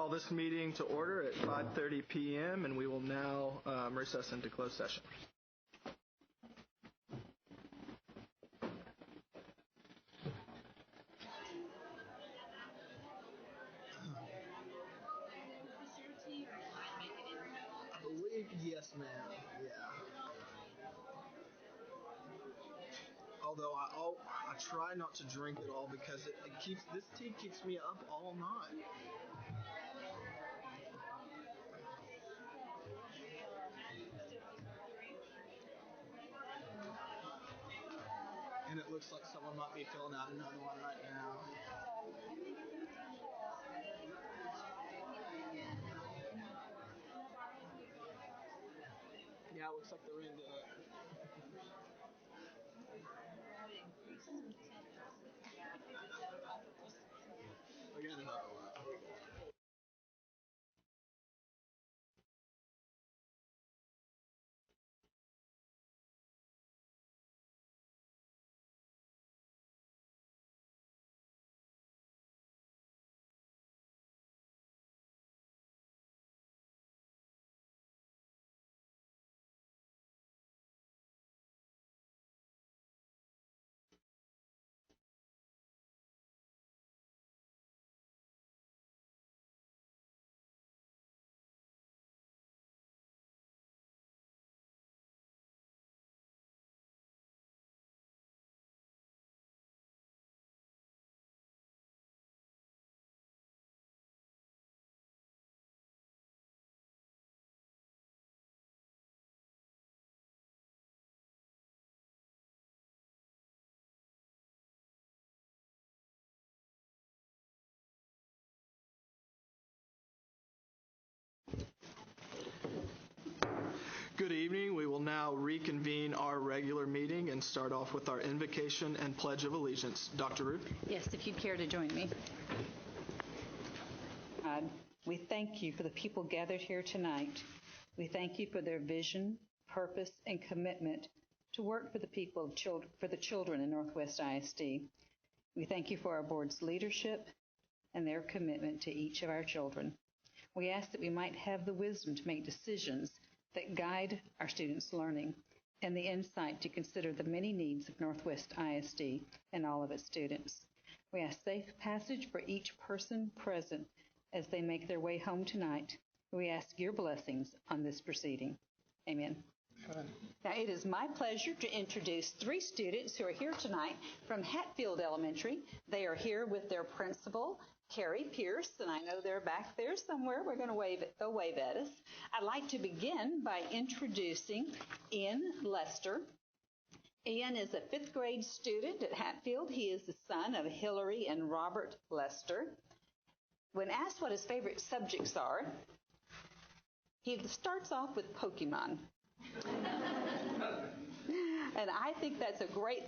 call this meeting to order at 5:30 p.m. and we will now recess into closed session. Yes, ma'am. Yeah. Although I try not to drink it all because this tea keeps me up all night. And it looks like someone might be filling out another one right now. Yeah, it looks like they're into it. I got another one. Good evening. We will now reconvene our regular meeting and start off with our invocation and pledge of allegiance. Dr. Ruth? Yes, if you'd care to join me. God, we thank you for the people gathered here tonight. We thank you for their vision, purpose, and commitment to work for the people, for the children in Northwest ISD. We thank you for our board's leadership and their commitment to each of our children. We ask that we might have the wisdom to make decisions that guide our students' learning and the insight to consider the many needs of Northwest ISD and all of its students. We ask safe passage for each person present as they make their way home tonight. We ask your blessings on this proceeding. Amen. Now, it is my pleasure to introduce three students who are here tonight from Hatfield Elementary. They are here with their principal, Carrie Pierce, and I know they're back there somewhere. We're going to wave at us. I'd like to begin by introducing Ian Lester. Ian is a fifth grade student at Hatfield. He is the son of Hillary and Robert Lester. When asked what his favorite subjects are, he starts off with Pokemon. And I think that's a great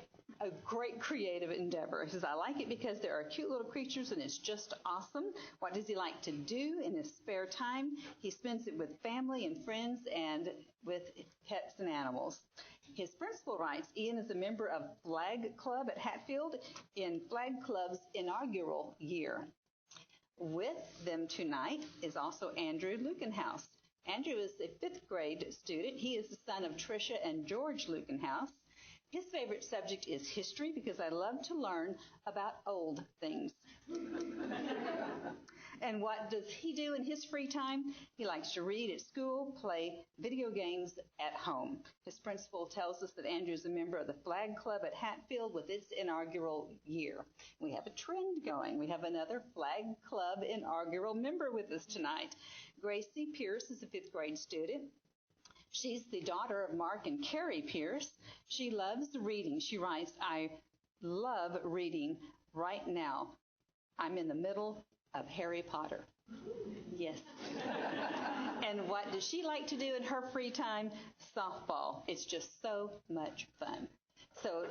creative endeavor. He says, I like it because there are cute little creatures and it's just awesome. What does he like to do in his spare time? He spends it with family and friends and with pets and animals. His principal writes, Ian is a member of Flag Club at Hatfield in Flag Club's inaugural year. With them tonight is also Andrew Lukenhaus. Andrew is a fifth grade student. He is the son of Tricia and George Lukenhaus. His favorite subject is history because I love to learn about old things. And what does he do in his free time? He likes to read at school, play video games at home. His principal tells us that Andrew is a member of the Flag Club at Hatfield with its inaugural year. We have a trend going. We have another Flag Club inaugural member with us tonight. Gracie Pierce is a fifth grade student. She's the daughter of Mark and Carrie Pierce. She loves reading. She writes, I love reading right now. I'm in the middle of Harry Potter. Yes. And what does she like to do in her free time? Softball. It's just so much fun. So,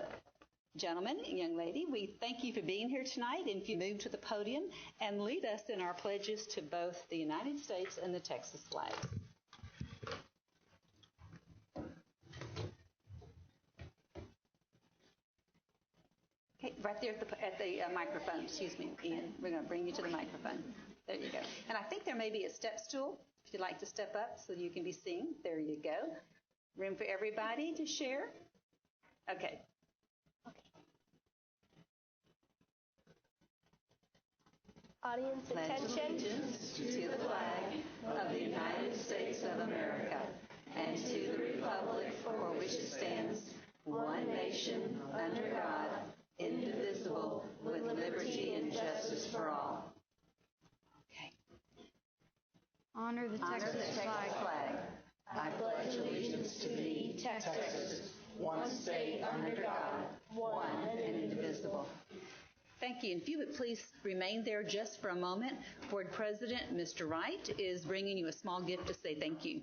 gentlemen and young lady, we thank you for being here tonight. And if you move to the podium and lead us in our pledges to both the United States and the Texas flag. Okay, right there at the microphone. Excuse me, Ian. We're going to bring you to the microphone. There you go. And I think there may be a step stool if you'd like to step up so you can be seen. There you go. Room for everybody to share. Okay. Audience attention. To the flag of the United States of America and to the republic for which it stands, one nation, under God, indivisible, with liberty and justice for all. Okay. Honor the Texas flag. I pledge allegiance to thee, Texas, one state under God, one and indivisible. Thank you. And if you would please remain there just for a moment, Board President Mr. Wright is bringing you a small gift to say thank you.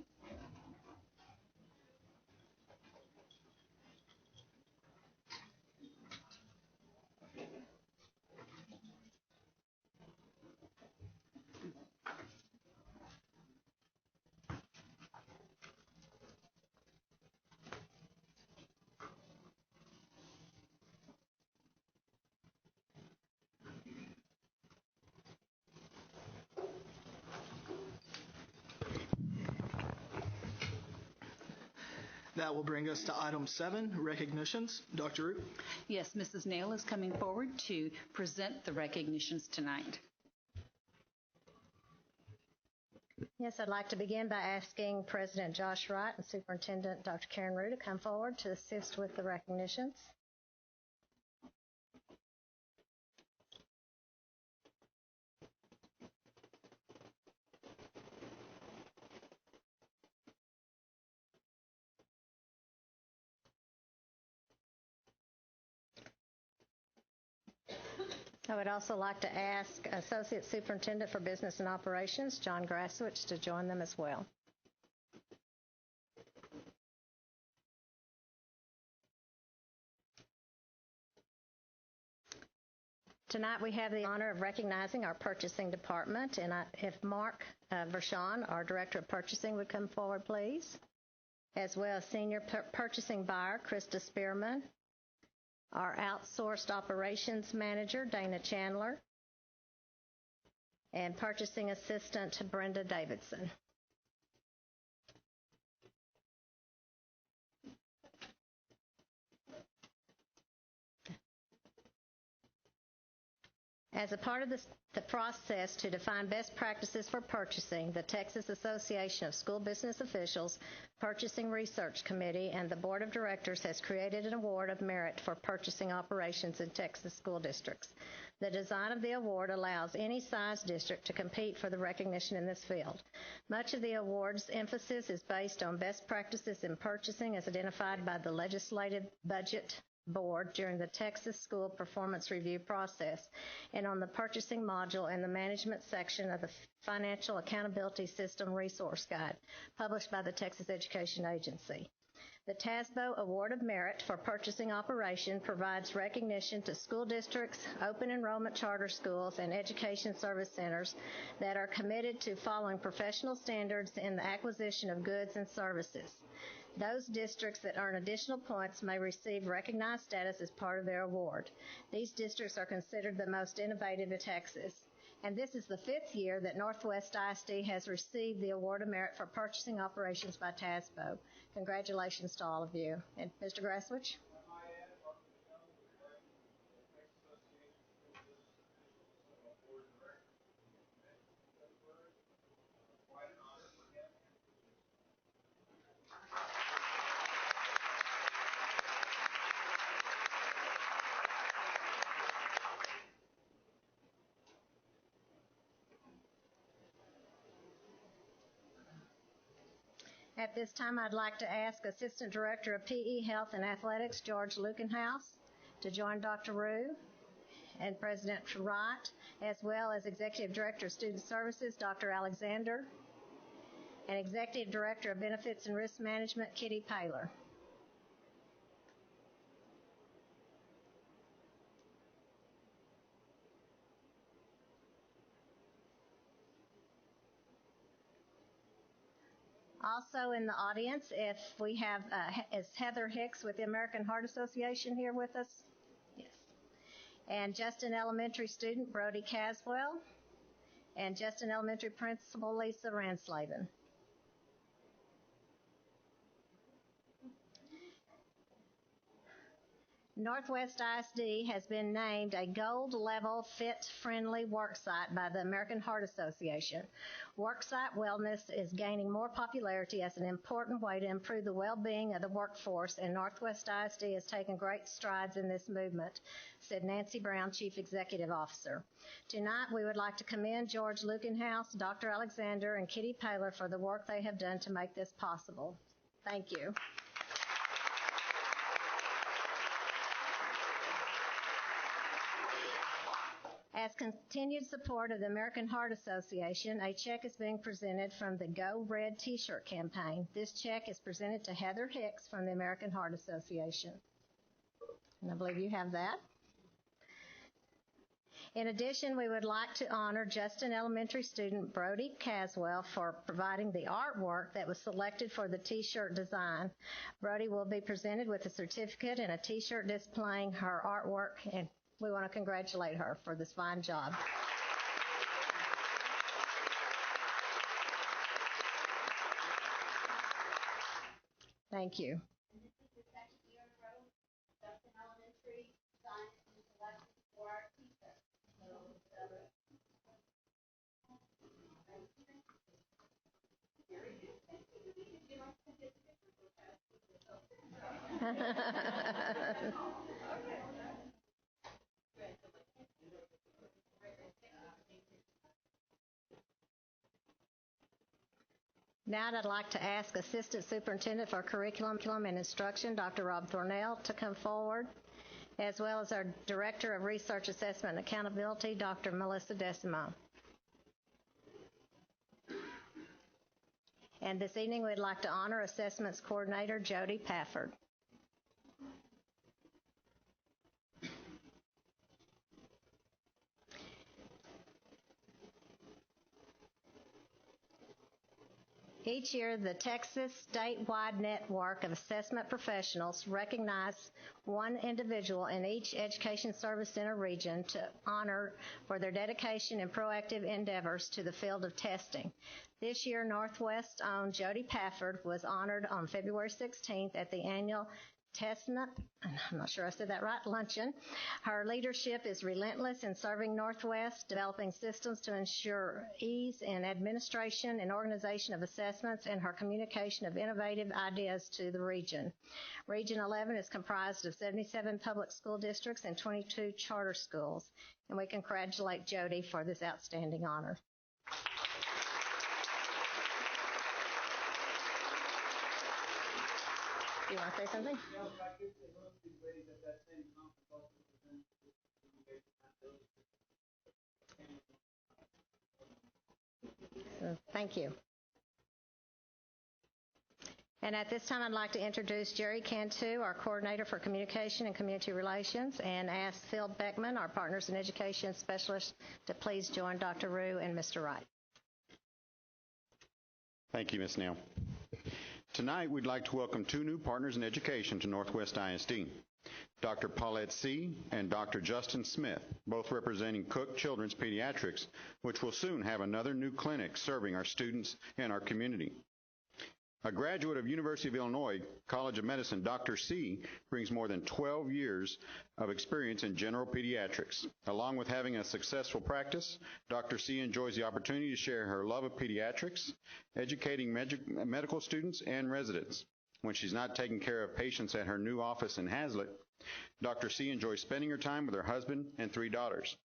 That will bring us to item 7, recognitions. Dr. Root. Yes, Mrs. Nail is coming forward to present the recognitions tonight. Yes, I'd like to begin by asking President Josh Wright and Superintendent Dr. Karen Rue to come forward to assist with the recognitions. I would also like to ask Associate Superintendent for Business and Operations, John Graswich, to join them as well. Tonight we have the honor of recognizing our purchasing department, and if Mark Vershawn, our Director of Purchasing, would come forward, please, as well as Senior Purchasing Buyer, Krista Spearman, our Outsourced Operations Manager, Dana Chandler, and Purchasing Assistant, Brenda Davidson. As a part of the process to define best practices for purchasing, the Texas Association of School Business Officials Purchasing Research Committee and the Board of Directors has created an award of merit for purchasing operations in Texas school districts. The design of the award allows any size district to compete for the recognition in this field. Much of the award's emphasis is based on best practices in purchasing as identified by the Legislative Budget Board during the Texas School Performance Review process and on the purchasing module in the management section of the Financial Accountability System Resource Guide, published by the Texas Education Agency. The TASBO Award of Merit for Purchasing Operation provides recognition to school districts, open enrollment charter schools, and education service centers that are committed to following professional standards in the acquisition of goods and services. Those districts that earn additional points may receive recognized status as part of their award. These districts are considered the most innovative in Texas. And this is the 5th year that Northwest ISD has received the Award of Merit for Purchasing Operations by TASBO. Congratulations to all of you. And Mr. Graswich? At this time, I'd like to ask Assistant Director of PE Health and Athletics, George Lukenhaus, to join Dr. Rue and President Wright, as well as Executive Director of Student Services, Dr. Alexander, and Executive Director of Benefits and Risk Management, Kitty Paylor. Also in the audience, if we have, is Heather Hicks with the American Heart Association here with us? Yes. And Justin Elementary student Brody Caswell. and Justin Elementary Principal Lisa Ranslaven. Northwest ISD has been named a gold level fit-friendly worksite by the American Heart Association. Worksite wellness is gaining more popularity as an important way to improve the well-being of the workforce, and Northwest ISD has taken great strides in this movement, said Nancy Brown, Chief Executive Officer. Tonight, we would like to commend George Lukenhouse, Dr. Alexander, and Kitty Paler for the work they have done to make this possible. Thank you. As continued support of the American Heart Association, a check is being presented from the Go Red T-shirt campaign. This check is presented to Heather Hicks from the American Heart Association. And I believe you have that. In addition, we would like to honor Justin Elementary student Brody Caswell for providing the artwork that was selected for the T-shirt design. Brody will be presented with a certificate and a T-shirt displaying her artwork, and we want to congratulate her for this fine job. Thank you. And this is the second year in a row Justin Elementary Science is selected for our T-shirt. Now I'd like to ask Assistant Superintendent for Curriculum and Instruction, Dr. Rob Thornell, to come forward, as well as our Director of Research Assessment and Accountability, Dr. Melissa Decimo. And this evening we'd like to honor Assessments Coordinator, Jody Pafford. Each year, the Texas statewide network of assessment professionals recognize one individual in each education service center region to honor for their dedication and proactive endeavors to the field of testing. This year, Northwest-owned Jody Pafford was honored on February 16th at the annual Testnet, I'm not sure I said that right, luncheon. Her leadership is relentless in serving Northwest, developing systems to ensure ease in administration and organization of assessments, and her communication of innovative ideas to the region. Region 11 is comprised of 77 public school districts and 22 charter schools, and we congratulate Jody for this outstanding honor. Do you want to say something? Thank you. And at this time, I'd like to introduce Jerry Cantu, our Coordinator for Communication and Community Relations, and ask Phil Beckman, our Partners in Education Specialist, to please join Dr. Rue and Mr. Wright. Thank you, Ms. Neal. Tonight, we'd like to welcome two new partners in education to Northwest ISD, Dr. Paulette C. and Dr. Justin Smith, both representing Cook Children's Pediatrics, which will soon have another new clinic serving our students and our community. A graduate of University of Illinois College of Medicine, Dr. C. brings more than 12 years of experience in general pediatrics. Along with having a successful practice, Dr. C. enjoys the opportunity to share her love of pediatrics, educating medical students and residents. When she's not taking care of patients at her new office in Hazlitt, Dr. C. enjoys spending her time with her husband and 3 daughters.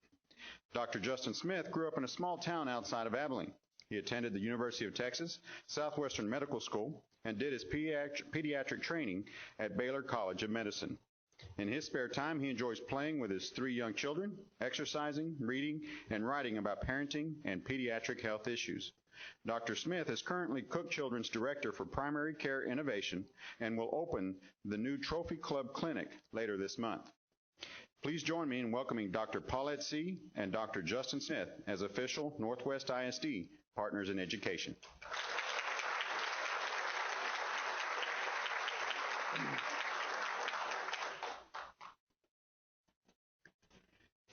Dr. Justin Smith grew up in a small town outside of Abilene. He attended the University of Texas Southwestern Medical School and did his pediatric training at Baylor College of Medicine. In his spare time, he enjoys playing with his 3 young children, exercising, reading, and writing about parenting and pediatric health issues. Dr. Smith is currently Cook Children's Director for Primary Care Innovation and will open the new Trophy Club Clinic later this month. Please join me in welcoming Dr. Paulette C. and Dr. Justin Smith as official Northwest ISD Partners in Education.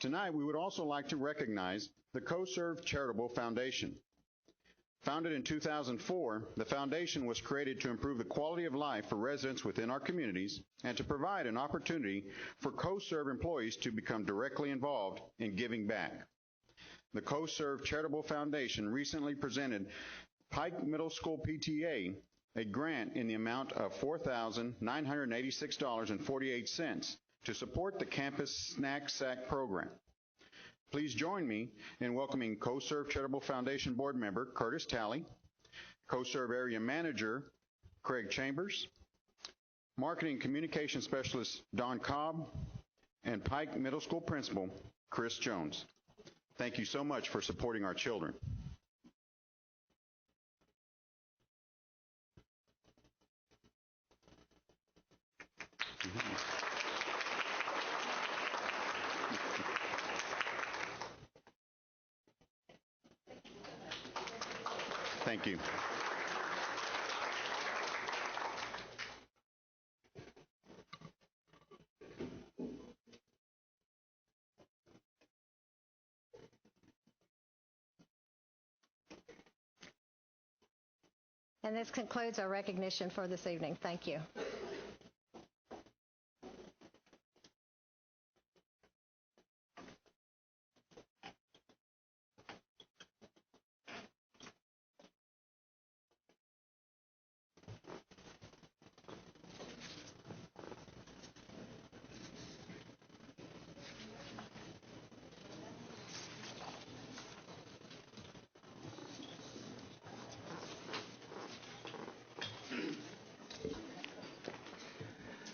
Tonight, we would also like to recognize the CoServe Charitable Foundation. Founded in 2004, the foundation was created to improve the quality of life for residents within our communities and to provide an opportunity for CoServe employees to become directly involved in giving back. The CoServe Charitable Foundation recently presented Pike Middle School PTA a grant in the amount of $4,986.48 to support the Campus Snack Sack program. Please join me in welcoming CoServe Charitable Foundation Board Member Curtis Talley, CoServe Area Manager Craig Chambers, Marketing Communication Specialist Don Cobb, and Pike Middle School Principal Chris Jones. Thank you so much for supporting our children. Thank you. And this concludes our recognition for this evening. Thank you.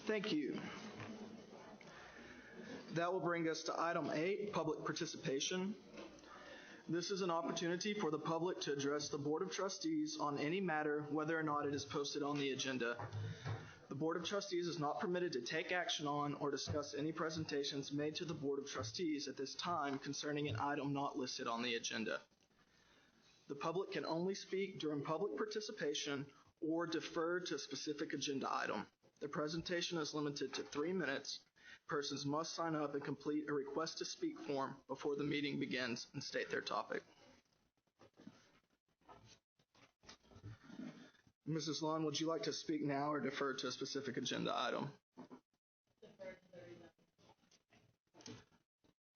Thank you. That will bring us to item 8, public participation. This is an opportunity for the public to address the Board of Trustees on any matter, whether or not it is posted on the agenda. The Board of Trustees is not permitted to take action on or discuss any presentations made to the Board of Trustees at this time concerning an item not listed on the agenda. The public can only speak during public participation or defer to a specific agenda item. The presentation is limited to 3 minutes. Persons must sign up and complete a request to speak form before the meeting begins and state their topic. Mrs. Lund, would you like to speak now or defer to a specific agenda item?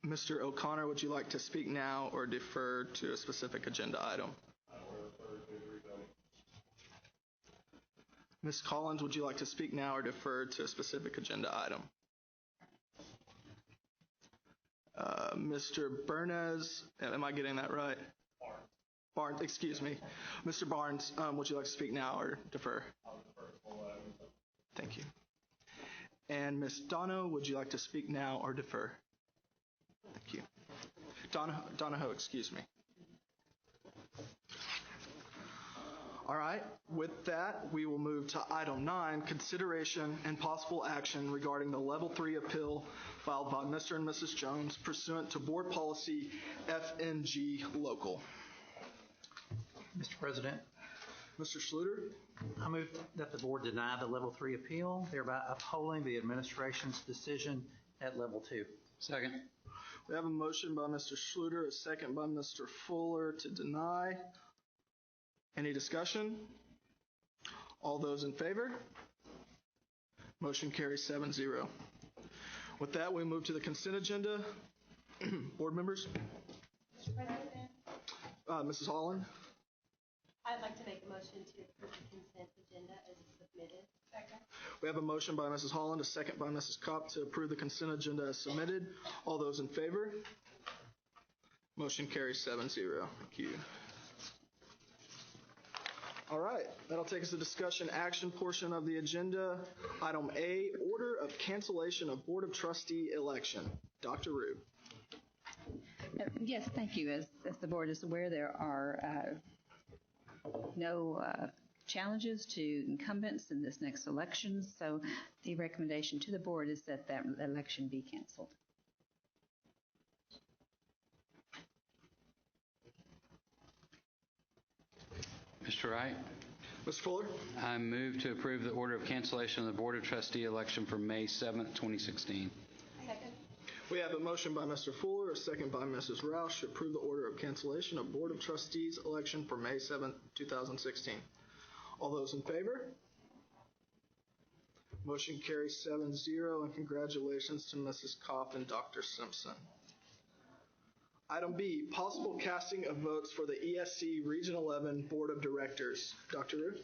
Mr. O'Connor, would you like to speak now or defer to a specific agenda item? Ms. Collins, would you like to speak now or defer to a specific agenda item? Mr. Bernes, am I getting that right? Barnes, excuse me. Mr. Barnes, would you like to speak now or defer? I'll defer. Thank you. And Ms. Dono, would you like to speak now or defer? Thank you. Donahoe, excuse me. All right, with that, we will move to item 9, consideration and possible action regarding the Level 3 appeal filed by Mr. and Mrs. Jones pursuant to Board Policy FNG Local. Mr. President, Mr. Schluter? I move that the board deny the Level 3 appeal, thereby upholding the administration's decision at Level 2. Second. We have a motion by Mr. Schluter, a second by Mr. Fuller to deny. Any discussion? All those in favor? Motion carries 7-0. With that, we move to the consent agenda. Board members? Mr. President? Mrs. Holland? I'd like to make a motion to approve the consent agenda as submitted. Second. We have a motion by Mrs. Holland, a second by Mrs. Kopp to approve the consent agenda as submitted. All those in favor? Motion carries 7-0. Thank you. All right, that'll take us to the discussion action portion of the agenda. Item A, order of cancellation of Board of Trustee election. Dr. Rube. Yes, thank you. As the board is aware, there are no challenges to incumbents in this next election, so the recommendation to the board is that that election be canceled. Mr. Wright? Mr. Fuller? I move to approve the order of cancellation of the Board of Trustee election for May 7th, 2016. Second. We have a motion by Mr. Fuller, a second by Mrs. Roush to approve the order of cancellation of Board of Trustees election for May 7th, 2016. All those in favor? Motion carries 7-0, and congratulations to Mrs. Kopp and Dr. Simpson. Item B, possible casting of votes for the ESC Region 11 Board of Directors. Dr. Ruth?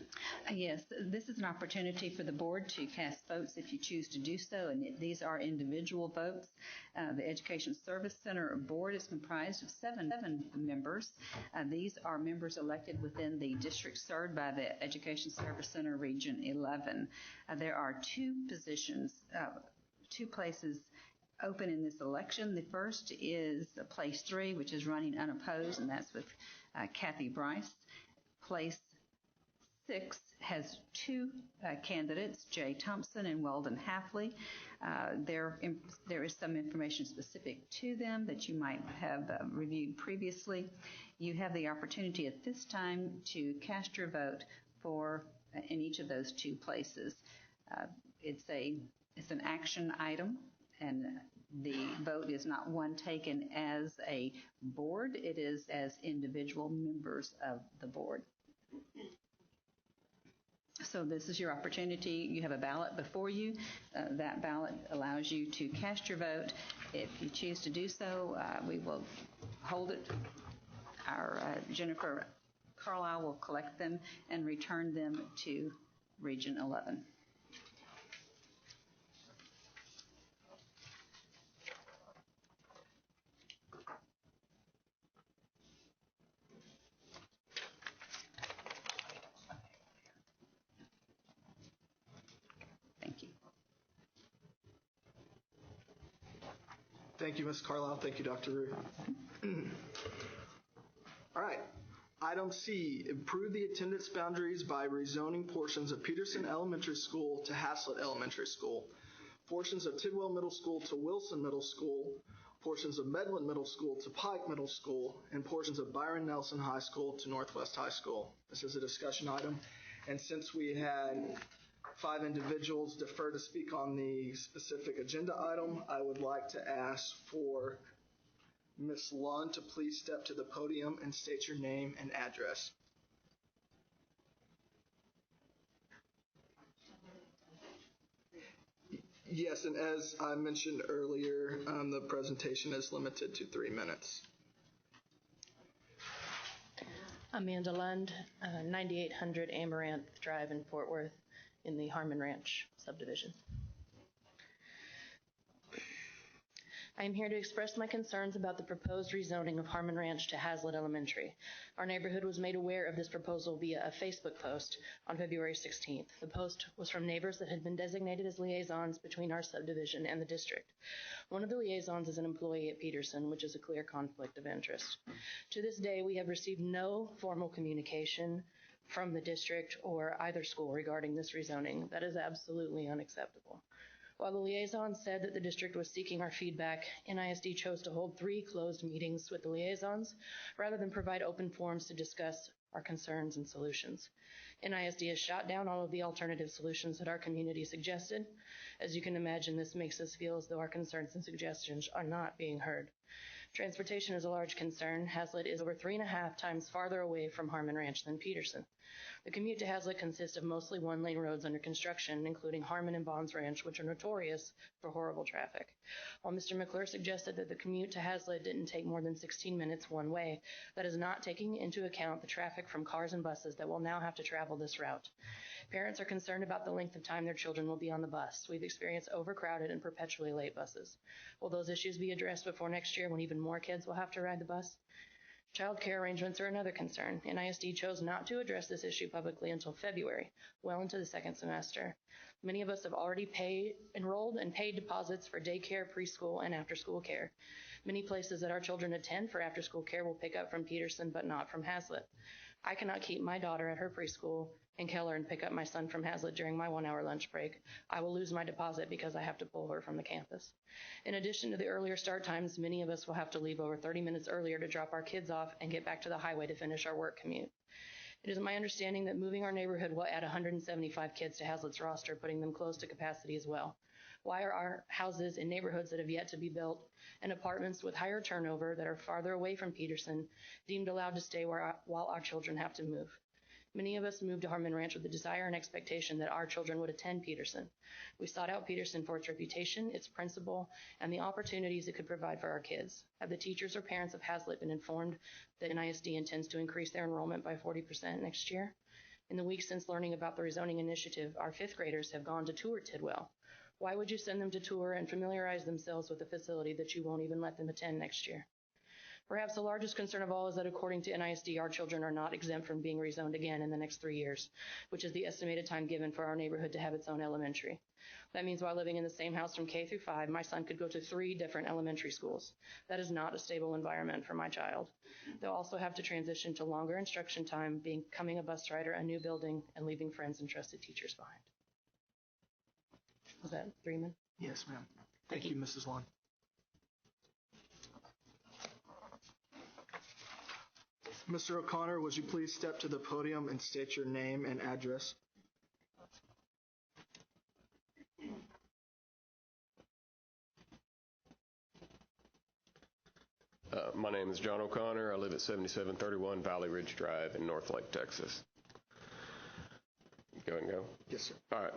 Yes, this is an opportunity for the board to cast votes if you choose to do so, and these are individual votes. The Education Service Center Board is comprised of seven members. These are members elected within the district served by the Education Service Center Region 11. There are two positions, two places open in this election. The first is place 3, which is running unopposed, and that's with Kathy Bryce. Place 6 has two candidates, Jay Thompson and Weldon Hafley. There is some information specific to them that you might have reviewed previously. You have the opportunity at this time to cast your vote for in each of those two places. It's an action item, and the vote is not one taken as a board, it is as individual members of the board. So this is your opportunity. You have a ballot before you. That ballot allows you to cast your vote. If you choose to do so, we will hold it. Our Jennifer Carlisle will collect them and return them to Region 11. Thank you, Ms. Carlisle. Thank you, Dr. Ruth. All right. Item C, improve the attendance boundaries by rezoning portions of Peterson Elementary School to Haslett Elementary School, portions of Tidwell Middle School to Wilson Middle School, portions of Medlin Middle School to Pike Middle School, and portions of Byron Nelson High School to Northwest High School. This is a discussion item, and since we had 5 individuals defer to speak on the specific agenda item, I would like to ask for Ms. Lund to please step to the podium and state your name and address. Yes, and as I mentioned earlier, the presentation is limited to 3 minutes. Amanda Lund, 9800 Amaranth Drive in Fort Worth in the Harmon Ranch subdivision. I am here to express my concerns about the proposed rezoning of Harmon Ranch to Haslett Elementary. Our neighborhood was made aware of this proposal via a Facebook post on February 16th. The post was from neighbors that had been designated as liaisons between our subdivision and the district. One of the liaisons is an employee at Peterson, which is a clear conflict of interest. To this day, we have received no formal communication from the district or either school regarding this rezoning. That is absolutely unacceptable. While the liaison said that the district was seeking our feedback, NISD chose to hold 3 closed meetings with the liaisons rather than provide open forums to discuss our concerns and solutions. NISD has shot down all of the alternative solutions that our community suggested. As you can imagine, this makes us feel as though our concerns and suggestions are not being heard. Transportation is a large concern. Haslett is over 3.5 times farther away from Harmon Ranch than Peterson. The commute to Haslett consists of mostly 1-lane roads under construction, including Harmon and Bonds Ranch, which are notorious for horrible traffic. While Mr. McClure suggested that the commute to Haslett didn't take more than 16 minutes one way, that is not taking into account the traffic from cars and buses that will now have to travel this route. Parents are concerned about the length of time their children will be on the bus. We've experienced overcrowded and perpetually late buses. Will those issues be addressed before next year when even more kids will have to ride the bus? Child care arrangements are another concern. NISD chose not to address this issue publicly until February, well into the second semester. Many of us have already enrolled and paid deposits for daycare, preschool, and after-school care. Many places that our children attend for after-school care will pick up from Peterson, but not from Haslett. I cannot keep my daughter at her preschool in Keller and pick up my son from Haslett during my 1-hour lunch break. I will lose my deposit because I have to pull her from the campus. In addition to the earlier start times, many of us will have to leave over 30 minutes earlier to drop our kids off and get back to the highway to finish our work commute. It is my understanding that moving our neighborhood will add 175 kids to Haslett's roster, putting them close to capacity as well. Why are our houses in neighborhoods that have yet to be built and apartments with higher turnover that are farther away from Peterson deemed allowed to stay while our children have to move? Many of us moved to Harmon Ranch with the desire and expectation that our children would attend Peterson. We sought out Peterson for its reputation, its principal, and the opportunities it could provide for our kids. Have the teachers or parents of Hazlitt been informed that NISD intends to increase their enrollment by 40% next year? In the weeks since learning about the rezoning initiative, our fifth graders have gone to tour Tidwell. Why would you send them to tour and familiarize themselves with a facility that you won't even let them attend next year? Perhaps the largest concern of all is that according to NISD, our children are not exempt from being rezoned again in the next 3 years, which is the estimated time given for our neighborhood to have its own elementary. That means while living in the same house from K through 5, my son could go to 3 different elementary schools. That is not a stable environment for my child. They'll also have to transition to longer instruction time, becoming a bus rider, a new building, and leaving friends and trusted teachers behind. Was that 3 minutes? Yes, ma'am. Thank you, Mrs. Long. Mr. O'Connor, would you please step to the podium and state your name and address? My name is John O'Connor. I live at 7731 Valley Ridge Drive in North Lake, Texas. Go ahead and go. Yes, sir. All right.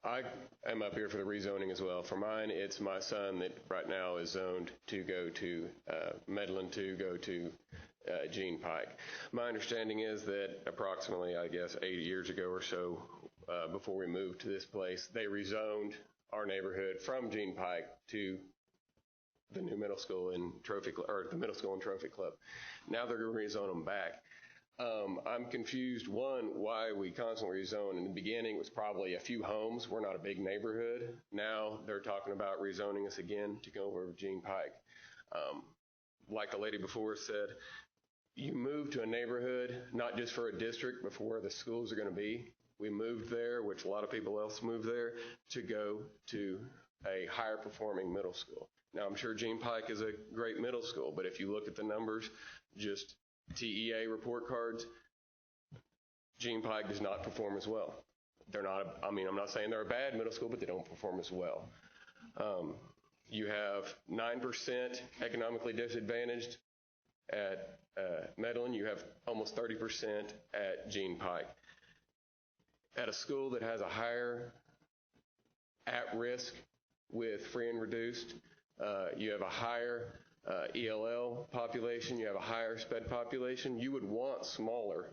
I am up here for the rezoning as well. For mine, it's my son that right now is zoned to go to Medlin to go to Gene Pike. My understanding is that approximately, I guess, 80 years ago or so, before we moved to this place, they rezoned our neighborhood from Gene Pike to the new middle school in Trophy Club, or the middle school and Trophy Club. Now they're going to rezone them back. I'm confused, one, why we constantly rezone. In the beginning, it was probably a few homes. We're not a big neighborhood. Now they're talking about rezoning us again to go over Gene Pike. Like the lady before said, you move to a neighborhood, not just for a district, but for where the schools are going to be. We moved there, which a lot of people else moved there, to go to a higher performing middle school. Now, I'm sure Gene Pike is a great middle school, but if you look at the numbers, just TEA report cards, Gene Pike does not perform as well. They're not, I'm not saying they're a bad middle school, but they don't perform as well. You have 9% economically disadvantaged at Medlin. You have almost 30% at Gene Pike. At a school that has a higher at-risk with free and reduced, you have a higher ELL population, you have a higher SPED population, you would want smaller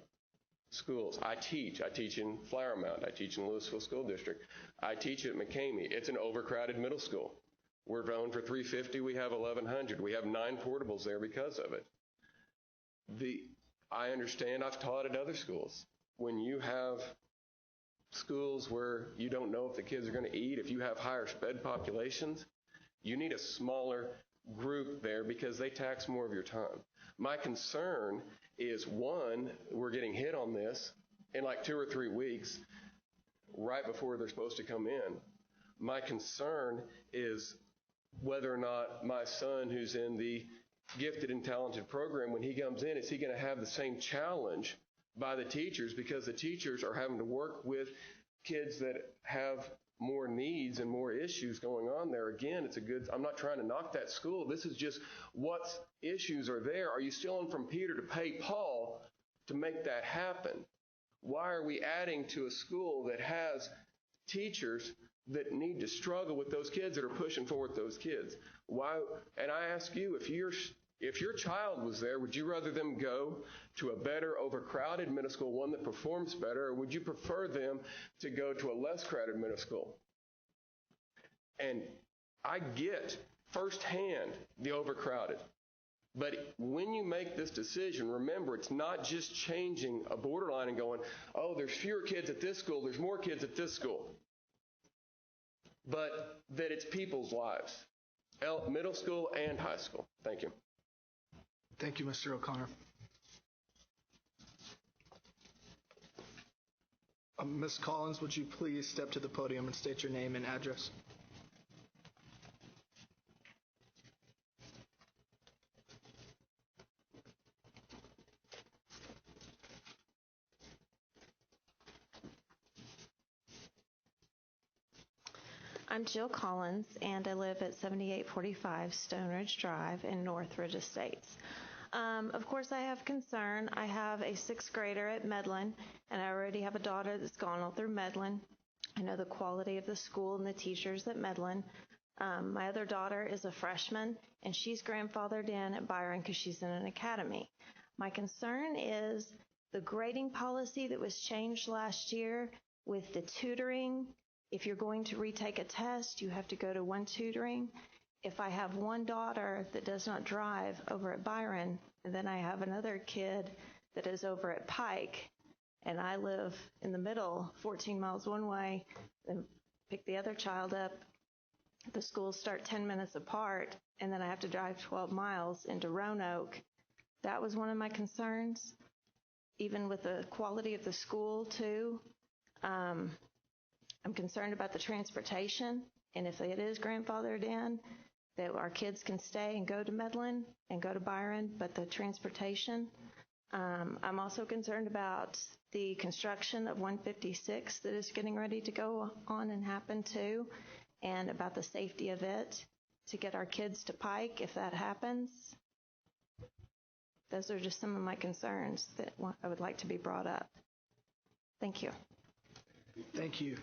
schools. I teach in Flower Mound, I teach in Louisville School District, I teach at McCamey. It's an overcrowded middle school. We're zoned for 350, we have 1,100. We have 9 portables there because of it. I understand, I've taught at other schools. When you have schools where you don't know if the kids are going to eat, if you have higher SPED populations, you need a smaller group there because they tax more of your time. My concern is, one, we're getting hit on this in like 2 or 3 weeks right before they're supposed to come in. My concern is whether or not my son, who's in the gifted and talented program, when he comes in, is he going to have the same challenge by the teachers, because the teachers are having to work with kids that have more needs and more issues going on there. Again, I'm not trying to knock that school. This is just what issues are there. Are you stealing from Peter to pay Paul to make that happen? Why are we adding to a school that has teachers that need to struggle with those kids that are pushing forward those kids? Why? And I ask you, if your child was there, would you rather them go to a better overcrowded middle school, one that performs better, or would you prefer them to go to a less crowded middle school? And I get firsthand the overcrowded. But when you make this decision, remember, it's not just changing a borderline and going, oh, there's fewer kids at this school, there's more kids at this school. But that it's people's lives, middle school and high school. Thank you. Thank you, Mr. O'Connor. Ms. Collins, would you please step to the podium and state your name and address? I'm Jill Collins, and I live at 7845 Stone Ridge Drive in Northridge Estates. Of course, I have concern. I have a sixth grader at Medlin, and I already have a daughter that's gone all through Medlin. I know the quality of the school and the teachers at Medlin. My other daughter is a freshman, and she's grandfathered in at Byron because she's in an academy. My concern is the grading policy that was changed last year with the tutoring. If you're going to retake a test, you have to go to one tutoring. If I have one daughter that does not drive over at Byron, and then I have another kid that is over at Pike, and I live in the middle, 14 miles one way, and pick the other child up, the schools start 10 minutes apart, and then I have to drive 12 miles into Roanoke. That was one of my concerns, even with the quality of the school, too. I'm concerned about the transportation, and if it is grandfathered in, that our kids can stay and go to Medlin and go to Byron, but the transportation. I'm also concerned about the construction of 156 that is getting ready to go on and happen, too, and about the safety of it to get our kids to Pike if that happens. Those are just some of my concerns that I would like to be brought up. Thank you. Thank you.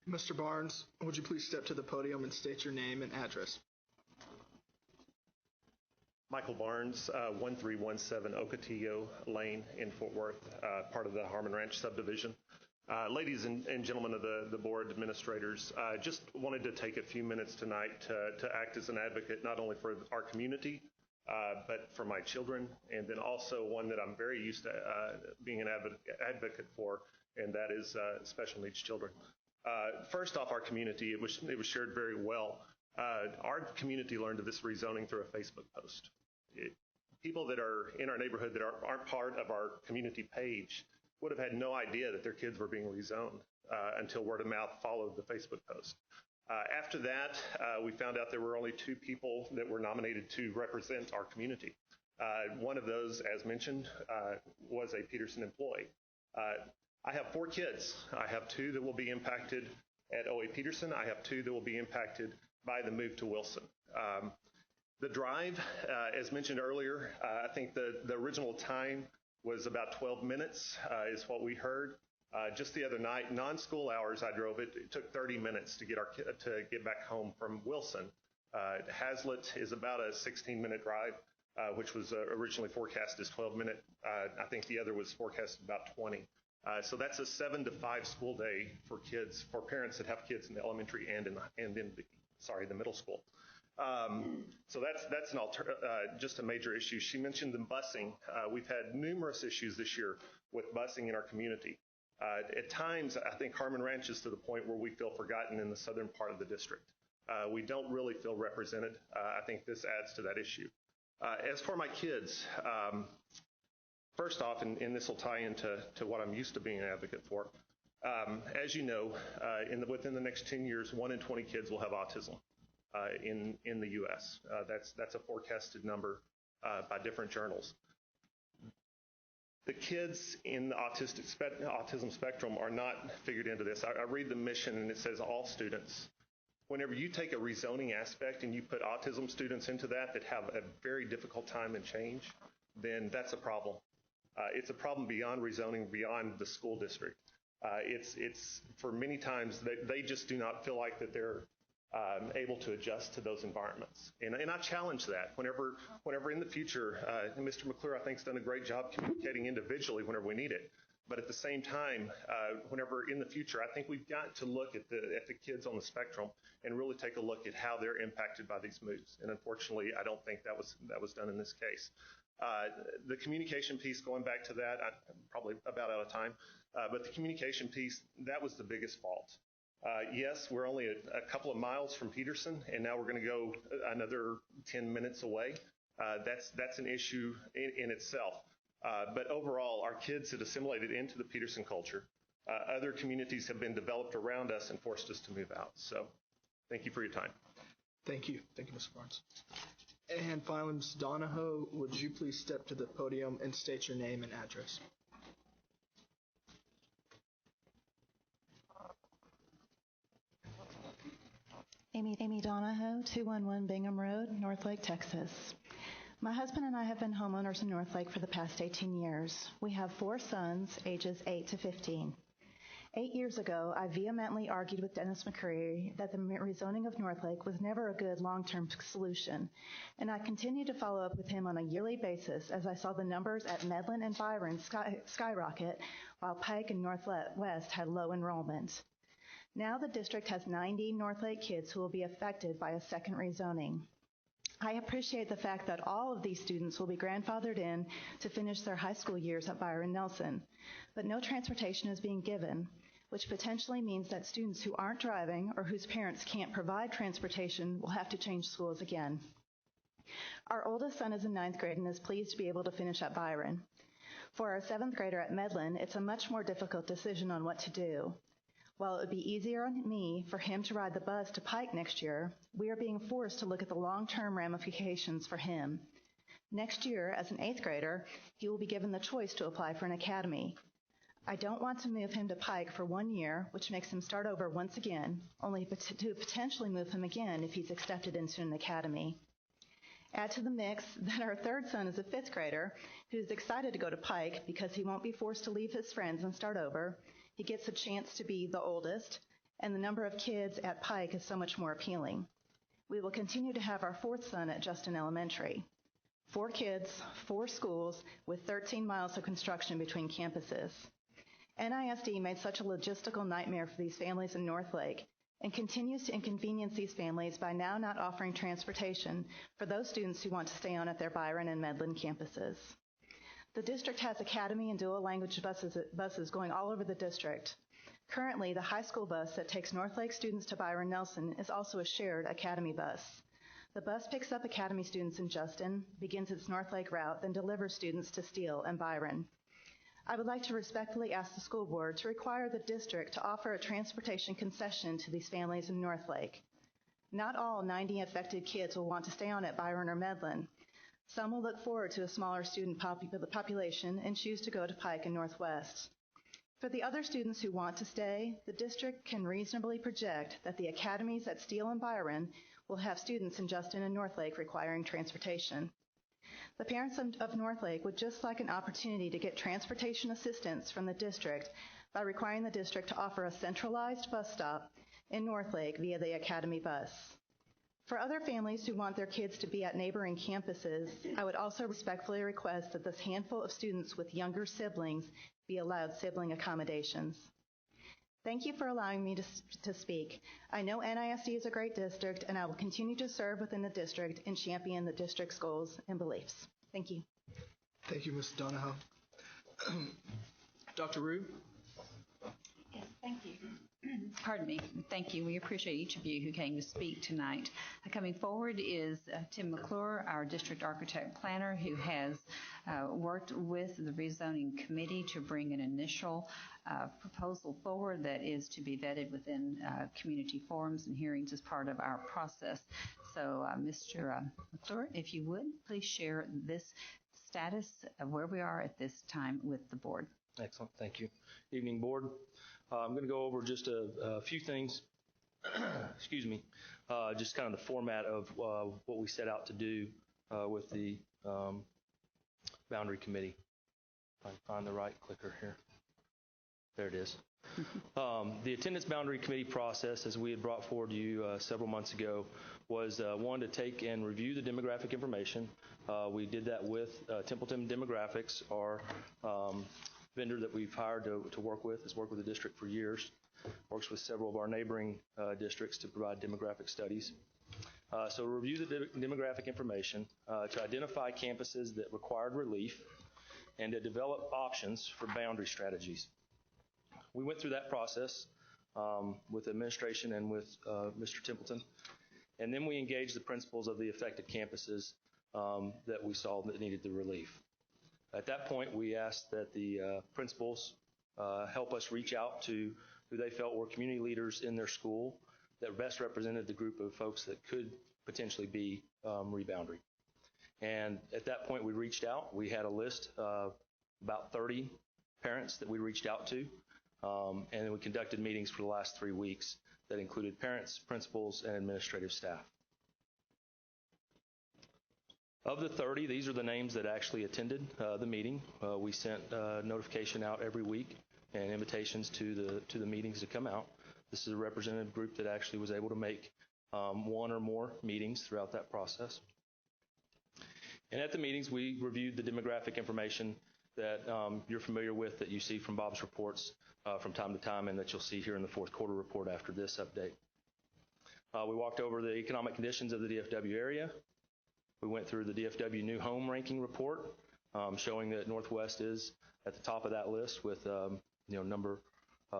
Mr. Barnes, would you please step to the podium and state your name and address? Michael Barnes, 1317 Ocotillo Lane in Fort Worth, part of the Harmon Ranch subdivision. Ladies and gentlemen of the board administrators, just wanted to take a few minutes tonight to act as an advocate not only for our community, but for my children, and then also one that I'm very used to being an advocate for, and that is special needs children. First off, our community, it was shared very well. Our community learned of this rezoning through a Facebook post. People that are in our neighborhood that aren't part of our community page would have had no idea that their kids were being rezoned until word of mouth followed the Facebook post. After that, we found out there were only 2 people that were nominated to represent our community. One of those, as mentioned, was a Peterson employee. I have 4 kids. I have 2 that will be impacted at OA Peterson. I have 2 that will be impacted by the move to Wilson. The drive, as mentioned earlier, I think the original time was about 12 minutes is what we heard. Just the other night, non-school hours, I drove it. It took 30 minutes to get back home from Wilson. Hazlitt is about a 16-minute drive, which was originally forecast as 12-minute. I think the other was forecast about 20. So that's a 7 to 5 school day for kids, for parents that have kids in the elementary and in the middle school. So that's just a major issue. She mentioned the busing. We've had numerous issues this year with busing in our community. At times, I think Harmon Ranch is to the point where we feel forgotten in the southern part of the district. We don't really feel represented. I think this adds to that issue. As for my kids, first off, and this will tie into what I'm used to being an advocate for, as you know, within the next 10 years, 1 in 20 kids will have autism in the U.S. That's a forecasted number by different journals. The kids in the autism spectrum are not figured into this. I read the mission and it says all students. Whenever you take a rezoning aspect and you put autism students into that have a very difficult time and change, then that's a problem. It's a problem beyond rezoning, beyond the school district. It's for many times they just do not feel like that they're able to adjust to those environments. And I challenge that whenever in the future, and Mr. McClure, I think, has done a great job communicating individually whenever we need it. But at the same time, whenever in the future, I think we've got to look at the kids on the spectrum and really take a look at how they're impacted by these moves. And unfortunately, I don't think that was done in this case. The communication piece, going back to that, I'm probably about out of time, but the communication piece, that was the biggest fault. Yes, we're only a couple of miles from Peterson, and now we're going to go another 10 minutes away. That's an issue in itself. But overall, our kids had assimilated into the Peterson culture. Other communities have been developed around us and forced us to move out. So thank you for your time. Thank you. Thank you, Mr. Barnes. And finally, Ms. Donahoe, would you please step to the podium and state your name and address? Amy Donahoe, 211 Bingham Road, Northlake, Texas. My husband and I have been homeowners in Northlake for the past 18 years. We have 4 sons, ages 8 to 15. 8 years ago, I vehemently argued with Dennis McCreary that the rezoning of Northlake was never a good long-term solution, and I continue to follow up with him on a yearly basis as I saw the numbers at Medlin and Byron skyrocket, while Pike and Northwest had low enrollment. Now the district has 90 Northlake kids who will be affected by a second rezoning. I appreciate the fact that all of these students will be grandfathered in to finish their high school years at Byron Nelson, but no transportation is being given, which potentially means that students who aren't driving or whose parents can't provide transportation will have to change schools again. Our oldest son is in 9th grade and is pleased to be able to finish at Byron. For our 7th grader at Medlin, it's a much more difficult decision on what to do. While it would be easier on me for him to ride the bus to Pike next year, we are being forced to look at the long-term ramifications for him. Next year, as an 8th grader, he will be given the choice to apply for an academy. I don't want to move him to Pike for 1 year, which makes him start over once again, only to potentially move him again if he's accepted into an academy. Add to the mix that our 3rd son is a 5th grader who's excited to go to Pike because he won't be forced to leave his friends and start over. He gets a chance to be the oldest, and the number of kids at Pike is so much more appealing. We will continue to have our 4th son at Justin Elementary. 4 kids, 4 schools, with 13 miles of construction between campuses. NISD made such a logistical nightmare for these families in Northlake and continues to inconvenience these families by now not offering transportation for those students who want to stay on at their Byron and Medlin campuses. The district has academy and dual language buses going all over the district. Currently, the high school bus that takes Northlake students to Byron Nelson is also a shared academy bus. The bus picks up academy students in Justin, begins its Northlake route, then delivers students to Steele and Byron. I would like to respectfully ask the school board to require the district to offer a transportation concession to these families in Northlake. Not all 90 affected kids will want to stay on at Byron or Medlin. Some will look forward to a smaller student population and choose to go to Pike and Northwest. For the other students who want to stay, the district can reasonably project that the academies at Steele and Byron will have students in Justin and Northlake requiring transportation. The parents of Northlake would just like an opportunity to get transportation assistance from the district by requiring the district to offer a centralized bus stop in Northlake via the academy bus. For other families who want their kids to be at neighboring campuses, I would also respectfully request that this handful of students with younger siblings be allowed sibling accommodations. Thank you for allowing me to speak. I know NISD is a great district, and I will continue to serve within the district and champion the district's goals and beliefs. Thank you. Thank you, Ms. Donahoe. Dr. Rue? Yes, thank you. Pardon me. Thank you. We appreciate each of you who came to speak tonight. Coming forward is Tim McClure, our district architect planner, who has worked with the rezoning committee to bring an initial proposal forward that is to be vetted within community forums and hearings as part of our process. So, Mr. McClure, if you would, please share this status of where we are at this time with the board. Excellent. Thank you. Evening, board. I'm going to go over just a few things, excuse me, just kind of the format of what we set out to do with the boundary committee. If I can find the right clicker here. There it is. The attendance boundary committee process, as we had brought forward to you several months ago, was one, to take and review the demographic information. We did that with Templeton Demographics, our vendor that we've hired to work with, has worked with the district for years, works with several of our neighboring districts to provide demographic studies. So review the demographic information to identify campuses that required relief and to develop options for boundary strategies. We went through that process with administration and with Mr. Templeton, and then we engaged the principals of the affected campuses that we saw that needed the relief. At that point, we asked that the principals help us reach out to who they felt were community leaders in their school that best represented the group of folks that could potentially be reboundary. And at that point, we reached out. We had a list of about 30 parents that we reached out to, and we conducted meetings for the last 3 weeks that included parents, principals, and administrative staff. Of the 30, these are the names that actually attended the meeting. We sent notification out every week and invitations to the meetings to come out. This is a representative group that actually was able to make one or more meetings throughout that process. And at the meetings, we reviewed the demographic information that you're familiar with, that you see from Bob's reports from time to time, and that you'll see here in the fourth quarter report after this update. We walked over the economic conditions of the DFW area. We went through the DFW new home ranking report, showing that Northwest is at the top of that list with number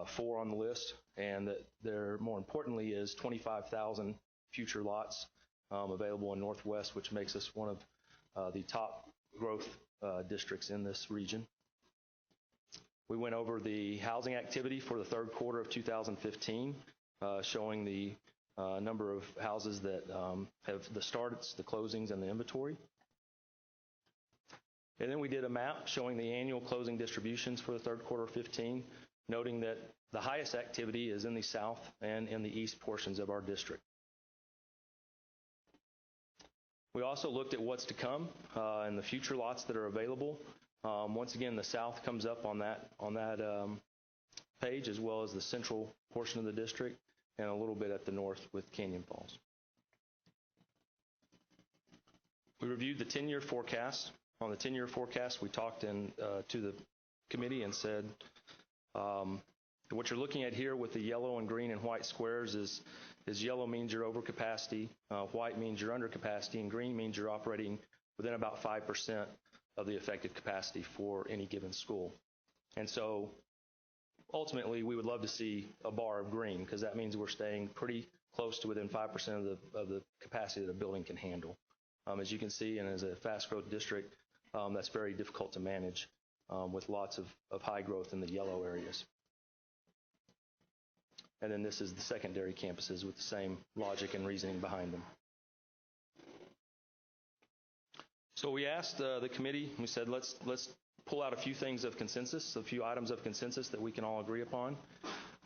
4 on the list, and that there, more importantly, is 25,000 future lots available in Northwest, which makes us one of the top growth districts in this region. We went over the housing activity for the third quarter of 2015, showing the number of houses that have the starts, the closings, and the inventory. And then we did a map showing the annual closing distributions for the third quarter of 15, noting that the highest activity is in the south and in the east portions of our district. We also looked at what's to come and the future lots that are available. Once again, the south comes up on that page, as well as the central portion of the district, and a little bit at the north with Canyon Falls. We reviewed the 10-year forecast. On the 10-year forecast, we talked to the committee and said, what you're looking at here with the yellow and green and white squares is yellow means you're over capacity, white means you're under capacity, and green means you're operating within about 5% of the effective capacity for any given school. And so ultimately, we would love to see a bar of green, because that means we're staying pretty close to within 5% of the capacity that a building can handle. As you can see, and as a fast growth district, that's very difficult to manage with lots of high growth in the yellow areas. And then this is the secondary campuses with the same logic and reasoning behind them. So we asked the committee, we said, let's pull out a few things of consensus, a few items of consensus that we can all agree upon.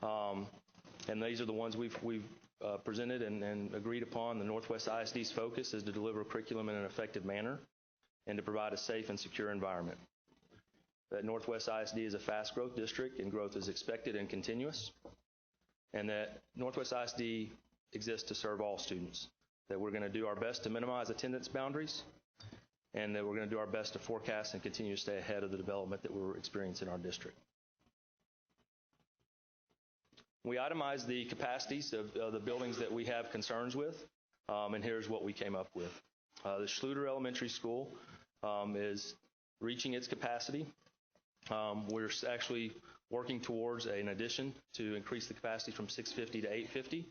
And these are the ones we've presented and agreed upon. The Northwest ISD's focus is to deliver curriculum in an effective manner and to provide a safe and secure environment. That Northwest ISD is a fast growth district and growth is expected and continuous. And that Northwest ISD exists to serve all students. That we're going to do our best to minimize attendance boundaries, and that we're going to do our best to forecast and continue to stay ahead of the development that we're experiencing in our district. We itemized the capacities of the buildings that we have concerns with, and here's what we came up with. The Schluter Elementary School is reaching its capacity. We're actually working towards an addition to increase the capacity from 650 to 850.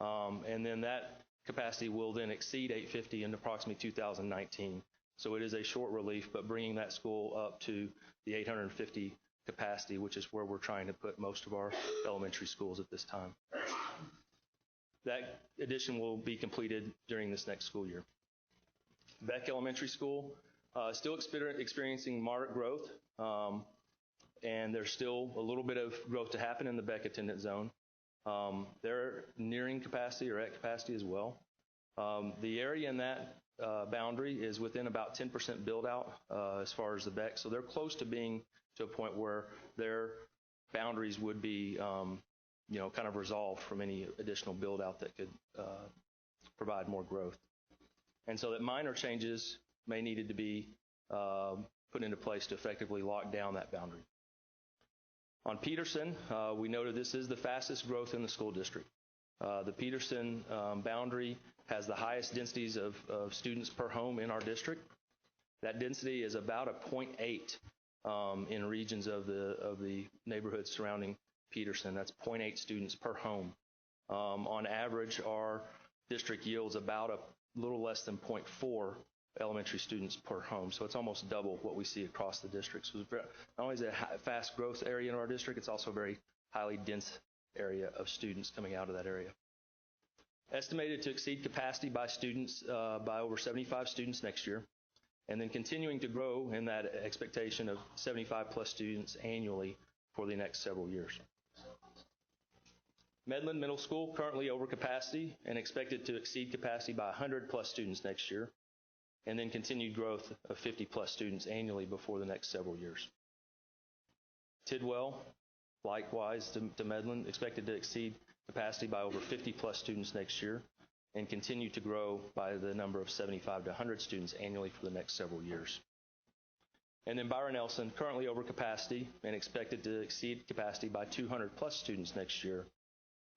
And then that capacity will then exceed 850 in approximately 2019. So it is a short relief, but bringing that school up to the 850 capacity, which is where we're trying to put most of our elementary schools at this time. That addition will be completed during this next school year. Beck Elementary School still experiencing moderate growth, and there's still a little bit of growth to happen in the Beck attendance zone. They're nearing capacity or at capacity as well. The area in that boundary is within about 10% build out as far as the Beck, so they're close to being to a point where their boundaries would be kind of resolved from any additional build out that could provide more growth. And so that minor changes may needed to be put into place to effectively lock down that boundary. On Peterson, we noted this is the fastest growth in the school district. The Peterson boundary has the highest densities of students per home in our district. That density is about a 0.8 in regions of the neighborhoods surrounding Peterson. That's 0.8 students per home. On average, our district yields about a little less than 0.4 elementary students per home. So it's almost double what we see across the district. So not only is it a fast growth area in our district, it's also a very highly dense area of students coming out of that area. Estimated to exceed capacity by students by over 75 students next year, and then continuing to grow in that expectation of 75 plus students annually for the next several years. Medlin Middle School, currently over capacity and expected to exceed capacity by 100 plus students next year, and then continued growth of 50 plus students annually before the next several years. Tidwell, likewise to Medlin, expected to exceed capacity by over 50 plus students next year and continue to grow by the number of 75 to 100 students annually for the next several years. And then Byron Nelson, currently over capacity and expected to exceed capacity by 200 plus students next year,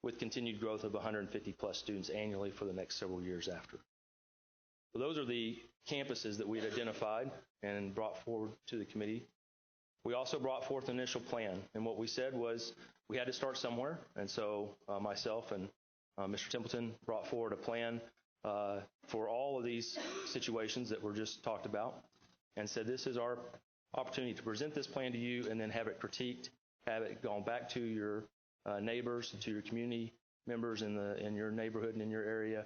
with continued growth of 150 plus students annually for the next several years after. So those are the campuses that we had identified and brought forward to the committee. We also brought forth an initial plan, and what we said was we had to start somewhere, and so myself and Mr. Templeton brought forward a plan for all of these situations that were just talked about, and said this is our opportunity to present this plan to you and then have it critiqued, have it gone back to your neighbors, to your community members in your neighborhood and in your area,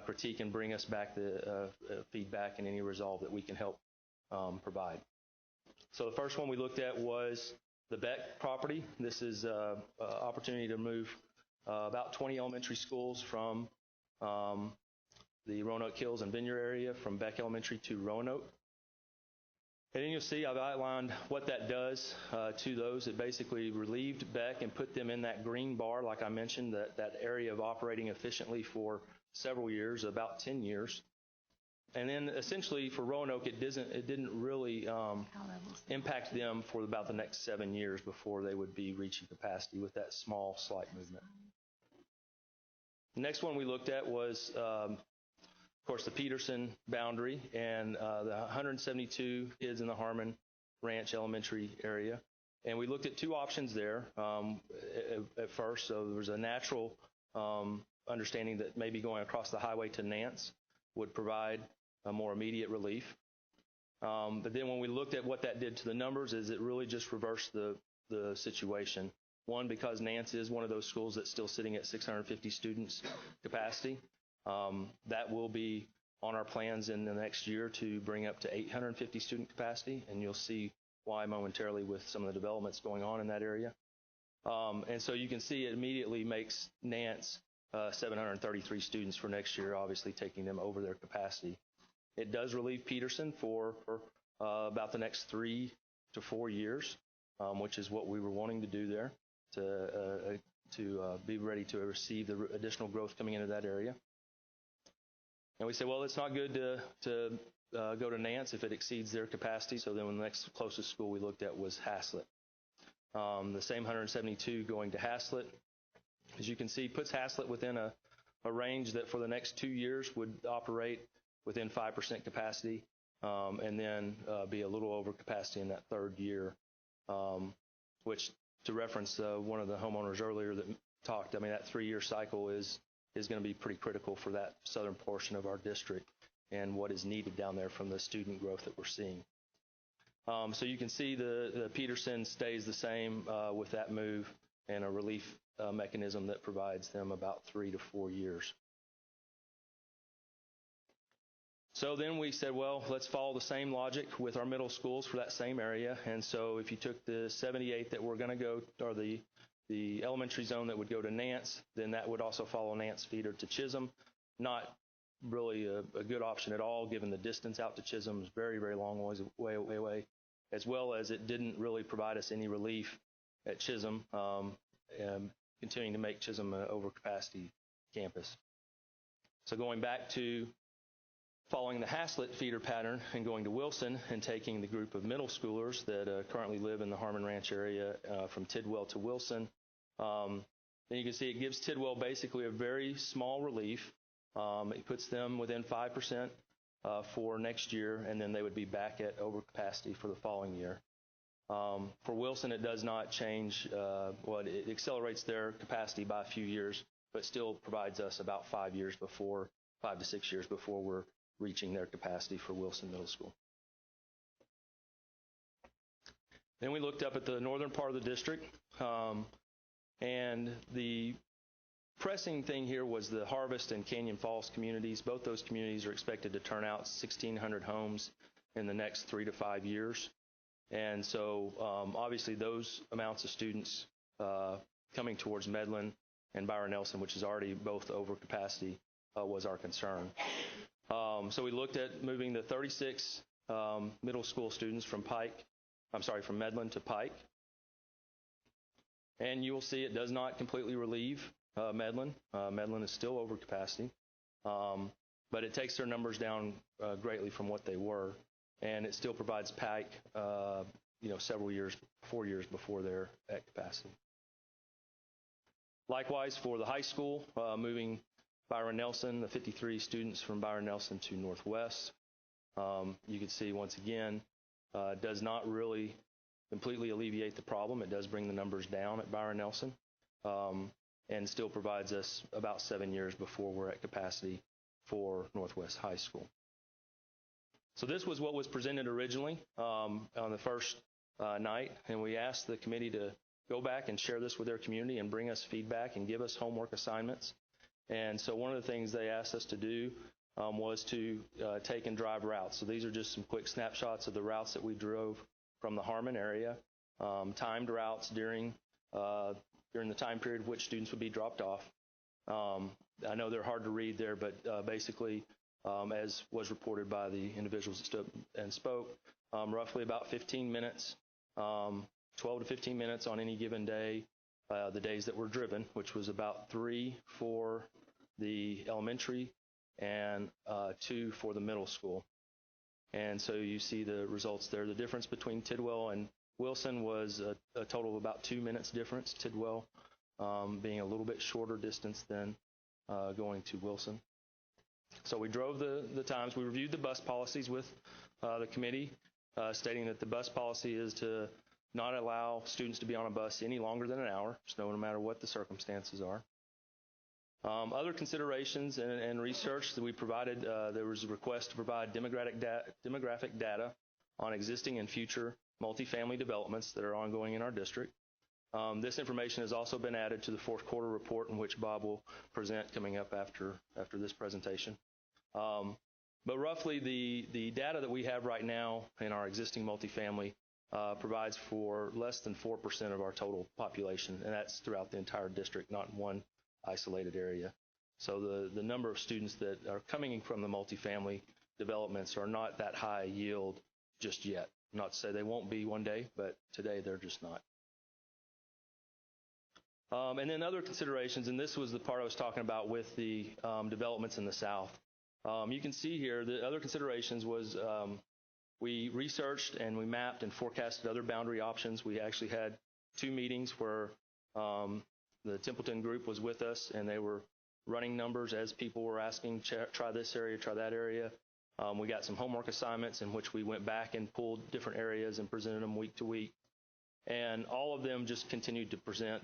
critique and bring us back the feedback and any resolve that we can help provide. So the first one we looked at was the Beck property. This is an opportunity to move about 20 elementary schools from the Roanoke Hills and Vineyard area, from Beck Elementary to Roanoke. And then you'll see I've outlined what that does to those. It basically relieved Beck and put them in that green bar, like I mentioned, that area of operating efficiently for several years, about 10 years. And then essentially for Roanoke, it didn't really impact them for about the next 7 years before they would be reaching capacity with that small, slight movement. The next one we looked at was, of course, the Peterson boundary and the 172 kids in the Harmon Ranch Elementary area. And we looked at two options there at first. So there was a natural understanding that maybe going across the highway to Nance would provide a more immediate relief. But then when we looked at what that did to the numbers, is it really just reversed the situation. One, because Nance is one of those schools that's still sitting at 650 students capacity. That will be on our plans in the next year to bring up to 850 student capacity, and you'll see why momentarily with some of the developments going on in that area. And so you can see it immediately makes Nance 733 students for next year, obviously taking them over their capacity. It does relieve Peterson for about the next 3 to 4 years, which is what we were wanting to do there to be ready to receive the additional growth coming into that area. And we said, well, it's not good to go to Nance if it exceeds their capacity. So then the next closest school we looked at was Haslett. The same 172 going to Haslett, as you can see, puts Haslett within a range that for the next 2 years would operate within 5% capacity, and then be a little over capacity in that third year, which, to reference one of the homeowners earlier that talked, I mean, that 3-year cycle is going to be pretty critical for that southern portion of our district and what is needed down there from the student growth that we're seeing. So you can see the Peterson stays the same with that move and a relief mechanism that provides them about 3 to 4 years. So then we said, well, let's follow the same logic with our middle schools for that same area. And so if you took the 78 that we're going to go, or the elementary zone that would go to Nance, then that would also follow Nance feeder to Chisholm. Not really a good option at all, given the distance out to Chisholm is very, very long way away, as well as it didn't really provide us any relief at Chisholm, and continuing to make Chisholm an overcapacity campus. So going back to following the Haslett feeder pattern and going to Wilson and taking the group of middle schoolers that currently live in the Harmon Ranch area from Tidwell to Wilson, then you can see it gives Tidwell basically a very small relief. It puts them within 5% for next year, and then they would be back at overcapacity for the following year. For Wilson, it does not change. It accelerates their capacity by a few years, but still provides us about 5 to 6 years before we're reaching their capacity for Wilson Middle School. Then we looked up at the northern part of the district, and the pressing thing here was the Harvest and Canyon Falls communities. Both those communities are expected to turn out 1,600 homes in the next 3 to 5 years. And so obviously those amounts of students coming towards Medlin and Byron Nelson, which is already both over capacity, was our concern. So we looked at moving the 36 middle school students from Medlin to Pike. And you will see it does not completely relieve Medlin. Medlin is still over capacity, but it takes their numbers down greatly from what they were, and it still provides Pike, several years, 4 years before they're at capacity. Likewise, for the high school, moving Byron Nelson, the 53 students from Byron Nelson to Northwest, you can see once again, does not really completely alleviate the problem. It does bring the numbers down at Byron Nelson, and still provides us about 7 years before we're at capacity for Northwest High School. So this was what was presented originally on the first night, and we asked the committee to go back and share this with their community and bring us feedback and give us homework assignments. And so one of the things they asked us to do was to take and drive routes. So these are just some quick snapshots of the routes that we drove from the Harmon area, timed routes during the time period which students would be dropped off. I know they're hard to read there, but basically, as was reported by the individuals that stood and spoke, roughly about 15 minutes, 12 to 15 minutes on any given day, the days that were driven, which was about 3 for the elementary and 2 for the middle school. And so you see the results there. The difference between Tidwell and Wilson was a total of about 2 minutes difference, Tidwell being a little bit shorter distance than going to Wilson. So we drove the times. We reviewed the bus policies with the committee, stating that the bus policy is to not allow students to be on a bus any longer than an hour, so no matter what the circumstances are. Other considerations and research that we provided, there was a request to provide demographic data on existing and future multifamily developments that are ongoing in our district. This information has also been added to the fourth quarter report, in which Bob will present coming up after this presentation. But roughly the data that we have right now in our existing multifamily provides for less than 4% of our total population, and that's throughout the entire district, not in one isolated area. So the number of students that are coming from the multifamily developments are not that high yield just yet. Not to say they won't be one day, but today they're just not. And then other considerations, and this was the part I was talking about with the developments in the South. You can see here the other considerations was we researched and we mapped and forecasted other boundary options. We actually had 2 meetings where the Templeton group was with us, and they were running numbers as people were asking, try this area, try that area. We got some homework assignments in which we went back and pulled different areas and presented them week to week. And all of them just continued to present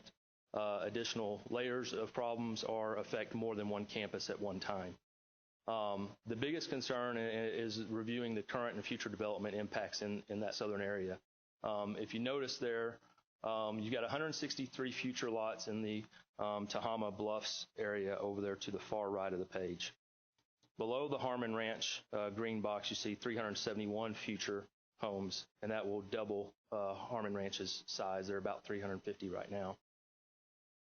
additional layers of problems or affect more than one campus at one time. The biggest concern is reviewing the current and future development impacts in that southern area. If you notice there, you got 163 future lots in the Tahama Bluffs area over there to the far right of the page. Below the Harmon Ranch green box, you see 371 future homes, and that will double Harmon Ranch's size. They're about 350 right now.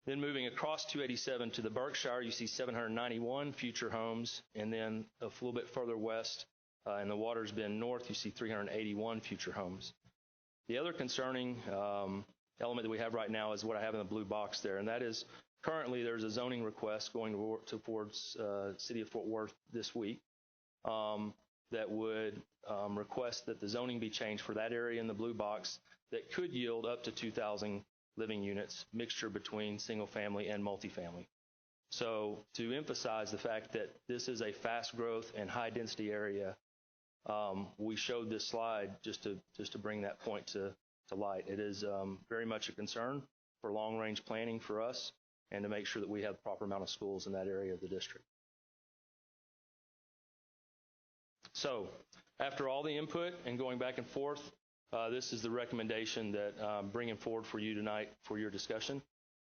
Then moving across 287 to the Berkshire, you see 791 future homes, and then a little bit further west in the Waters Bend North, you see 381 future homes. The other concerning element that we have right now is what I have in the blue box there, and that is currently there's a zoning request going towards City of Fort Worth this week that would request that the zoning be changed for that area in the blue box that could yield up to 2,000 living units, mixture between single family and multifamily. So to emphasize the fact that this is a fast growth and high density area, we showed this slide just to bring that point to light. It is very much a concern for long range planning for us and to make sure that we have the proper amount of schools in that area of the district. So after all the input and going back and forth, this is the recommendation that I'm bringing forward for you tonight for your discussion.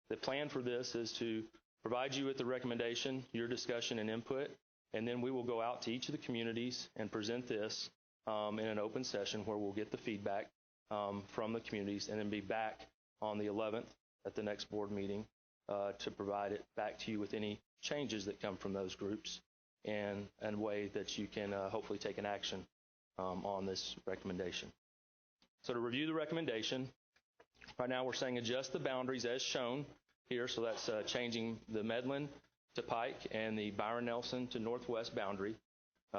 The plan for this is to provide you with the recommendation, your discussion and input, and then we will go out to each of the communities and present this in an open session where we'll get the feedback from the communities and then be back on the 11th at the next board meeting to provide it back to you with any changes that come from those groups and a way that you can hopefully take an action on this recommendation. So to review the recommendation, right now we're saying adjust the boundaries as shown here. So that's changing the Medlin to Pike and the Byron Nelson to Northwest boundary.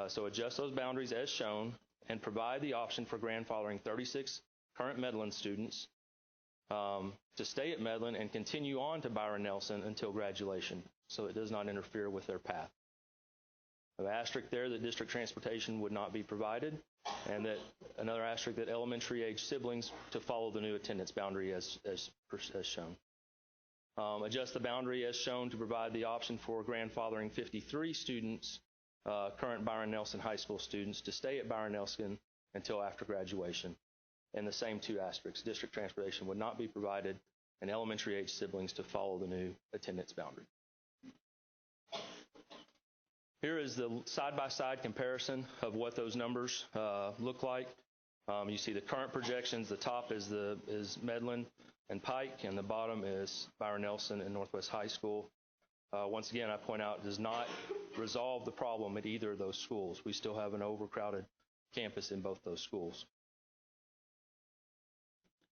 So adjust those boundaries as shown and provide the option for grandfathering 36 current Medlin students to stay at Medlin and continue on to Byron Nelson until graduation, so it does not interfere with their path. An asterisk there that district transportation would not be provided, and that another asterisk that elementary age siblings to follow the new attendance boundary as shown. Adjust the boundary as shown to provide the option for grandfathering 53 students, current Byron Nelson High School students, to stay at Byron Nelson until after graduation. And the same two asterisks, district transportation would not be provided, and elementary age siblings to follow the new attendance boundary. Here is the side-by-side comparison of what those numbers look like. You see the current projections. The top is Medlin and Pike, and the bottom is Byron Nelson and Northwest High School. Once again, I point out it does not resolve the problem at either of those schools. We still have an overcrowded campus in both those schools.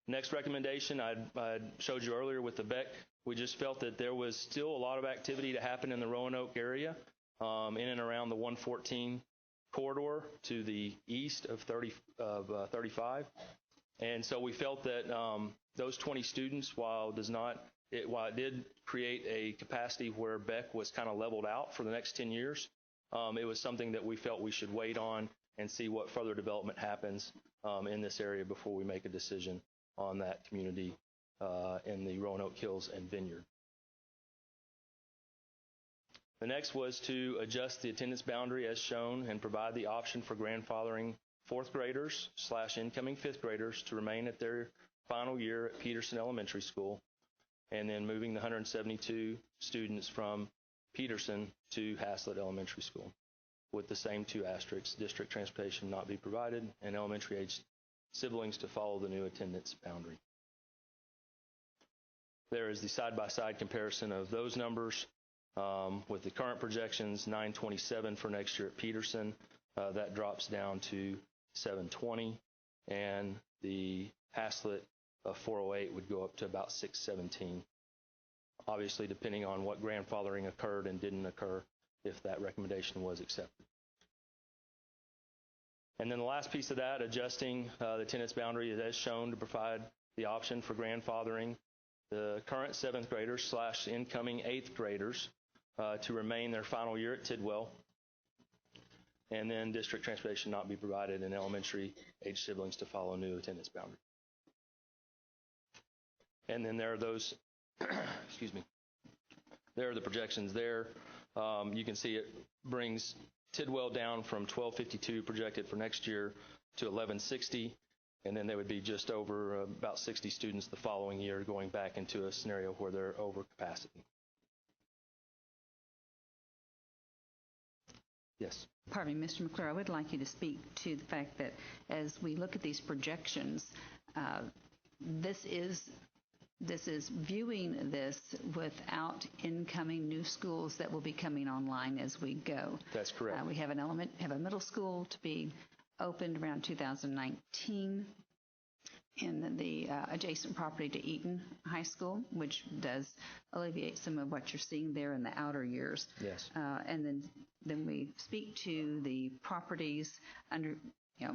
Next recommendation I showed you earlier with the Beck. We just felt that there was still a lot of activity to happen in the Roanoke area, in and around the 114 corridor to the east of 35. And so we felt that those 20 students, while it did create a capacity where Beck was kind of leveled out for the next 10 years, it was something that we felt we should wait on and see what further development happens in this area before we make a decision on that community in the Roanoke Hills and Vineyard. The next was to adjust the attendance boundary as shown and provide the option for grandfathering fourth graders / incoming fifth graders to remain at their final year at Peterson Elementary School, and then moving the 172 students from Peterson to Haslett Elementary School with the same two asterisks, district transportation not be provided, and elementary age siblings to follow the new attendance boundary. There is the side-by-side comparison of those numbers with the current projections, 927 for next year at Peterson. That drops down to 720, and the Haslett 408 would go up to about 617. Obviously, depending on what grandfathering occurred and didn't occur, if that recommendation was accepted. And then the last piece of that, adjusting the attendance boundary as shown to provide the option for grandfathering the current 7th graders / incoming 8th graders to remain their final year at Tidwell, and then district transportation not be provided, and elementary age siblings to follow new attendance boundary. And then there are those, excuse me, there are the projections there. You can see it brings Tidwell down from 1252 projected for next year to 1160, and then they would be just over about 60 students the following year, going back into a scenario where they're over capacity. Yes. Pardon me, Mr. McClure, I would like you to speak to the fact that as we look at these projections, this is viewing this without incoming new schools that will be coming online as we go. That's correct. We have a middle school to be opened around 2019 in the adjacent property to Eaton High School, which does alleviate some of what you're seeing there in the outer years. Yes. And then we speak to the properties under, the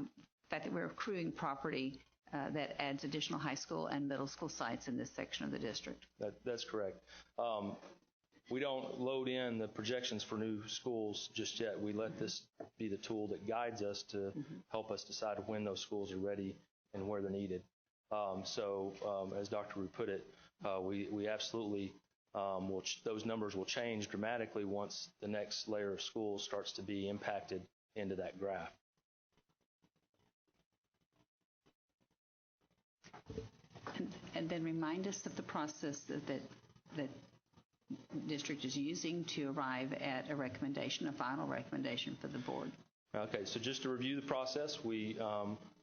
fact that we're accruing property that adds additional high school and middle school sites in this section of the district. That's correct. We don't load in the projections for new schools just yet. We let this be the tool that guides us to help us decide when those schools are ready and where they're needed. As Dr. Rue put it, we absolutely those numbers will change dramatically once the next layer of schools starts to be impacted into that graph. And then remind us of the process that district is using to arrive at a recommendation, a final recommendation for the board. Okay, so just to review the process, we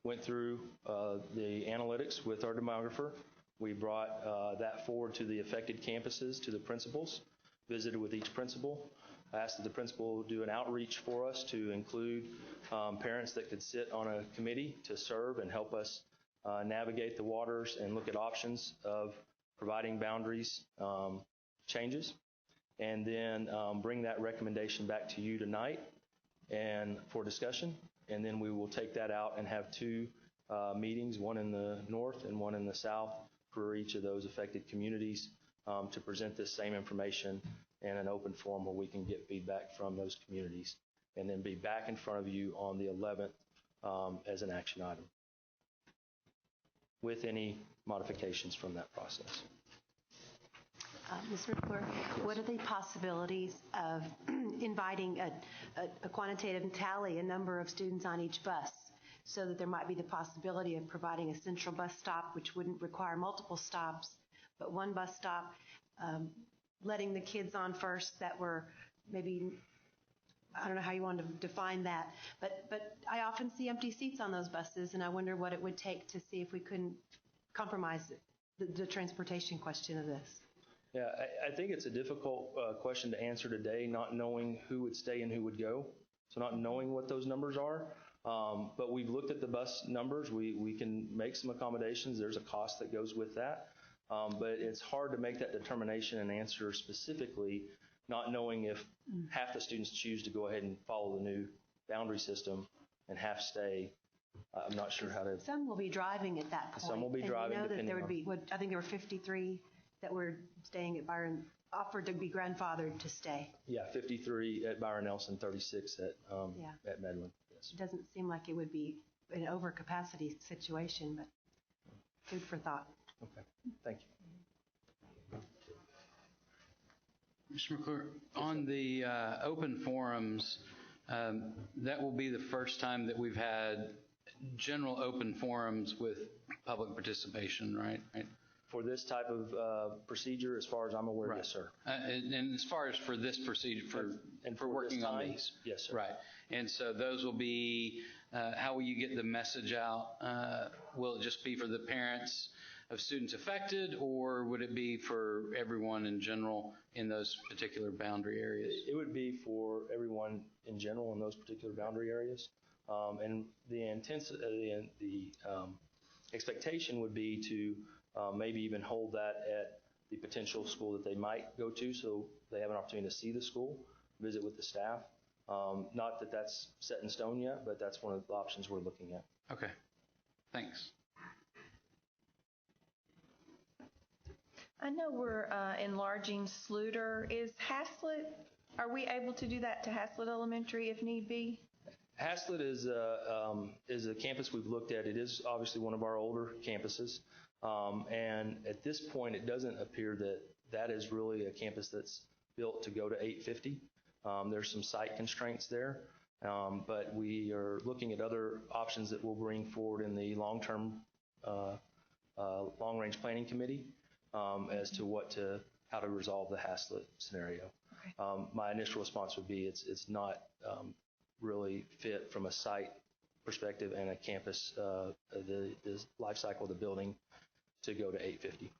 went through the analytics with our demographer. We brought that forward to the affected campuses, to the principals, visited with each principal. I asked that the principal do an outreach for us to include parents that could sit on a committee to serve and help us navigate the waters and look at options of providing boundaries changes, and then bring that recommendation back to you tonight and for discussion. And then we will take that out and have two meetings, one in the north and one in the south, for each of those affected communities to present this same information in an open forum where we can get feedback from those communities, and then be back in front of you on the 11th as an action item with any modifications from that process. Ms. Rickler, what are the possibilities of inviting a quantitative tally, a number of students on each bus, so that there might be the possibility of providing a central bus stop, which wouldn't require multiple stops, but one bus stop, letting the kids on first that were maybe, I don't know how you want to define that, but I often see empty seats on those buses, and I wonder what it would take to see if we couldn't compromise the transportation question of this. Yeah, I think it's a difficult question to answer today, not knowing who would stay and who would go, so not knowing what those numbers are. But we've looked at the bus numbers. We can make some accommodations. There's a cost that goes with that. But it's hard to make that determination and answer specifically, not knowing if half the students choose to go ahead and follow the new boundary system and half stay. I'm not sure how to. Some will be driving at that point. Some will be driving. And we know that there would be, I think there were 53 that were staying at Byron, offered to be grandfathered to stay. Yeah, 53 at Byron Nelson, 36 at Medlin. Yes. It doesn't seem like it would be an overcapacity situation, but food for thought. Okay, thank you. Mr. McClure, on the open forums, that will be the first time that we've had general open forums with public participation, right? For this type of procedure, as far as I'm aware, yes, sir. And as far as for this procedure, for working on these? Yes, sir. Right. And so those will be, how will you get the message out? Will it just be for the parents of students affected, or would it be for everyone in general in those particular boundary areas? It would be for everyone in general in those particular boundary areas. And the expectation would be to maybe even hold that at the potential school that they might go to, so they have an opportunity to see the school, visit with the staff. Not that that's set in stone yet, but that's one of the options we're looking at. Okay, thanks. I know we're enlarging Sluter. Is Haslett, are we able to do that to Haslett Elementary if need be? Haslett is a campus we've looked at. It is obviously one of our older campuses. And at this point, it doesn't appear that that is really a campus that's built to go to 850. There's some site constraints there. But we are looking at other options that we'll bring forward in the long-term, long-range planning committee as to how to resolve the Haslett scenario. Okay. My initial response would be it's not really fit from a site perspective and a campus, the life cycle of the building to go to 850.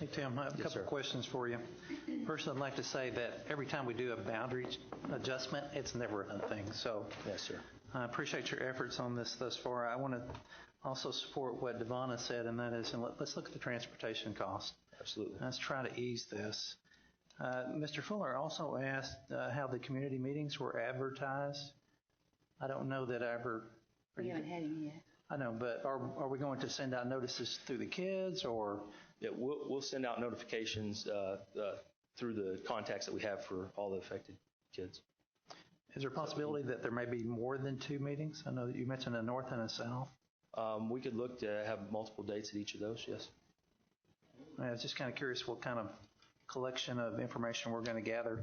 Hey, Tim, I have a couple of questions for you. First, I'd like to say that every time we do a boundary adjustment, it's never a thing. So, yes, sir. I appreciate your efforts on this thus far. I want to also support what Devonna said, and that is, let's look at the transportation cost. Absolutely. Let's try to ease this. Mr. Fuller also asked how the community meetings were advertised. I don't know that I ever. We haven't had any yet. I know, but are we going to send out notices through the kids, or? Yeah, we'll send out notifications through the contacts that we have for all the affected kids. Is there a possibility that there may be more than 2 meetings? I know that you mentioned a north and a south. We could look to have multiple dates at each of those, yes. I was just kind of curious what kind of collection of information we're going to gather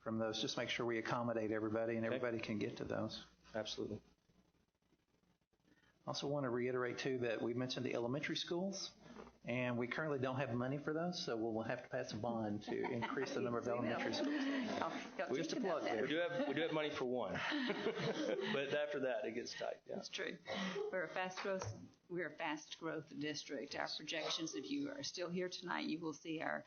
from those. Just make sure we accommodate everybody and everybody can get to those. Absolutely. Also want to reiterate, too, that we mentioned the elementary schools. And we currently don't have money for those, so we'll have to pass a bond to increase the number of elementary schools. Just a plug there. We do have money for one, but after that it gets tight. Yeah. That's true. We're a fast growth district. Our projections, if you are still here tonight, you will see our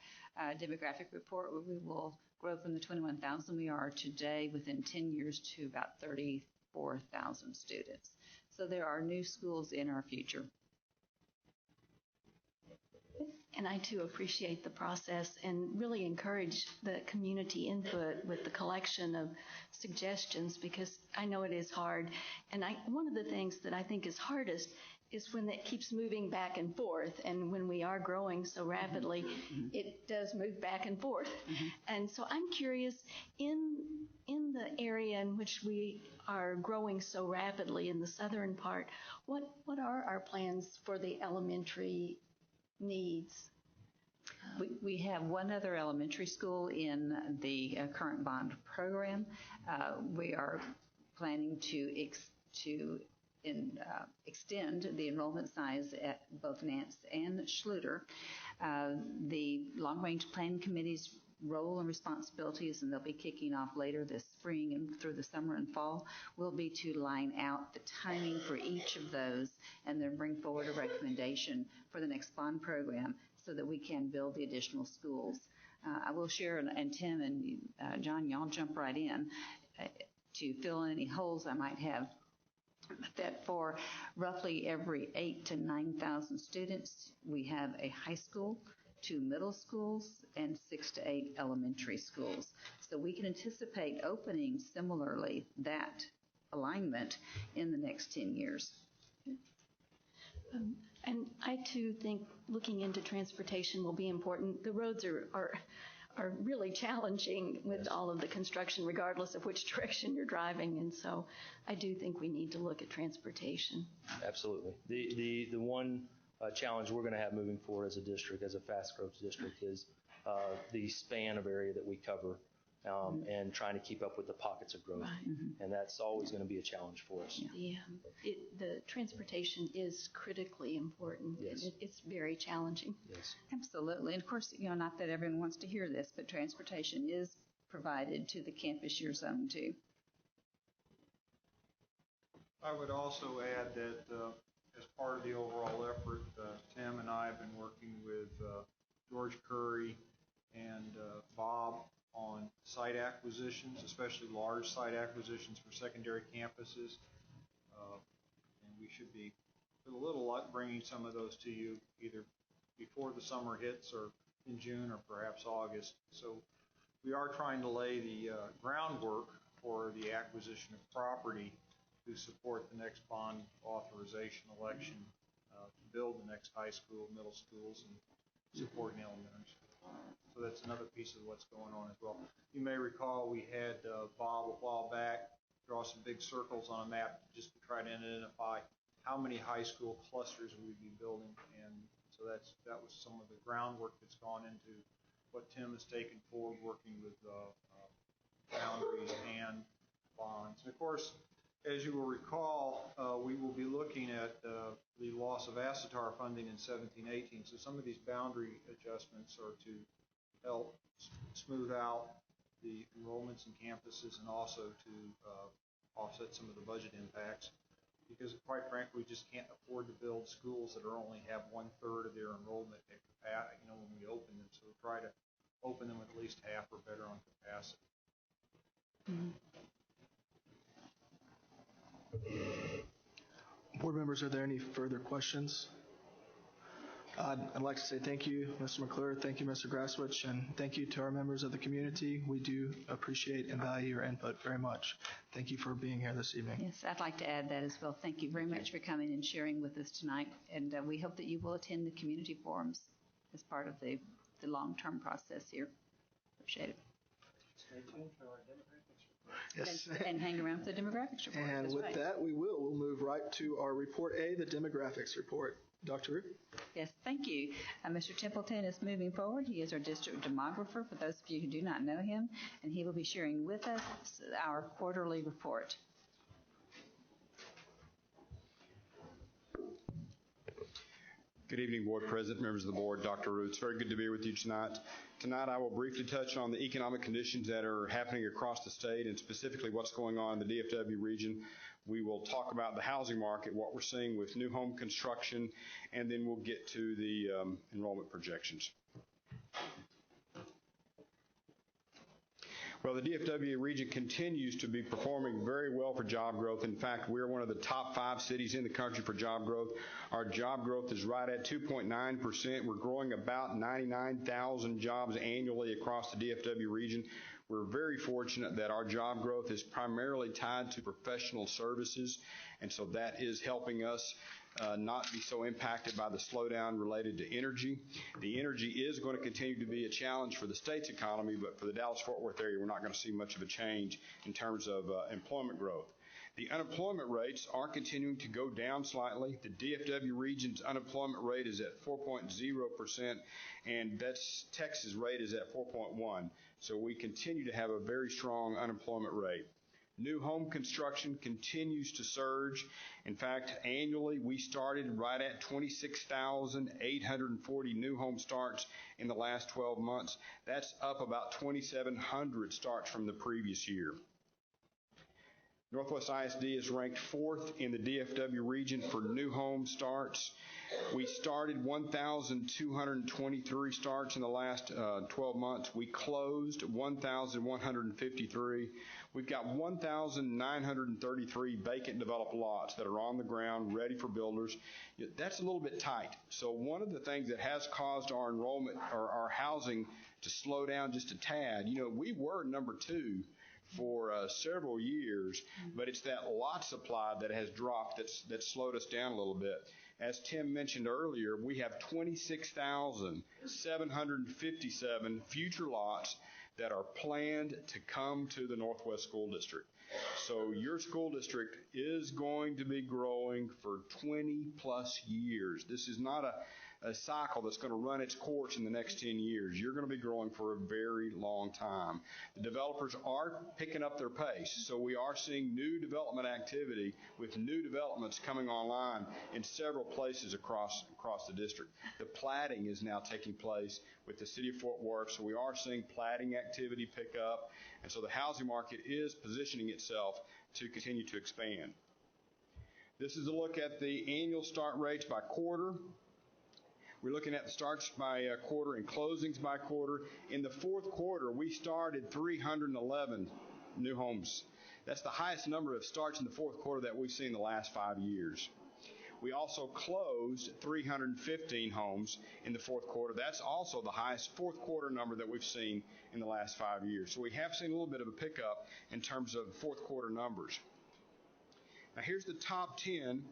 demographic report where we will grow from the 21,000 we are today within 10 years to about 34,000 students. So there are new schools in our future. And I too appreciate the process and really encourage the community input with the collection of suggestions, because I know it is hard. And one of the things that I think is hardest is when it keeps moving back and forth. And when we are growing so rapidly, it does move back and forth. And so I'm curious, in the area in which we are growing so rapidly in the southern part, what are our plans for the elementary needs? We have one other elementary school in the current bond program. We are planning to extend the enrollment size at both Nance and Schluter. The long-range plan committee's role and responsibilities, and they'll be kicking off later this spring and through the summer and fall, will be to line out the timing for each of those and then bring forward a recommendation for the next bond program so that we can build the additional schools. I will share, and Tim and John, y'all jump right in to fill in any holes I might have, that for roughly every 8,000 to 9,000 students, we have a high school, 2 middle schools, and 6 to 8 elementary schools. So we can anticipate opening similarly that alignment in the next 10 years. And I too think looking into transportation will be important. The roads are really challenging with all of the construction, regardless of which direction you're driving. And so I do think we need to look at transportation. Absolutely. The one challenge we're going to have moving forward as a district, as a fast growth district, is the span of area that we cover and trying to keep up with the pockets of growth. Right. And that's always going to be a challenge for us. Yeah. The transportation is critically important. Yes. It's very challenging. Yes. Absolutely. And of course, not that everyone wants to hear this, but transportation is provided to the campus year zone too. I would also add that as part of the overall effort, Tim and I have been working with George Curry and Bob on site acquisitions, especially large site acquisitions for secondary campuses. And we should be, with a little luck, bringing some of those to you either before the summer hits or in June or perhaps August. So we are trying to lay the groundwork for the acquisition of property to support the next bond authorization election, to build the next high school, middle schools, and supporting elementary schools. So that's another piece of what's going on as well. You may recall we had Bob a while back draw some big circles on a map just to try to identify how many high school clusters we'd be building. And so that was some of the groundwork that's gone into what Tim has taken forward, working with boundaries and bonds. And of course, as you will recall, we will be looking at the loss of ASSETAR funding in 17-18. So some of these boundary adjustments are to help smooth out the enrollments in campuses and also to offset some of the budget impacts. Because quite frankly, we just can't afford to build schools that only have 1/3 of their enrollment at capacity, when we open them. So we'll try to open them at least half or better on capacity. Board members, are there any further questions? I'd like to say thank you, Mr. McClure, thank you, Mr. Graswich, and thank you to our members of the community. We do appreciate and value your input very much. Thank you for being here this evening. Yes, I'd like to add that as well. Thank you very much for coming and sharing with us tonight, and we hope that you will attend the community forums as part of the long-term process here. Appreciate it. Stay tuned for our demographics report. Yes. And hang around for the demographics report. And That's with right. that, we'll move right to our Report A, the demographics report. Dr. Root? Yes, thank you. Mr. Templeton is moving forward. He is our district demographer, for those of you who do not know him, and he will be sharing with us our quarterly report. Good evening, Board President, members of the Board, Dr. Roots. Very good to be with you tonight. Tonight I will briefly touch on the economic conditions that are happening across the state and specifically what's going on in the DFW region. We will talk about the housing market, what we're seeing with new home construction, and then we'll get to the enrollment projections. Well, the DFW region continues to be performing very well for job growth. In fact, we're one of the top 5 cities in the country for job growth. Our job growth is right at 2.9%. We're growing about 99,000 jobs annually across the DFW region. We're very fortunate that our job growth is primarily tied to professional services, and so that is helping us not be so impacted by the slowdown related to energy. The energy is going to continue to be a challenge for the state's economy, but for the Dallas-Fort Worth area, we're not going to see much of a change in terms of employment growth. The unemployment rates are continuing to go down slightly. The DFW region's unemployment rate is at 4.0%, and that's Texas rate is at 4.1%. So we continue to have a very strong unemployment rate. New home construction continues to surge. In fact, annually, we started right at 26,840 new home starts in the last 12 months. That's up about 2,700 starts from the previous year. Northwest ISD is ranked 4th in the DFW region for new home starts. We started 1,223 starts in the last 12 months. We closed 1,153. We've got 1,933 vacant developed lots that are on the ground, ready for builders. That's a little bit tight. So one of the things that has caused our enrollment or our housing to slow down just a tad, we were number 2 for several years, but it's that lot supply that has dropped that's slowed us down a little bit. As Tim mentioned earlier, we have 26,757 future lots that are planned to come to the Northwest School District. So your school district is going to be growing for 20 plus years. This is not a cycle that's going to run its course in the next 10 years. You're going to be growing for a very long time. The developers are picking up their pace, so we are seeing new development activity with new developments coming online in several places across the district. The platting is now taking place with the city of Fort Worth, so we are seeing platting activity pick up, and so the housing market is positioning itself to continue to expand. This is a look at the annual start rates by quarter. We're looking at the starts by quarter and closings by quarter. In the fourth quarter, we started 311 new homes. That's the highest number of starts in the fourth quarter that we've seen in the last 5 years. We also closed 315 homes in the fourth quarter. That's also the highest fourth quarter number that we've seen in the last 5 years. So we have seen a little bit of a pickup in terms of fourth quarter numbers. Now here's the top 10.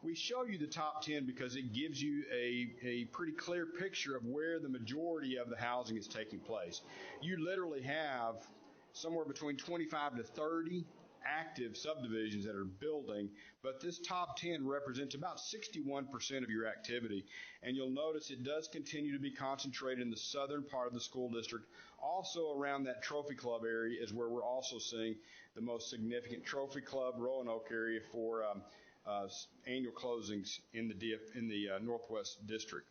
We show you the top 10 because it gives you a pretty clear picture of where the majority of the housing is taking place. You literally have somewhere between 25 to 30 active subdivisions that are building, but this top 10 represents about 61% of your activity. And you'll notice it does continue to be concentrated in the southern part of the school district. Also around that Trophy Club area is where we're also seeing the most significant Trophy Club, Roanoke area for annual closings in the Northwest District.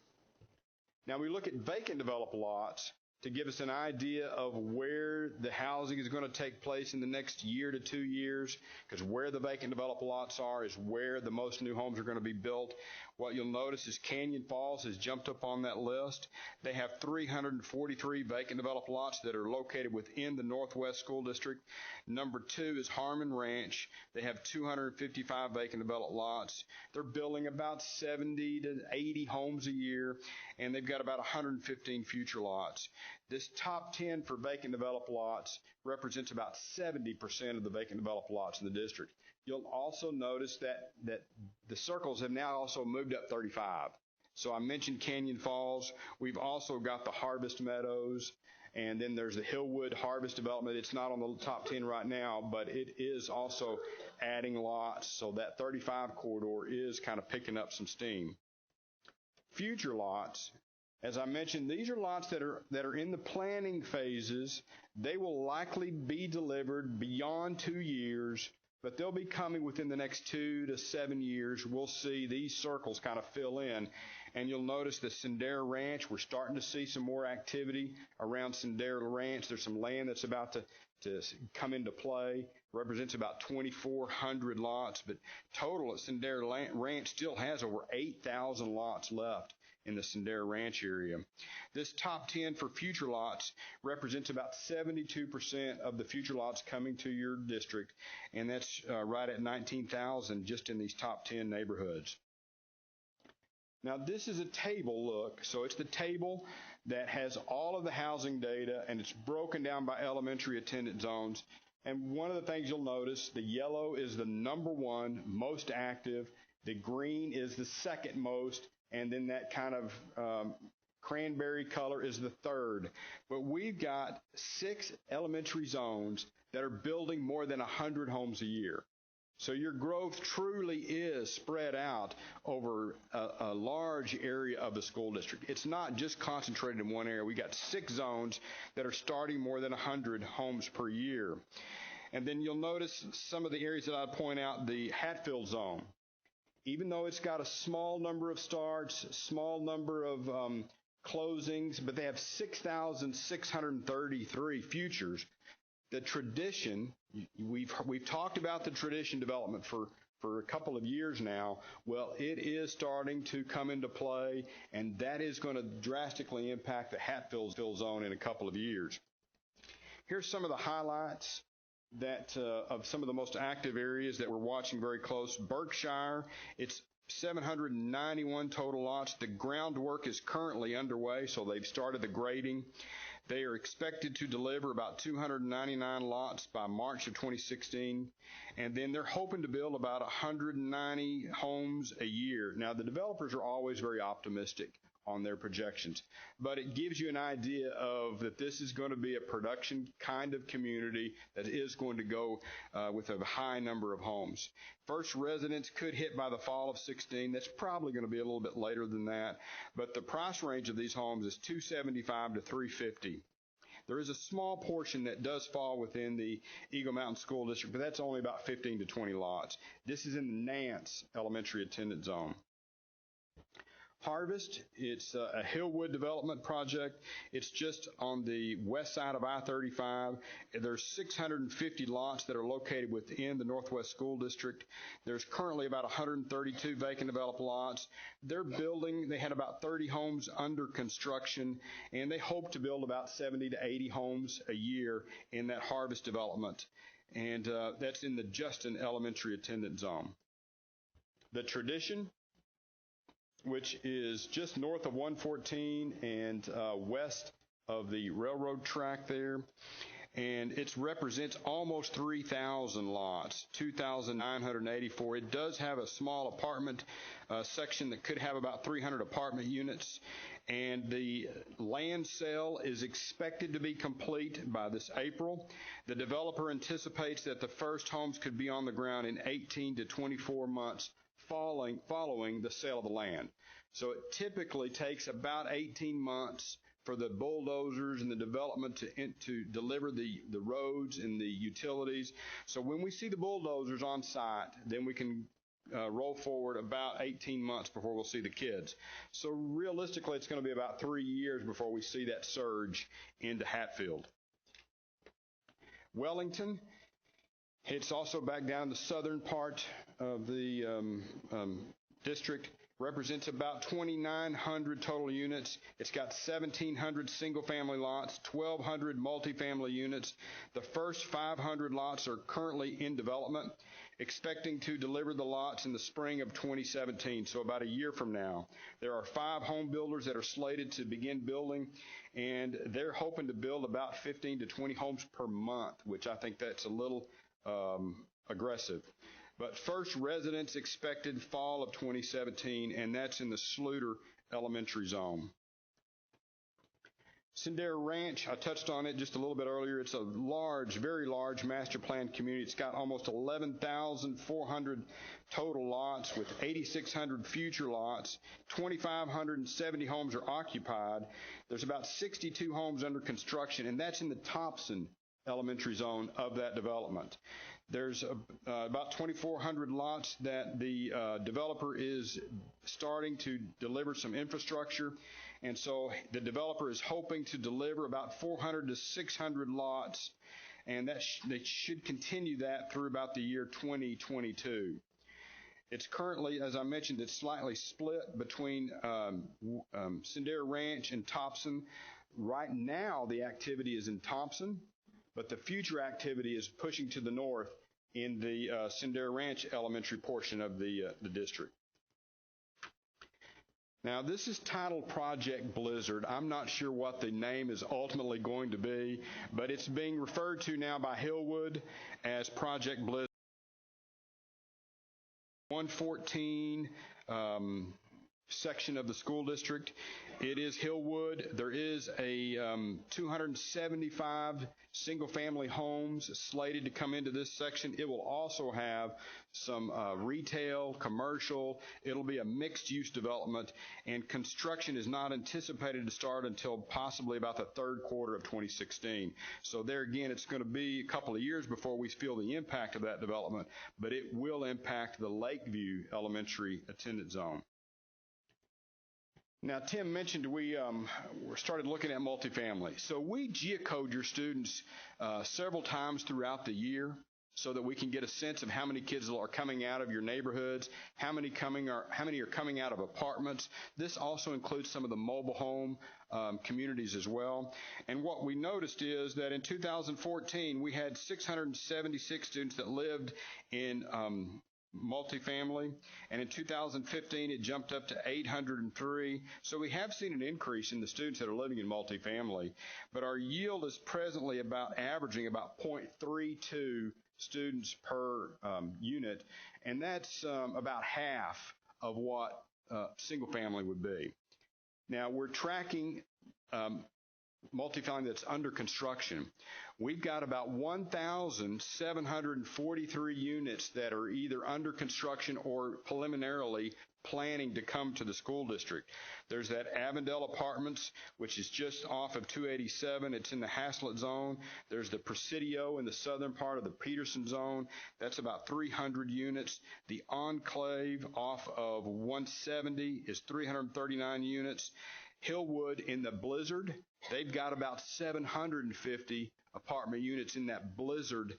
Now we look at vacant developed lots to give us an idea of where the housing is going to take place in the next year to 2 years, because where the vacant developed lots are is where the most new homes are going to be built. What you'll notice is Canyon Falls has jumped up on that list. They have 343 vacant developed lots that are located within the Northwest School District. Number 2 is Harmon Ranch. They have 255 vacant developed lots. They're building about 70 to 80 homes a year, and they've got about 115 future lots. This top 10 for vacant developed lots represents about 70% of the vacant developed lots in the district. You'll also notice that the circles have now also moved up 35. So I mentioned Canyon Falls. We've also got the Harvest Meadows, and then there's the Hillwood Harvest development. It's not on the top 10 right now, but it is also adding lots. So that 35 corridor is kind of picking up some steam. Future lots, as I mentioned, these are lots that are in the planning phases. They will likely be delivered beyond 2 years, but they'll be coming within the next 2 to 7 years. We'll see these circles kind of fill in. And you'll notice the Sendero Ranch, we're starting to see some more activity around Sendero Ranch. There's some land that's about to come into play. Represents about 2,400 lots, but total at Sendero Ranch still has over 8,000 lots left in the Sendero Ranch area. This top 10 for future lots represents about 72% of the future lots coming to your district, and that's right at 19,000 just in these top 10 neighborhoods. Now, this is a table look, so it's the table that has all of the housing data, and it's broken down by elementary attendance zones. And one of the things you'll notice, the yellow is the number one, most active, the green is the second most, and then that kind of cranberry color is the third. But we've got 6 elementary zones that are building more than 100 homes a year. So your growth truly is spread out over a large area of the school district. It's not just concentrated in one area. We got 6 zones that are starting more than 100 homes per year. And then you'll notice some of the areas that I'd point out, the Hatfield zone. Even though it's got a small number of starts, small number of closings, but they have 6,633 futures. The tradition, we've talked about the tradition development for a couple of years now. Well, it is starting to come into play, and that is going to drastically impact the Hatfield zone in a couple of years. Here's some of the highlights of some of the most active areas that we're watching very close. Berkshire, it's 791 total lots. The groundwork is currently underway, so they've started the grading. They are expected to deliver about 299 lots by March of 2016, and then they're hoping to build about 190 homes a year. Now, the developers are always very optimistic on their projections, but it gives you an idea of that this is going to be a production kind of community that is going to go with a high number of homes. First residents could hit by the fall of 16. That's probably going to be a little bit later than that, but the price range of these homes is $275 to $350. There is a small portion that does fall within the Eagle Mountain School District, but that's only about 15 to 20 lots. This is in the Nance Elementary Attendance Zone. Harvest, it's a Hillwood development project. It's just on the west side of I-35. There's 650 lots that are located within the Northwest School District. There's currently about 132 vacant developed lots. They're building, they had about 30 homes under construction, and they hope to build about 70 to 80 homes a year in that Harvest development. And that's in the Justin Elementary Attendance Zone. The Tradition, which is just north of 114 and west of the railroad track there. And it represents almost 3,000 lots, 2,984. It does have a small apartment section that could have about 300 apartment units. And the land sale is expected to be complete by this April. The developer anticipates that the first homes could be on the ground in 18 to 24 months following the sale of the land. So it typically takes about 18 months for the bulldozers and the development to deliver the roads and the utilities. So when we see the bulldozers on site, then we can roll forward about 18 months before we'll see the kids. So realistically, it's going to be about 3 years before we see that surge into Hatfield. Wellington, it's also back down the southern part of the district, represents about 2,900 total units. It's got 1,700 single-family lots, 1,200 multifamily units. The first 500 lots are currently in development, expecting to deliver the lots in the spring of 2017, so about a year from now. There are 5 home builders that are slated to begin building, and they're hoping to build about 15 to 20 homes per month, which I think that's a little aggressive. But first residents expected fall of 2017, and that's in the Sluter Elementary Zone. Sendero Ranch, I touched on it just a little bit earlier. It's a large, very large master plan community. It's got almost 11,400 total lots with 8,600 future lots. 2,570 homes are occupied. There's about 62 homes under construction, and that's in the Thompson Elementary Zone of that development. There's about 2,400 lots that the developer is starting to deliver some infrastructure. And so the developer is hoping to deliver about 400 to 600 lots, and they should continue that through about the year 2022. It's currently, as I mentioned, it's slightly split between Sendera Ranch and Thompson. Right now, the activity is in Thompson, but the future activity is pushing to the north in the Sendera Ranch elementary portion of the district. Now, this is titled Project Blizzard. I'm not sure what the name is ultimately going to be, but it's being referred to now by Hillwood as Project Blizzard. 114 section of the school district. It is Hillwood. There is a 275 single-family homes slated to come into this section. It will also have some retail, commercial. It'll be a mixed-use development, and construction is not anticipated to start until possibly about the third quarter of 2016. So there again, it's going to be a couple of years before we feel the impact of that development, but it will impact the Lakeview Elementary attendance zone. Now, Tim mentioned we started looking at multifamily. So we geocode your students several times throughout the year so that we can get a sense of how many kids are coming out of your neighborhoods, how many are coming out of apartments. This also includes some of the mobile home communities as well. And what we noticed is that in 2014, we had 676 students that lived in multifamily, and in 2015 it jumped up to 803. So we have seen an increase in the students that are living in multifamily, but our yield is presently averaging about 0.32 students per unit, and that's about half of what single family would be. Now we're tracking multifamily that's under construction. We've got about 1,743 units that are either under construction or preliminarily planning to come to the school district. There's that Avondale Apartments, which is just off of 287. It's in the Haslett zone. There's the Presidio in the southern part of the Peterson zone. That's about 300 units. The Enclave off of 170 is 339 units. Hillwood in the Blizzard, they've got about 750 apartment units in that Blizzard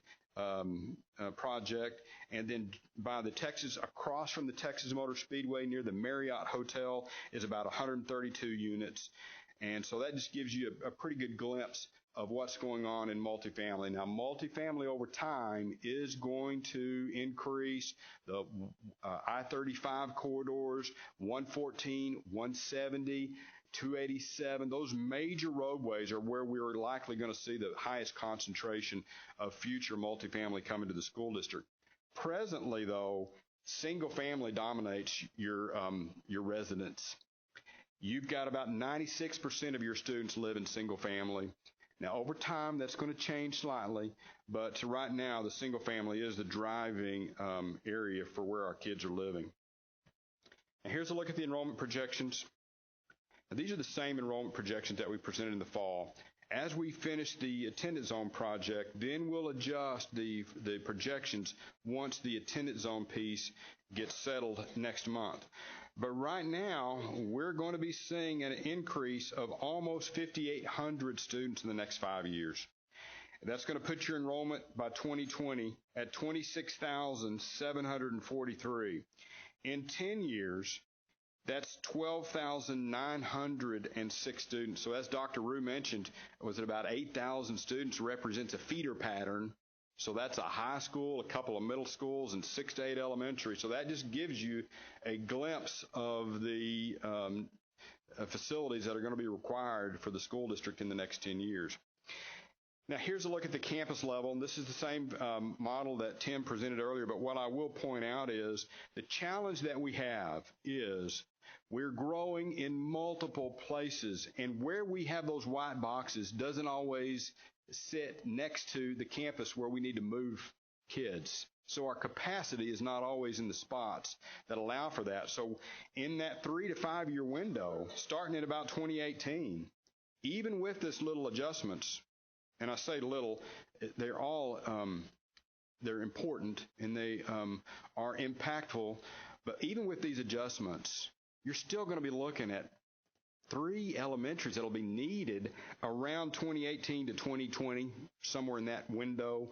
project. And then by the across from the Texas Motor Speedway near the Marriott Hotel is about 132 units. And so that just gives you a pretty good glimpse of what's going on in multifamily. Now, multifamily over time is going to increase. The I-35 corridors, 114, 170, 287, those major roadways are where we're likely going to see the highest concentration of future multifamily coming to the school district. Presently, though, single family dominates your residents. You've got about 96% of your students live in single family. Now, over time, that's going to change slightly, but right now, the single family is the driving area for where our kids are living. And here's a look at the enrollment projections. Now, these are the same enrollment projections that we presented in the fall. As we finish the attendance zone project, then we'll adjust the projections once the attendance zone piece gets settled next month. But right now, we're going to be seeing an increase of almost 5,800 students in the next 5 years. That's going to put your enrollment by 2020 at 26,743. In 10 years, that's 12,906 students. So as Dr. Rue mentioned, was it about 8,000 students represents a feeder pattern. So that's a high school, a couple of middle schools, and 6 to 8 elementary. So that just gives you a glimpse of the facilities that are going to be required for the school district in the next 10 years. Now, here's a look at the campus level, and this is the same model that Tim presented earlier, but what I will point out is the challenge that we have is we're growing in multiple places, and where we have those white boxes doesn't always sit next to the campus where we need to move kids. So our capacity is not always in the spots that allow for that. So in that 3 to 5 year window, starting at about 2018, even with this little adjustments, and I say little, they're all they're important and they are impactful. But even with these adjustments, you're still going to be looking at 3 elementaries that'll be needed around 2018 to 2020, somewhere in that window.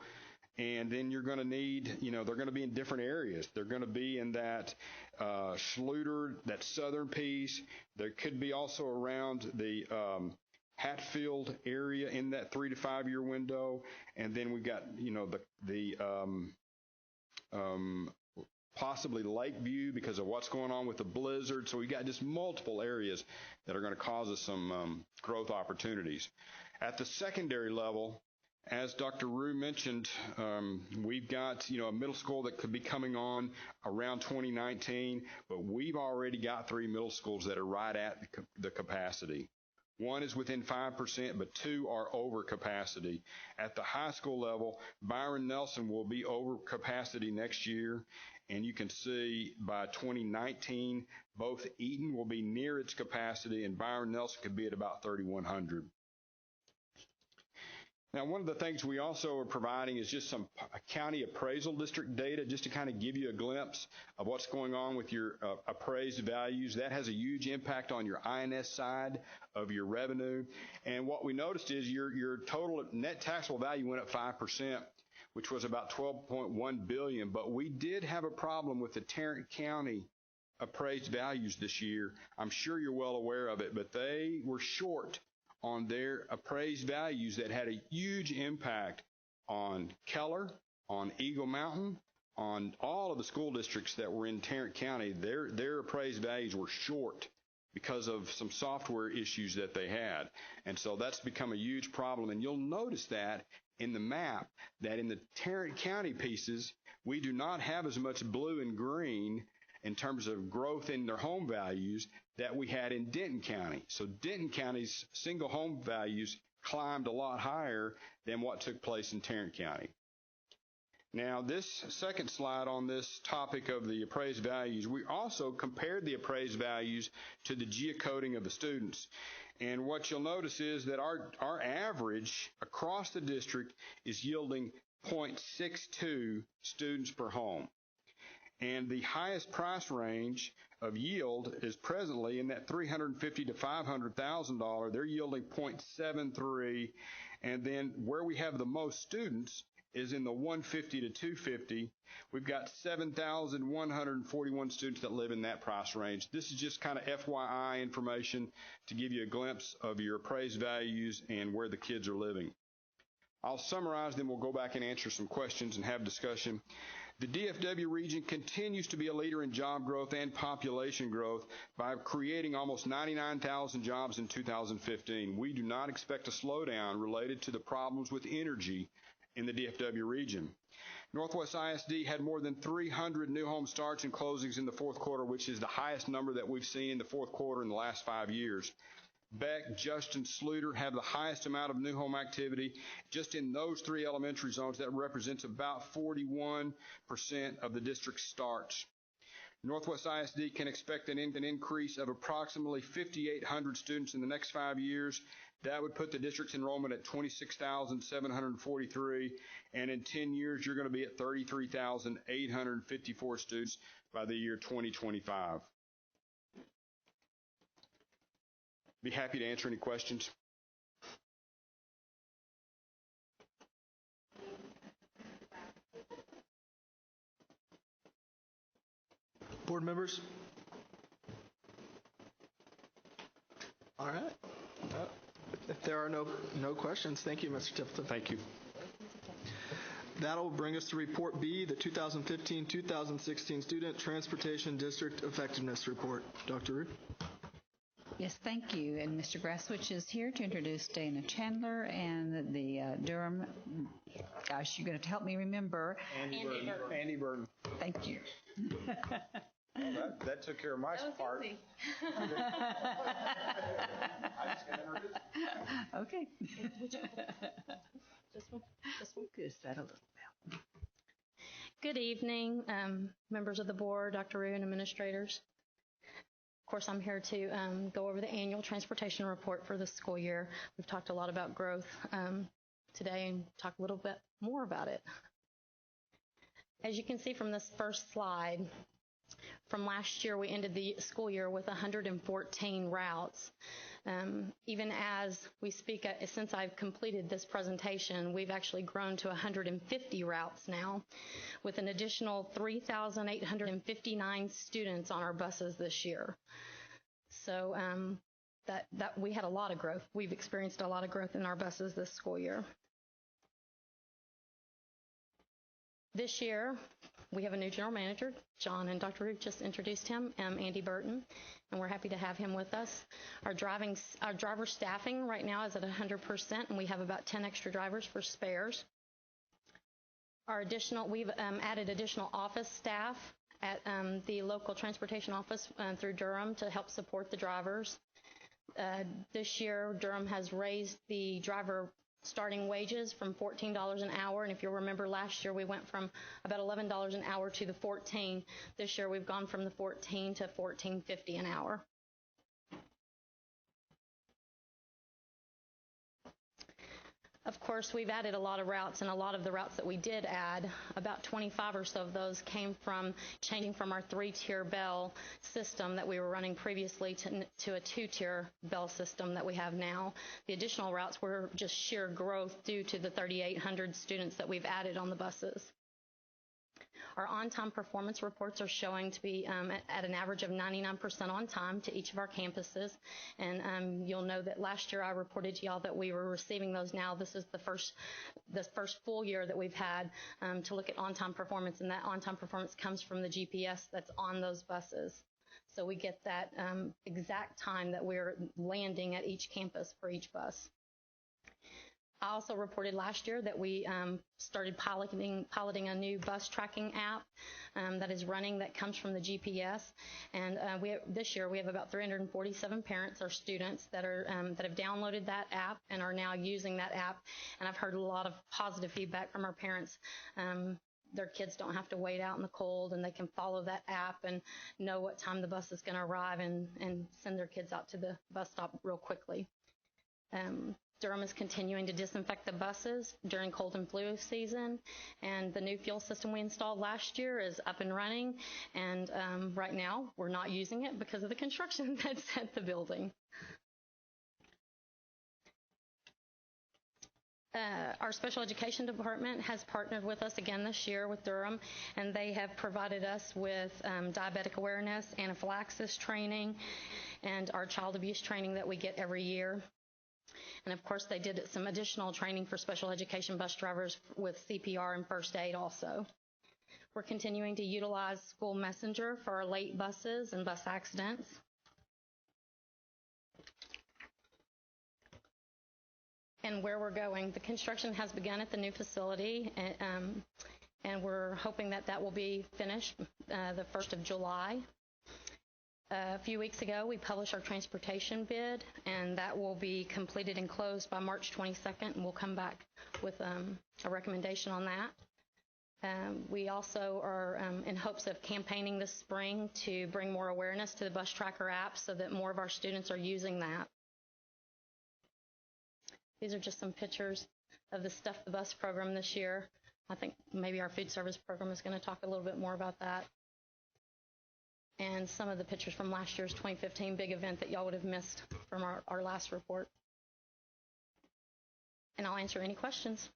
And then you're going to need, they're going to be in different areas. They're going to be in that Schluter, that southern piece. There could be also around the Hatfield area in that 3 to 5 year window. And then we've got, possibly Lakeview because of what's going on with the blizzard. So we've got just multiple areas that are going to cause us some growth opportunities. At the secondary level, as Dr. Rue mentioned, we've got, a middle school that could be coming on around 2019, but we've already got 3 middle schools that are right at the capacity. 1 is within 5%, but 2 are over capacity. At the high school level, Byron Nelson will be over capacity next year. And you can see by 2019, both Eaton will be near its capacity and Byron Nelson could be at about 3,100. Now, one of the things we also are providing is just some county appraisal district data just to kind of give you a glimpse of what's going on with your appraised values. That has a huge impact on your INS side of your revenue. And what we noticed is your total net taxable value went up 5%, which was about $12.1 billion. But we did have a problem with the Tarrant County appraised values this year. I'm sure you're well aware of it, but they were short on their appraised values that had a huge impact on Keller, on Eagle Mountain, on all of the school districts that were in Tarrant County. Their appraised values were short because of some software issues that they had. And so that's become a huge problem. And you'll notice that in the map, that in the Tarrant County pieces, we do not have as much blue and green in terms of growth in their home values that we had in Denton County. So Denton County's single home values climbed a lot higher than what took place in Tarrant County. Now, this second slide on this topic of the appraised values, we also compared the appraised values to the geocoding of the students. And what you'll notice is that our average across the district is yielding 0.62 students per home. And the highest price range of yield is presently in that $350,000 to $500,000. They're yielding 0.73. And then where we have the most students is in the 150 to 250. We've got 7,141 students that live in that price range. This is just kind of FYI information to give you a glimpse of your appraised values and where the kids are living. I'll summarize, then we'll go back and answer some questions and have discussion. The DFW region continues to be a leader in job growth and population growth by creating almost 99,000 jobs in 2015. We do not expect a slowdown related to the problems with energy in the DFW region. Northwest ISD had more than 300 new home starts and closings in the fourth quarter, which is the highest number that we've seen in the fourth quarter in the last 5 years. Beck, Justin, Schluter have the highest amount of new home activity. Just in those 3 elementary zones, that represents about 41% of the district's starts. Northwest ISD can expect an increase of approximately 5,800 students in the next 5 years. That would put the district's enrollment at 26,743, and in 10 years, you're going to be at 33,854 students by the year 2025. Be happy to answer any questions. Board members? All right. If there are no questions, thank you, Mr. Tifton. Thank you. That'll bring us to Report B, the 2015-2016 Student Transportation District Effectiveness Report. Dr. Rue? Yes, thank you. And Mr. Grasswich is here to introduce Dana Chandler and the Durham, gosh, you're going to help me remember. Andy Burton. Thank you. Well, that took care of my part. Okay. This one? Good. That a little bit. Good evening, members of the board, Dr. Rue, and administrators. Of course, I'm here to go over the annual transportation report for this school year. We've talked a lot about growth today and talk a little bit more about it. As you can see from this first slide, from last year, we ended the school year with 114 routes. Even as we speak, since I've completed this presentation, we've actually grown to 150 routes now, with an additional 3,859 students on our buses this year. So that we had a lot of growth. We've experienced a lot of growth in our buses this school year. This year, we have a new general manager. John and Dr. Ruth just introduced him, Andy Burton, and we're happy to have him with us. Our driver staffing right now is at 100%, and we have about 10 extra drivers for spares. We've added additional office staff at the local transportation office through Durham to help support the drivers. This year, Durham has raised the driver starting wages from $14 an hour, and if you'll remember last year we went from about $11 an hour to the $14. This year we've gone from the $14 to $14.50 an hour. Of course, we've added a lot of routes, and a lot of the routes that we did add, about 25 or so of those came from changing from our 3-tier bell system that we were running previously to a 2-tier bell system that we have now. The additional routes were just sheer growth due to the 3,800 students that we've added on the buses. Our on-time performance reports are showing to be at an average of 99% on time to each of our campuses. And you'll know that last year I reported to y'all that we were receiving those now. This is the first full year that we've had to look at on-time performance, and that on-time performance comes from the GPS that's on those buses. So we get that exact time that we're landing at each campus for each bus. I also reported last year that we started piloting a new bus tracking app that is running that comes from the GPS. And this year we have about 347 parents or students that have downloaded that app and are now using that app. And I've heard a lot of positive feedback from our parents. Their kids don't have to wait out in the cold, and they can follow that app and know what time the bus is going to arrive and send their kids out to the bus stop real quickly. Durham is continuing to disinfect the buses during cold and flu season, and the new fuel system we installed last year is up and running, and right now we're not using it because of the construction that's at the building. Our special education department has partnered with us again this year with Durham, and they have provided us with diabetic awareness, anaphylaxis training, and our child abuse training that we get every year. And of course, they did some additional training for special education bus drivers with CPR and first aid also. We're continuing to utilize School Messenger for our late buses and bus accidents. And where we're going, the construction has begun at the new facility, and we're hoping that that will be finished the 1st of July. A few weeks ago, we published our transportation bid, and that will be completed and closed by March 22nd, and we'll come back with a recommendation on that. We also are in hopes of campaigning this spring to bring more awareness to the Bus Tracker app so that more of our students are using that. These are just some pictures of the Stuff the Bus program this year. I think maybe our food service program is going to talk a little bit more about that. And some of the pictures from last year's 2015 big event that y'all would have missed from our last report. And I'll answer any questions.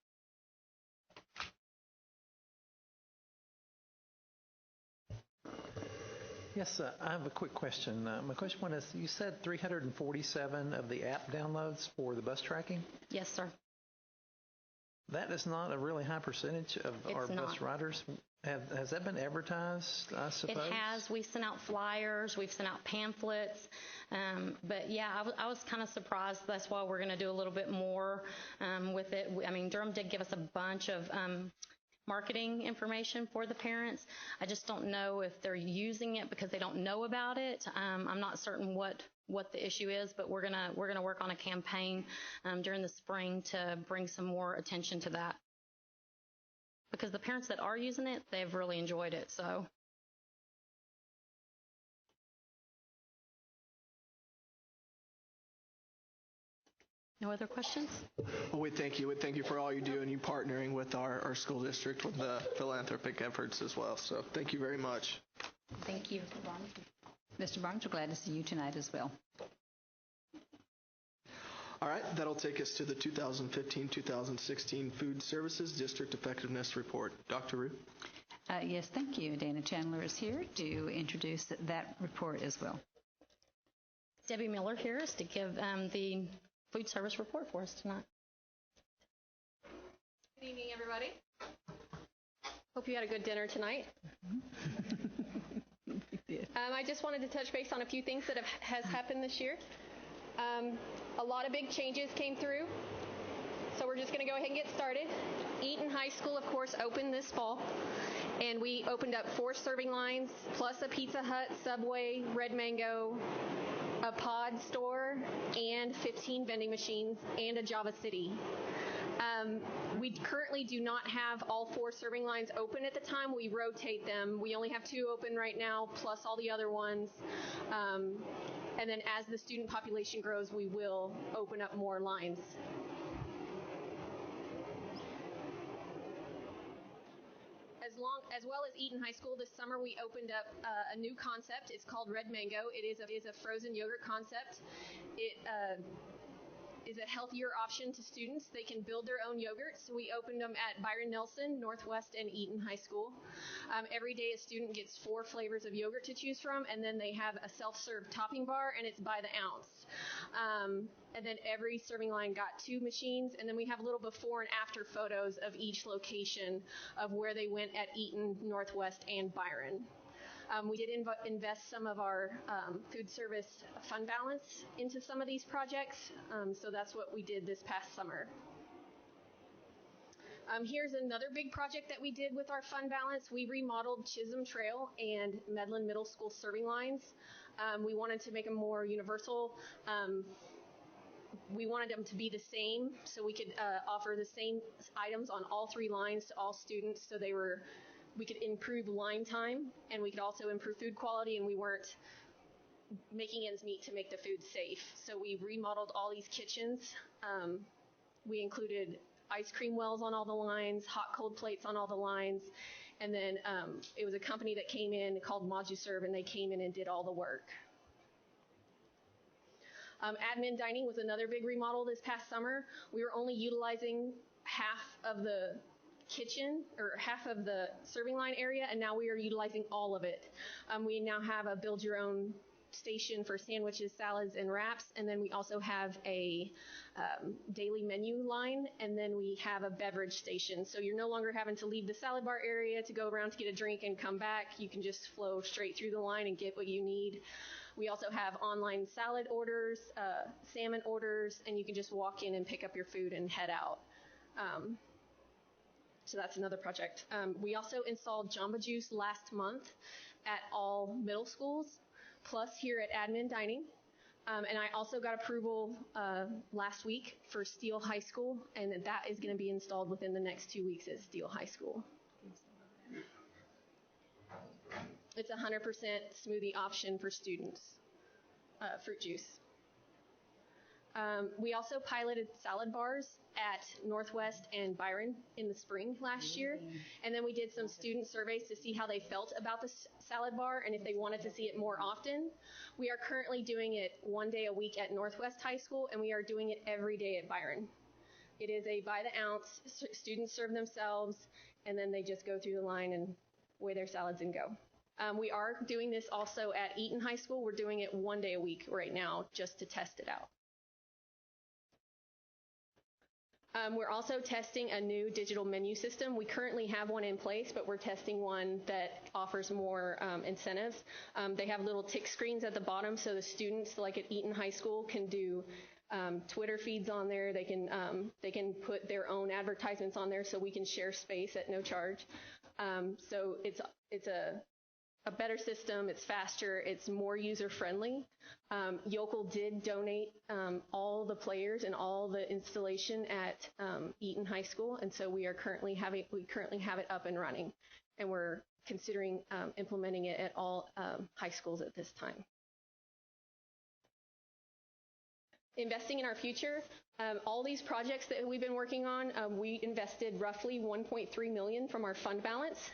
Yes, I have a quick question. My question one is, you said 347 of the app downloads for the bus tracking? Yes, sir. That is not a really high percentage of our bus riders. Has that been advertised, I suppose? It has. We sent out flyers. We've sent out pamphlets. But, yeah, I was kind of surprised. That's why we're going to do a little bit more with it. I mean, Durham did give us a bunch of marketing information for the parents. I just don't know if they're using it because they don't know about it. I'm not certain what the issue is, but we're gonna work on a campaign during the spring to bring some more attention to that. Because the parents that are using it, they've really enjoyed it. So. No other questions? Well, we thank you. We thank you for all you do and you partnering with our school district with the philanthropic efforts as well. So thank you very much. Thank you. Mr. Barnes, we're glad to see you tonight as well. All right, that'll take us to the 2015-2016 Food Services District Effectiveness Report. Dr. Rue? Yes, thank you. Dana Chandler is here to introduce that report as well. Debbie Miller here is to give the food service report for us tonight. Good evening, everybody. Hope you had a good dinner tonight. I just wanted to touch base on a few things that has happened this year. A lot of big changes came through, so we're just going to go ahead and get started. Eaton High School, of course, opened this fall, and we opened up 4 serving lines, plus a Pizza Hut, Subway, Red Mango, a pod store, and 15 vending machines, and a Java City. We currently do not have all 4 serving lines open at the time. We rotate them. We only have 2 open right now, plus all the other ones. And then as the student population grows, we will open up more lines. As well as Eaton High School, this summer we opened up a new concept. It's called Red Mango. It is a frozen yogurt concept. It is a healthier option to students. They can build their own yogurts. We opened them at Byron Nelson, Northwest, and Eaton High School. Every day a student gets 4 flavors of yogurt to choose from, and then they have a self-serve topping bar, and it's by the ounce. And then every serving line got 2 machines, and then we have little before and after photos of each location of where they went at Eaton, Northwest, and Byron. We did invest some of our food service fund balance into some of these projects, so that's what we did this past summer. Here's another big project that we did with our fund balance. We remodeled Chisholm Trail and Medlin Middle School serving lines. We wanted to make them more universal. We wanted them to be the same, so we could offer the same items on all 3 lines to all students, so we could improve line time, and we could also improve food quality, and we weren't making ends meet to make the food safe. So we remodeled all these kitchens. We included ice cream wells on all the lines, hot cold plates on all the lines, and then it was a company that came in called ModuServe, and they came in and did all the work. Admin dining was another big remodel this past summer. We were only utilizing half of the kitchen, or half of the serving line area, and now we are utilizing all of it. We now have a build your own station for sandwiches, salads, and wraps, and then we also have a daily menu line, and then we have a beverage station. So you're no longer having to leave the salad bar area to go around to get a drink and come back. You can just flow straight through the line and get what you need. We also have online salad orders, salmon orders, and you can just walk in and pick up your food and head out. So that's another project. We also installed Jamba Juice last month at all middle schools, plus here at Admin Dining. And I also got approval last week for Steele High School, and that is going to be installed within the next 2 weeks at Steele High School. It's a 100% smoothie option for students, fruit juice. We also piloted salad bars at Northwest and Byron in the spring last year, and then we did some student surveys to see how they felt about the salad bar and if they wanted to see it more often. We are currently doing it 1 day a week at Northwest High School, and we are doing it every day at Byron. It is a by the ounce. Students serve themselves, and then they just go through the line and weigh their salads and go. We are doing this also at Eaton High School. We're doing it 1 day a week right now just to test it out. We're also testing a new digital menu system. We currently have one in place, but we're testing one that offers more incentives. They have little tick screens at the bottom, so the students, like at Eaton High School, can do Twitter feeds on there. They can put their own advertisements on there, so we can share space at no charge. So it's a better system, it's faster, it's more user-friendly. Yokel did donate all the players and all the installation at Eaton High School, and so we currently have it up and running, and we're considering implementing it at all high schools at this time. Investing in our future, all these projects that we've been working on, we invested roughly $1.3 million from our fund balance.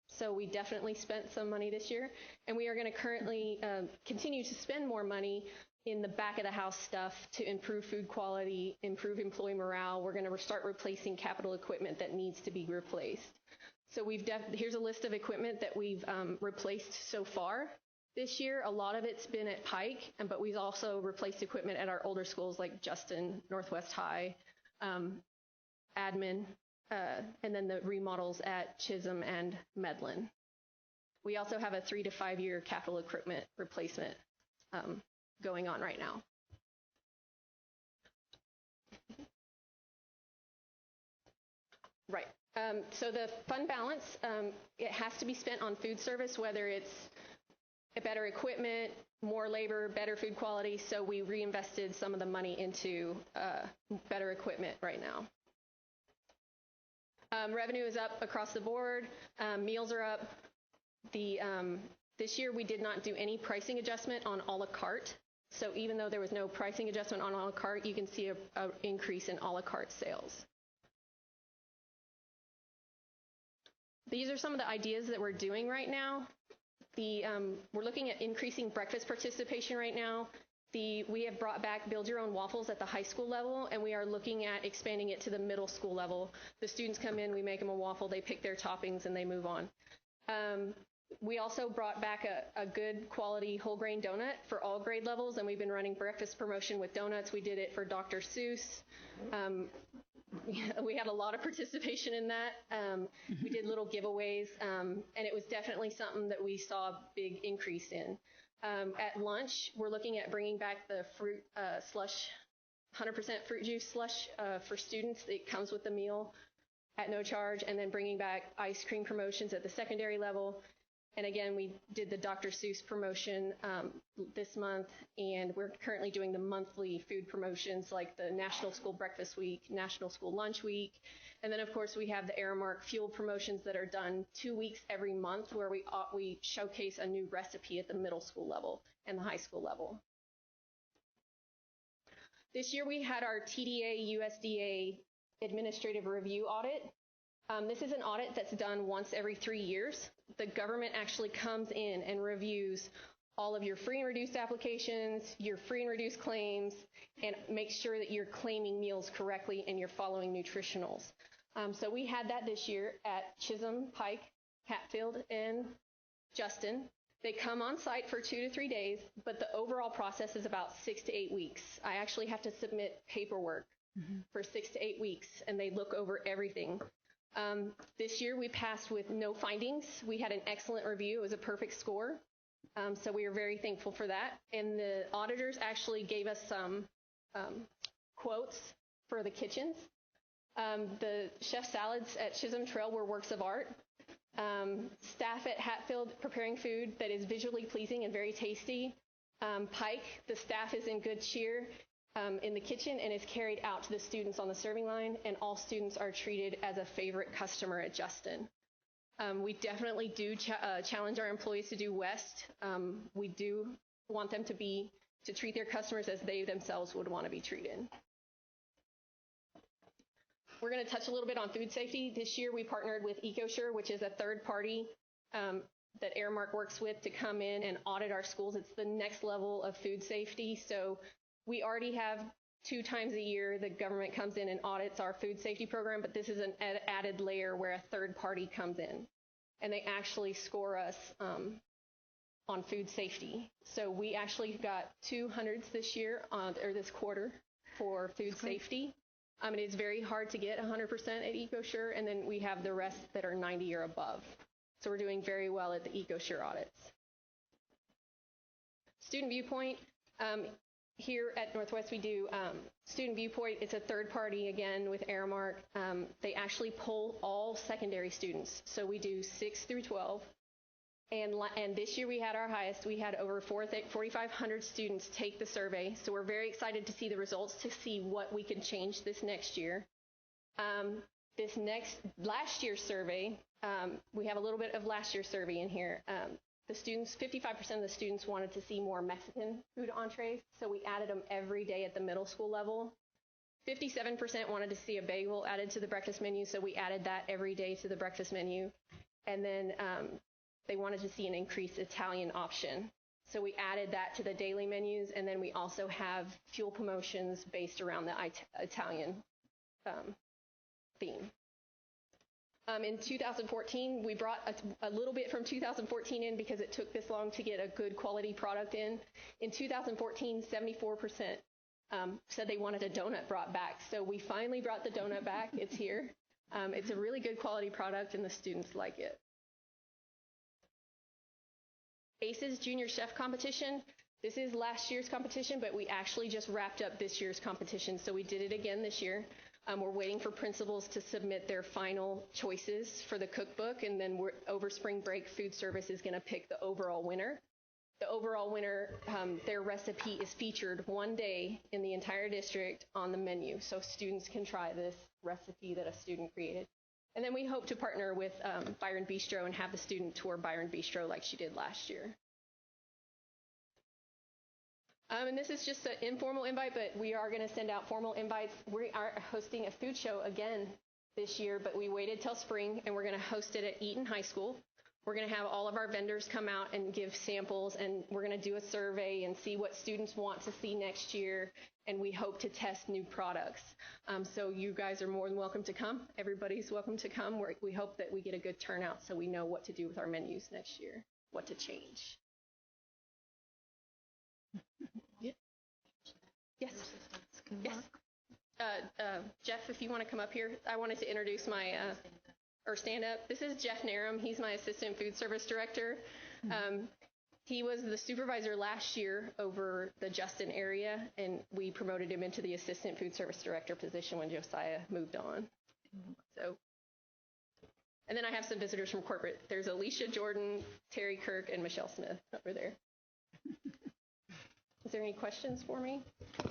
So we definitely spent some money this year, and we are going to currently continue to spend more money in the back of the house stuff to improve food quality, improve employee morale. We're going to start replacing capital equipment that needs to be replaced. So here's a list of equipment that we've replaced so far this year. A lot of it's been at Pike, but we've also replaced equipment at our older schools like Justin, Northwest High, Admin, and then the remodels at Chisholm and Medlin. We also have a 3 to 5 year capital equipment replacement going on right now. Right. So the fund balance, it has to be spent on food service, whether it's better equipment, more labor, better food quality. So we reinvested some of the money into better equipment right now. Revenue is up across the board. Meals are up. This year we did not do any pricing adjustment on a la carte. So even though there was no pricing adjustment on a la carte, you can see an increase in a la carte sales. These are some of the ideas that we're doing right now. We're looking at increasing breakfast participation right now. We have brought back Build Your Own Waffles at the high school level, and we are looking at expanding it to the middle school level. The students come in, we make them a waffle, they pick their toppings, and they move on. We also brought back a good quality whole grain donut for all grade levels, and we've been running breakfast promotion with donuts. We did it for Dr. Seuss. We had a lot of participation in that. We did little giveaways, and it was definitely something that we saw a big increase in. At lunch, we're looking at bringing back the fruit slush, 100% fruit juice slush for students. It comes with the meal at no charge, and then bringing back ice cream promotions at the secondary level. And again, we did the Dr. Seuss promotion this month, and we're currently doing the monthly food promotions like the National School Breakfast Week, National School Lunch Week. And then, of course, we have the Aramark Fuel promotions that are done 2 weeks every month where we showcase a new recipe at the middle school level and the high school level. This year, we had our TDA USDA administrative review audit. This is an audit that's done once every 3 years. The government actually comes in and reviews all of your free and reduced applications, your free and reduced claims, and make sure that you're claiming meals correctly and you're following nutritionals. So we had that this year at Chisholm, Pike, Hatfield, and Justin. They come on site for 2 to 3 days, but the overall process is about 6 to 8 weeks. I actually have to submit paperwork for 6 to 8 weeks, and they look over everything. This year we passed with no findings. We had an excellent review. It was a perfect score. So we are very thankful for that. And the auditors actually gave us some quotes for the kitchens. The chef salads at Chisholm Trail were works of art. Staff at Hatfield preparing food that is visually pleasing and very tasty. Pike, the staff is in good cheer in the kitchen and is carried out to the students on the serving line, and all students are treated as a favorite customer at Justin. We definitely do challenge our employees to do West. We do want them to treat their customers as they themselves would want to be treated. We're going to touch a little bit on food safety. This year we partnered with EcoSure, which is a third party that Aramark works with to come in and audit our schools. It's the next level of food safety. So we already have 2 times a year the government comes in and audits our food safety program, but this is an added layer where a third party comes in and they actually score us on food safety. So we actually got 200s this year or this quarter for food safety. It is very hard to get 100% at EcoSure, and then we have the rest that are 90 or above. So we're doing very well at the EcoSure audits. Student Viewpoint. Here at Northwest, we do Student Viewpoint. It's a third party, again, with Aramark. They actually poll all secondary students. So we do 6 through 12. And this year we had our highest. We had over 4,500 students take the survey. So we're very excited to see the results, to see what we can change this next year. Last year's survey, we have a little bit of last year's survey in here. The students, 55% of the students wanted to see more Mexican food entrees, so we added them every day at the middle school level. 57% wanted to see a bagel added to the breakfast menu, so we added that every day to the breakfast menu. And then they wanted to see an increased Italian option. So we added that to the daily menus, and then we also have fuel promotions based around the Italian theme. In 2014, we brought a little bit from 2014 in because it took this long to get a good quality product in. In 2014, 74% said they wanted a donut brought back. So we finally brought the donut back. It's here. It's a really good quality product, and the students like it. ACES Junior Chef Competition. This is last year's competition, but we actually just wrapped up this year's competition, so we did it again this year. We're waiting for principals to submit their final choices for the cookbook, and then over spring break, food service is going to pick the overall winner. The overall winner, their recipe is featured one day in the entire district on the menu, so students can try this recipe that a student created. And then we hope to partner with Byron Bistro and have the student tour Byron Bistro like she did last year. And this is just an informal invite, but we are going to send out formal invites. We are hosting a food show again this year, but we waited till spring, and we're going to host it at Eaton High School. We're going to have all of our vendors come out and give samples, and we're going to do a survey and see what students want to see next year, and we hope to test new products. So you guys are more than welcome to come. Everybody's welcome to come. We hope that we get a good turnout so we know what to do with our menus next year, what to change. Yeah. Yes. Yes. Jeff, if you want to come up here, I wanted to introduce my or stand up. This is Jeff Narum. He's my assistant food service director. He was the supervisor last year over the Justin area, and we promoted him into the assistant food service director position when Josiah moved on. So, and then I have some visitors from corporate. There's Alicia Jordan, Terry Kirk, and Michelle Smith over there. Is there any questions for me?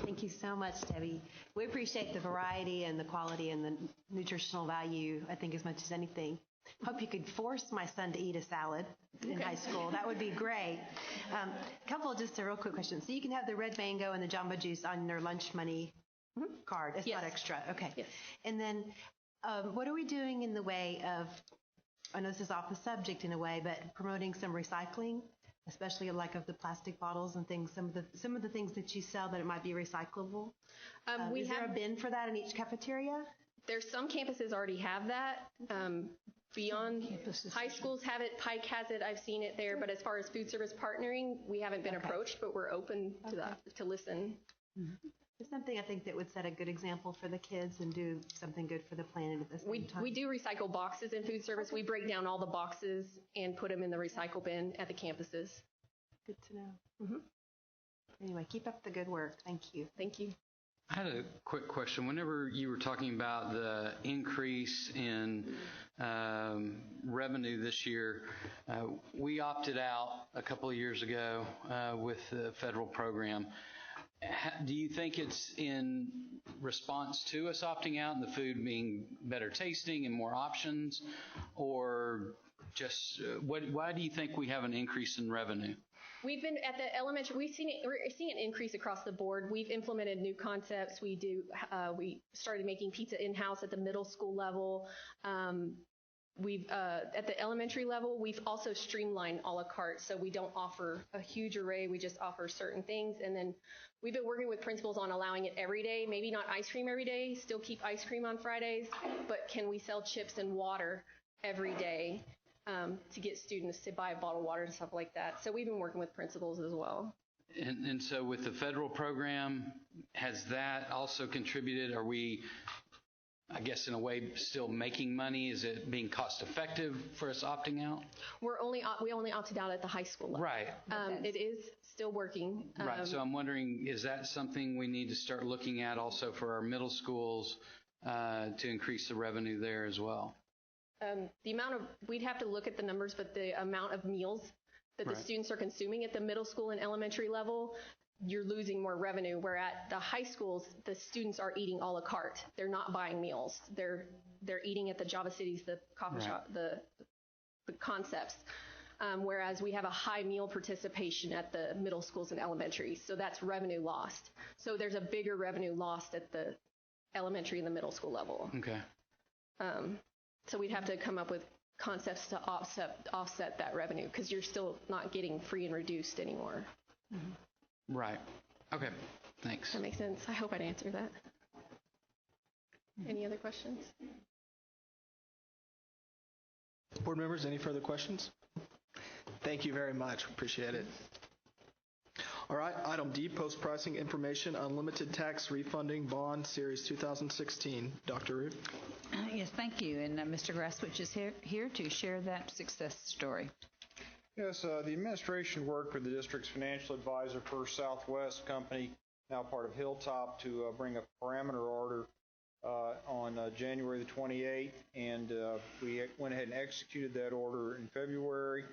Thank you so much, Debbie. We appreciate the variety and the quality and the nutritional value, I think, as much as anything. Hope you could force my son to eat a salad in high school. That would be great. A couple of just real quick questions. So you can have the red mango and the Jamba Juice on their lunch money card. It's not extra. Okay. Yes. And then what are we doing in the way of, I know this is off the subject in a way, but promoting some recycling? Especially like of the plastic bottles and things, some of the things that you sell that it might be recyclable. Is there a bin for that in each cafeteria? There's some campuses already have that. Beyond high schools have it, Pike has it, I've seen it there. But as far as food service partnering, we haven't been approached, but we're open to that, to listen. It's something I think that would set a good example for the kids and do something good for the planet at the same time. We do recycle boxes in food service. We break down all the boxes and put them in the recycle bin at the campuses. Good to know. Anyway, keep up the good work. Thank you. Thank you. I had a quick question. Whenever you were talking about the increase in revenue this year, we opted out a couple of years ago with the federal program. Do you think it's in response to us opting out and the food being better tasting and more options, or just why do you think we have an increase in revenue? We've been at the elementary. We're seeing an increase across the board. We've implemented new concepts. We started making pizza in-house at the middle school level. We've at the elementary level, we've also streamlined a la carte, so we don't offer a huge array. We just offer certain things, and then we've been working with principals on allowing it every day. Maybe not ice cream every day. Still keep ice cream on Fridays, but can we sell chips and water every day to get students to buy bottled water and stuff like that? So we've been working with principals as well. And so with the federal program, has that also contributed? Are we, I guess, in a way, still making money? Is it being cost effective for us opting out? We only opted out at the high school level. Right. It is still working. Right. So I'm wondering, is that something we need to start looking at also for our middle schools to increase the revenue there as well? We'd have to look at the numbers, but the amount of meals that the students are consuming at the middle school and elementary level, you're losing more revenue, where at the high schools, the students are eating a la carte. They're not buying meals. They're eating at the Java Cities, the coffee shop, the concepts. whereas we have a high meal participation at the middle schools and elementary. So that's revenue lost. So there's a bigger revenue lost at the elementary and the middle school level. Okay. So we'd have to come up with concepts to offset that revenue, because you're still not getting free and reduced anymore. Right. Okay. Thanks. That makes sense. I hope I'd answer that. Any other questions? Board members, any further questions? Thank you very much. Appreciate it. All right, item D, post-pricing information, unlimited tax refunding bond series 2016. Dr. Ruth? Yes, thank you. And Mr. Grasswich is here to share that success story. Yes, the administration worked with the district's financial advisor, First Southwest Company, now part of Hilltop, to bring a parameter order on January the 28th, and we went ahead and executed that order in February.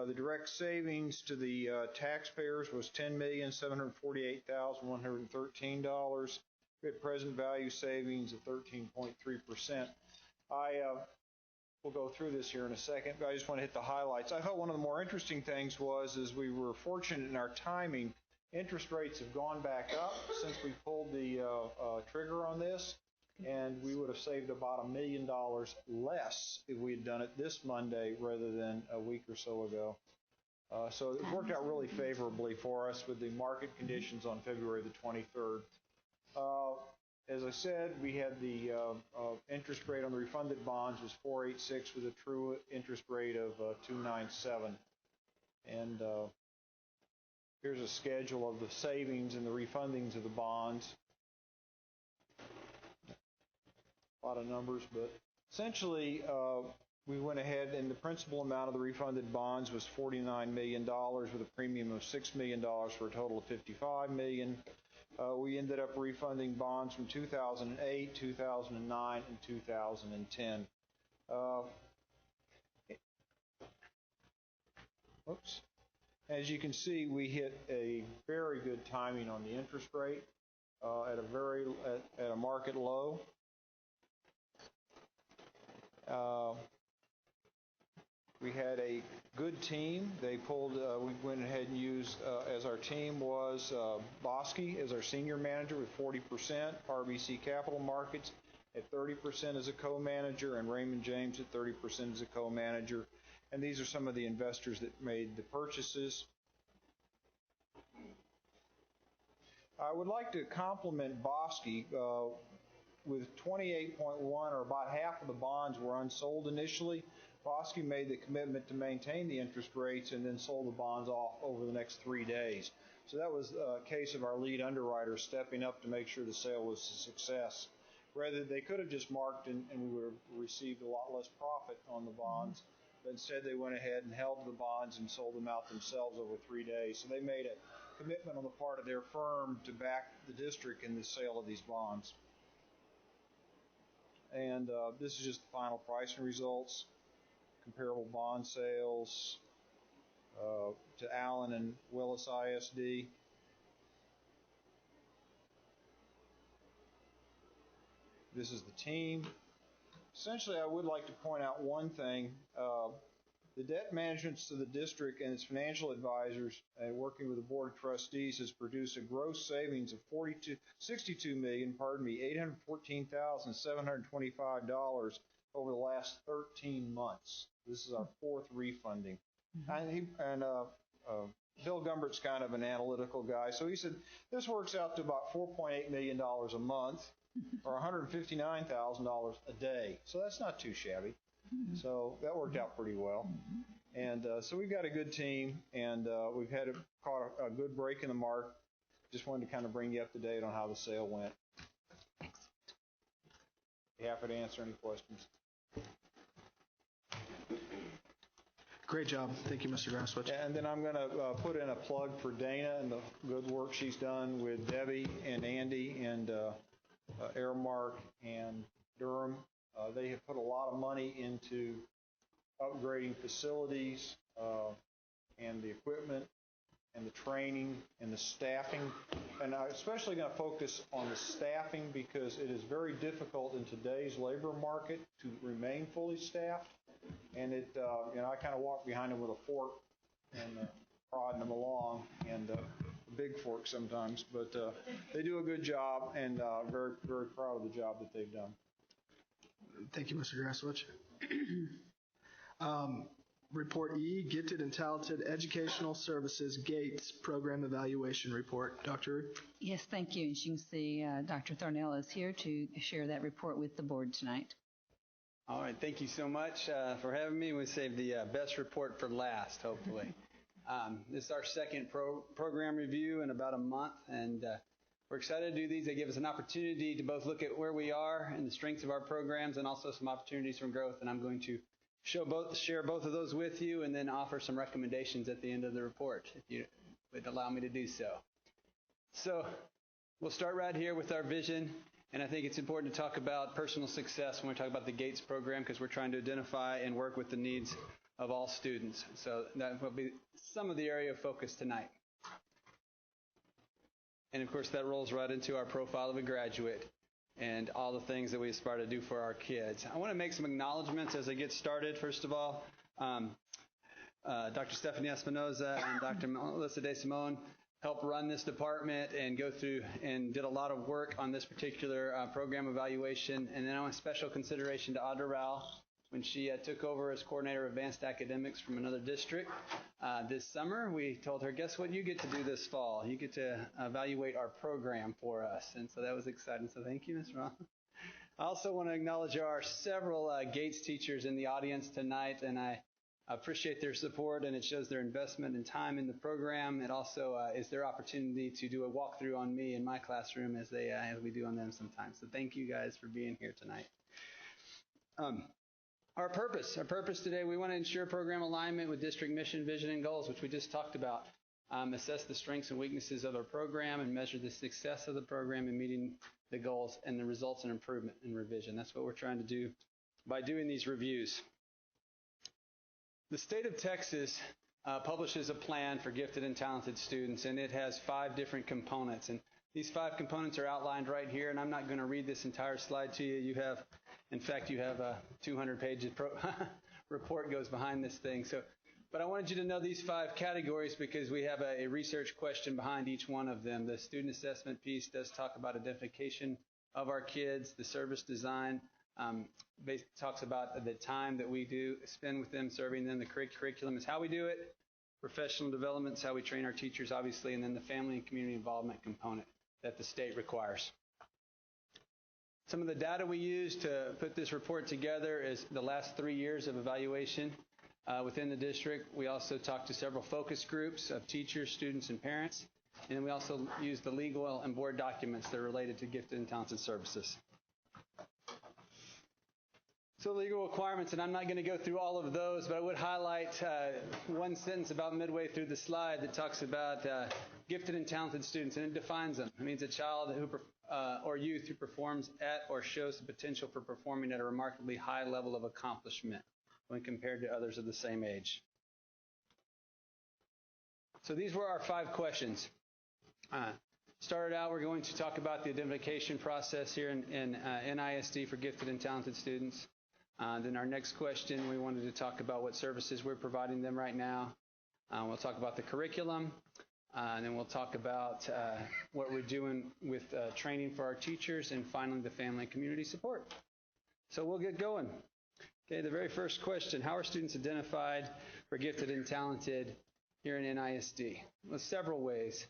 The direct savings to the taxpayers was $10,748,113. We had present value savings of 13.3%. We'll go through this here in a second, but I just want to hit the highlights. I thought one of the more interesting things was we were fortunate in our timing. Interest rates have gone back up since we pulled the trigger on this, and we would have saved about $1 million less if we had done it this Monday rather than a week or so ago. So it worked out really favorably for us with the market conditions on February the 23rd. As I said, we had the interest rate on the refunded bonds was 4.86 with a true interest rate of 2.97. And here's a schedule of the savings and the refundings of the bonds. A lot of numbers, but essentially we went ahead and the principal amount of the refunded bonds was $49 million with a premium of $6 million for a total of $55 million. We ended up refunding bonds from 2008, 2009, and 2010. Oops. As you can see, we hit a very good timing on the interest rate at a market low. We had a good team. They pulled, we went ahead and used, as our team was, Bosky as our senior manager with 40%, RBC Capital Markets at 30% as a co-manager, and Raymond James at 30% as a co-manager. And these are some of the investors that made the purchases. I would like to compliment Bosky. With 28.1, or about half of the bonds were unsold initially. Bosky made the commitment to maintain the interest rates and then sold the bonds off over the next 3 days. So that was a case of our lead underwriter stepping up to make sure the sale was a success. Rather, they could have just marked and we would have received a lot less profit on the bonds. But instead, they went ahead and held the bonds and sold them out themselves over 3 days. So they made a commitment on the part of their firm to back the district in the sale of these bonds. And this is just the final pricing results. Comparable bond sales to Allen and Willis ISD. This is the team. Essentially, I would like to point out one thing. The debt management to the district and its financial advisors, working with the Board of Trustees, has produced a gross savings of $814,725 over the last 13 months. This is our fourth refunding. Bill Gumbert's kind of an analytical guy, so he said this works out to about $4.8 million a month, or $159,000 a day. So that's not too shabby. So that worked out pretty well. And so we've got a good team, and we've caught a good break in the mark. Just wanted to kind of bring you up to date on how the sale went. Excellent. Happy to answer any questions. Great job. Thank you, Mr. Grasswich. And then I'm going to put in a plug for Dana and the good work she's done with Debbie and Andy and Airmark and Durham. They have put a lot of money into upgrading facilities and the equipment and the training and the staffing. And I'm especially going to focus on the staffing because it is very difficult in today's labor market to remain fully staffed. and I kind of walk behind them with a fork and prodding them along, and a big fork sometimes. But they do a good job, and very, very proud of the job that they've done. Thank you, Mr. Graswich. Report E, Gifted and Talented Educational Services GATES Program Evaluation Report. Dr. Rood? Yes, thank you. As you can see, Dr. Thornell is here to share that report with the board tonight. All right, thank you so much for having me. We saved the best report for last, hopefully. This is our second program review in about a month, and we're excited to do these. They give us an opportunity to both look at where we are and the strengths of our programs, and also some opportunities for growth, and I'm going to share both of those with you, and then offer some recommendations at the end of the report, if you would allow me to do so. So we'll start right here with our vision, and I think it's important to talk about personal success when we talk about the GATES program, because we're trying to identify and work with the needs of all students. So that will be some of the area of focus tonight. And of course, that rolls right into our profile of a graduate and all the things that we aspire to do for our kids. I want to make some acknowledgments as I get started. First of all, Dr. Stephanie Espinoza and Dr. Melissa DeSimone helped run this department and go through and did a lot of work on this particular program evaluation. And then I want special consideration to Audra Rao when she took over as coordinator of advanced academics from another district. This summer, we told her, guess what you get to do this fall? You get to evaluate our program for us. And so that was exciting. So thank you, Ms. Rao. I also want to acknowledge there are several GATES teachers in the audience tonight, and I appreciate their support, and it shows their investment and time in the program. It also is their opportunity to do a walkthrough on me in my classroom as we do on them sometimes. So thank you guys for being here tonight. Our purpose today, we want to ensure program alignment with district mission, vision, and goals, which we just talked about. Assess the strengths and weaknesses of our program and measure the success of the program in meeting the goals and the results and improvement and revision. That's what we're trying to do by doing these reviews. The state of Texas publishes a plan for gifted and talented students, and it has 5 different components. And these 5 components are outlined right here, and I'm not going to read this entire slide to you. In fact, you have a 200-page report goes behind this thing. But I wanted you to know these 5 categories because we have a research question behind each one of them. The student assessment piece does talk about identification of our kids. The service design talks about the time that we do spend with them, serving them. The curriculum is how we do it. Professional development is how we train our teachers, obviously, and then the family and community involvement component that the state requires. Some of the data we use to put this report together is the last 3 years of evaluation within the district. We also talked to several focus groups of teachers, students, and parents. And then we also use the legal and board documents that are related to gifted and talented services. So legal requirements, and I'm not going to go through all of those, but I would highlight one sentence about midway through the slide that talks about gifted and talented students, and it defines them. It means a child or youth who performs at or shows the potential for performing at a remarkably high level of accomplishment when compared to others of the same age. So these were our 5 questions. Started out, we're going to talk about the identification process here in NISD for gifted and talented students. Then our next question, we wanted to talk about what services we're providing them right now. We'll talk about the curriculum. And then we'll talk about what we're doing with training for our teachers, and finally the family and community support. So we'll get going. Okay, the very first question, how are students identified for gifted and talented here in NISD? Well, several ways.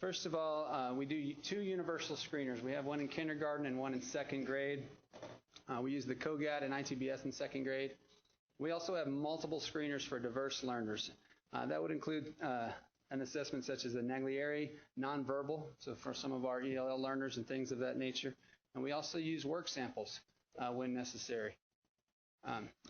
First of all, we do 2 universal screeners. We have one in kindergarten and one in 2nd grade. We use the COGAT and ITBS in 2nd grade. We also have multiple screeners for diverse learners. That would include an assessment such as the Naglieri nonverbal, so for some of our ELL learners and things of that nature. And we also use work samples when necessary.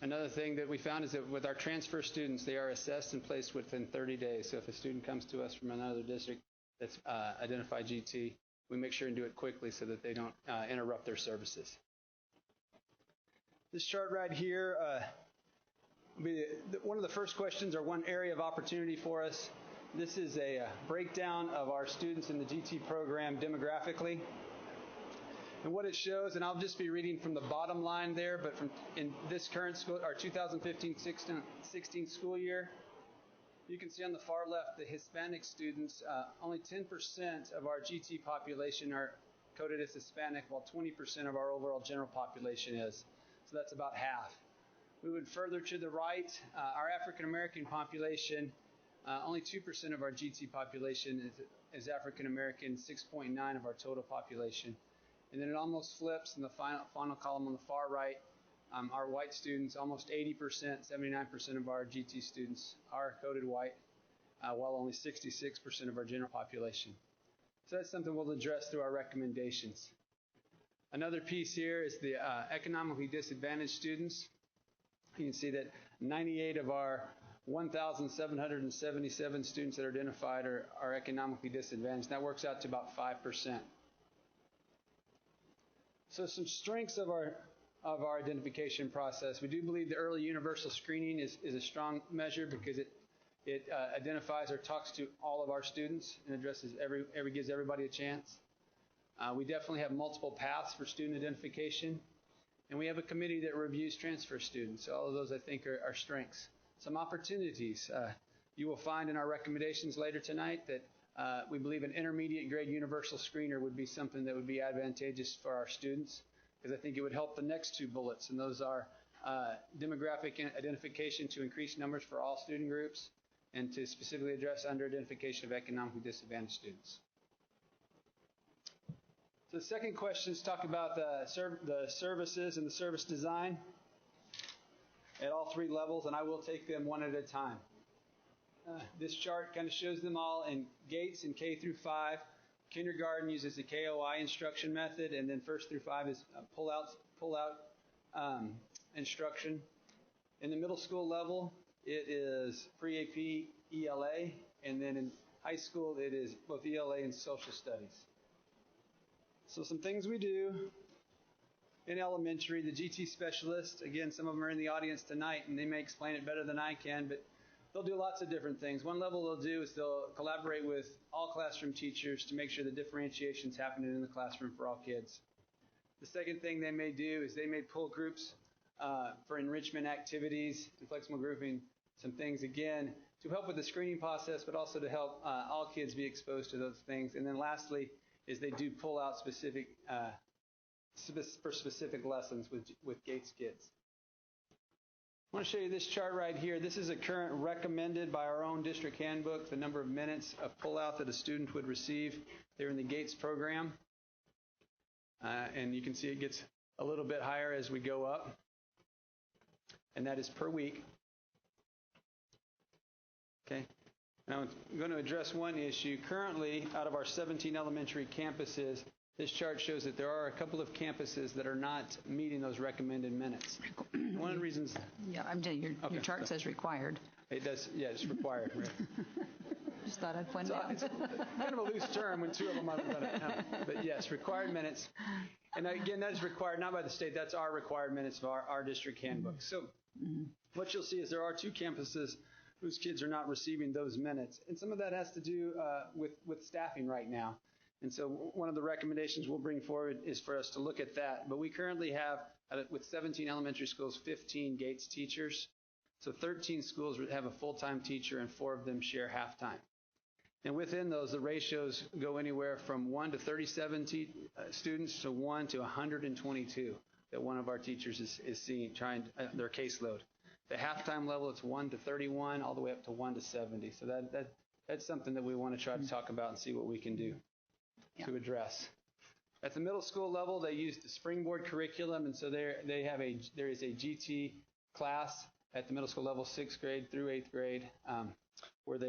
Another thing that we found is that with our transfer students, they are assessed and placed within 30 days. So if a student comes to us from another district that's identified GT, we make sure and do it quickly so that they don't interrupt their services. This chart right here, one of the first questions, or one area of opportunity for us. This is a breakdown of our students in the GT program demographically. And what it shows, and I'll just be reading from the bottom line there, but in this current school, our 2015-16 school year, you can see on the far left the Hispanic students, only 10% of our GT population are coded as Hispanic, while 20% of our overall general population is. So that's about half. Moving further to the right, our African American population, only 2% of our GT population is African American, 6.9% of our total population. And then it almost flips in the final column on the far right. Our white students, almost 80%, 79% of our GT students are coded white, while only 66% of our general population. So that's something we'll address through our recommendations. Another piece here is the economically disadvantaged students. You can see that 98 of our 1,777 students that are identified are economically disadvantaged. That works out to about 5%. So some strengths of our identification process. We do believe the early universal screening is a strong measure because it identifies or talks to all of our students and addresses gives everybody a chance. We definitely have multiple paths for student identification, and we have a committee that reviews transfer students. So all of those, I think, are strengths. Some opportunities. You will find in our recommendations later tonight that we believe an intermediate grade universal screener would be something that would be advantageous for our students, because I think it would help the next two bullets, and those are demographic identification to increase numbers for all student groups, and to specifically address under-identification of economically disadvantaged students. So the second question is talk about the services and the service design at all three levels, and I will take them one at a time. This chart kind of shows them all in Gates in K through 5. Kindergarten uses the KOI instruction method, and then 1st through 5 is pull-out instruction. In the middle school level, it is pre-AP ELA, and then in high school, it is both ELA and social studies. So some things we do in elementary, the GT specialist, again, some of them are in the audience tonight, and they may explain it better than I can, but they'll do lots of different things. One level they'll do is they'll collaborate with all classroom teachers to make sure the differentiation is happening in the classroom for all kids. The second thing they may do is they may pull groups for enrichment activities and flexible grouping, some things, again, to help with the screening process, but also to help all kids be exposed to those things. And then lastly is they do pull out specific for specific lessons with Gates kids. I want to show you this chart right here. This is a current recommended by our own district handbook, the number of minutes of pull-out that a student would receive there in the Gates program. And you can see it gets a little bit higher as we go up. And that is per week. Okay. Now I'm going to address one issue. Currently, out of our 17 elementary campuses, this chart shows that there are a couple of campuses that are not meeting those recommended minutes. One of the reasons... Yeah, I'm telling you, your chart says required. It does, yeah, it's required. Right. Just thought I'd point it out. It's kind of a loose term when two of them are done it. No. But yes, required minutes. And again, that is required not by the state. That's our required minutes of our district handbook. So what you'll see is there are two campuses whose kids are not receiving those minutes. And some of that has to do with staffing right now. And so one of the recommendations we'll bring forward is for us to look at that. But we currently have, with 17 elementary schools, 15 Gates teachers. So 13 schools have a full-time teacher, and 4 of them share half-time. And within those, the ratios go anywhere from 1 to 37 students to 1 to 122 that one of our teachers is seeing, trying their caseload. The half-time level, it's 1 to 31, all the way up to 1 to 70. So that's something that we want to try to talk about and see what we can do to address. At the middle school level, they use the Springboard curriculum, and so there is a GT class at the middle school level, 6th grade through 8th grade, where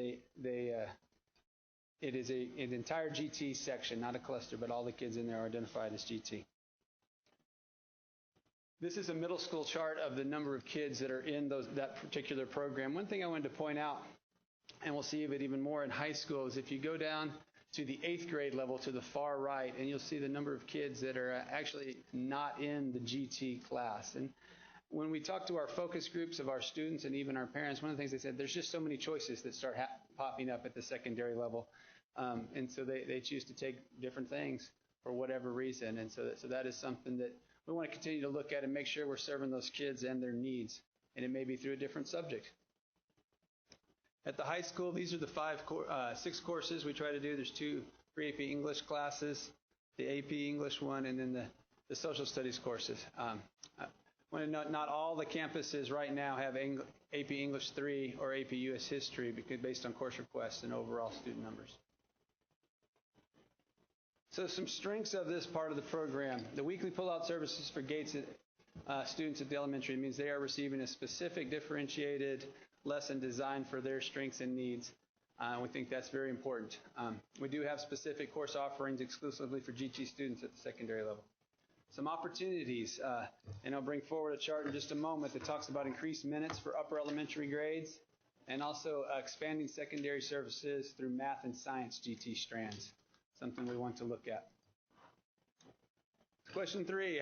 it is an entire GT section, not a cluster, but all the kids in there are identified as GT. This is a middle school chart of the number of kids that are in that particular program. One thing I wanted to point out, and we'll see it even more in high school, is if you go down to the 8th grade level to the far right, and you'll see the number of kids that are actually not in the GT class. And when we talk to our focus groups of our students and even our parents, one of the things they said, there's just so many choices that start popping up at the secondary level. And so they choose to take different things. for whatever reason. And so that is something that we want to continue to look at and make sure we're serving those kids and their needs. And it may be through a different subject. At the high school, these are the 6 courses we try to do. There's 2 pre-AP English classes, the AP English one, and then the social studies courses. I want to note not all the campuses right now have AP English 3 or AP US History based on course requests and overall student numbers. So some strengths of this part of the program. The weekly pull-out services for Gates students at the elementary means they are receiving a specific differentiated lesson designed for their strengths and needs. We think that's very important. We do have specific course offerings exclusively for GT students at the secondary level. Some opportunities, and I'll bring forward a chart in just a moment that talks about increased minutes for upper elementary grades and also expanding secondary services through math and science GT strands, something we want to look at. Question 3,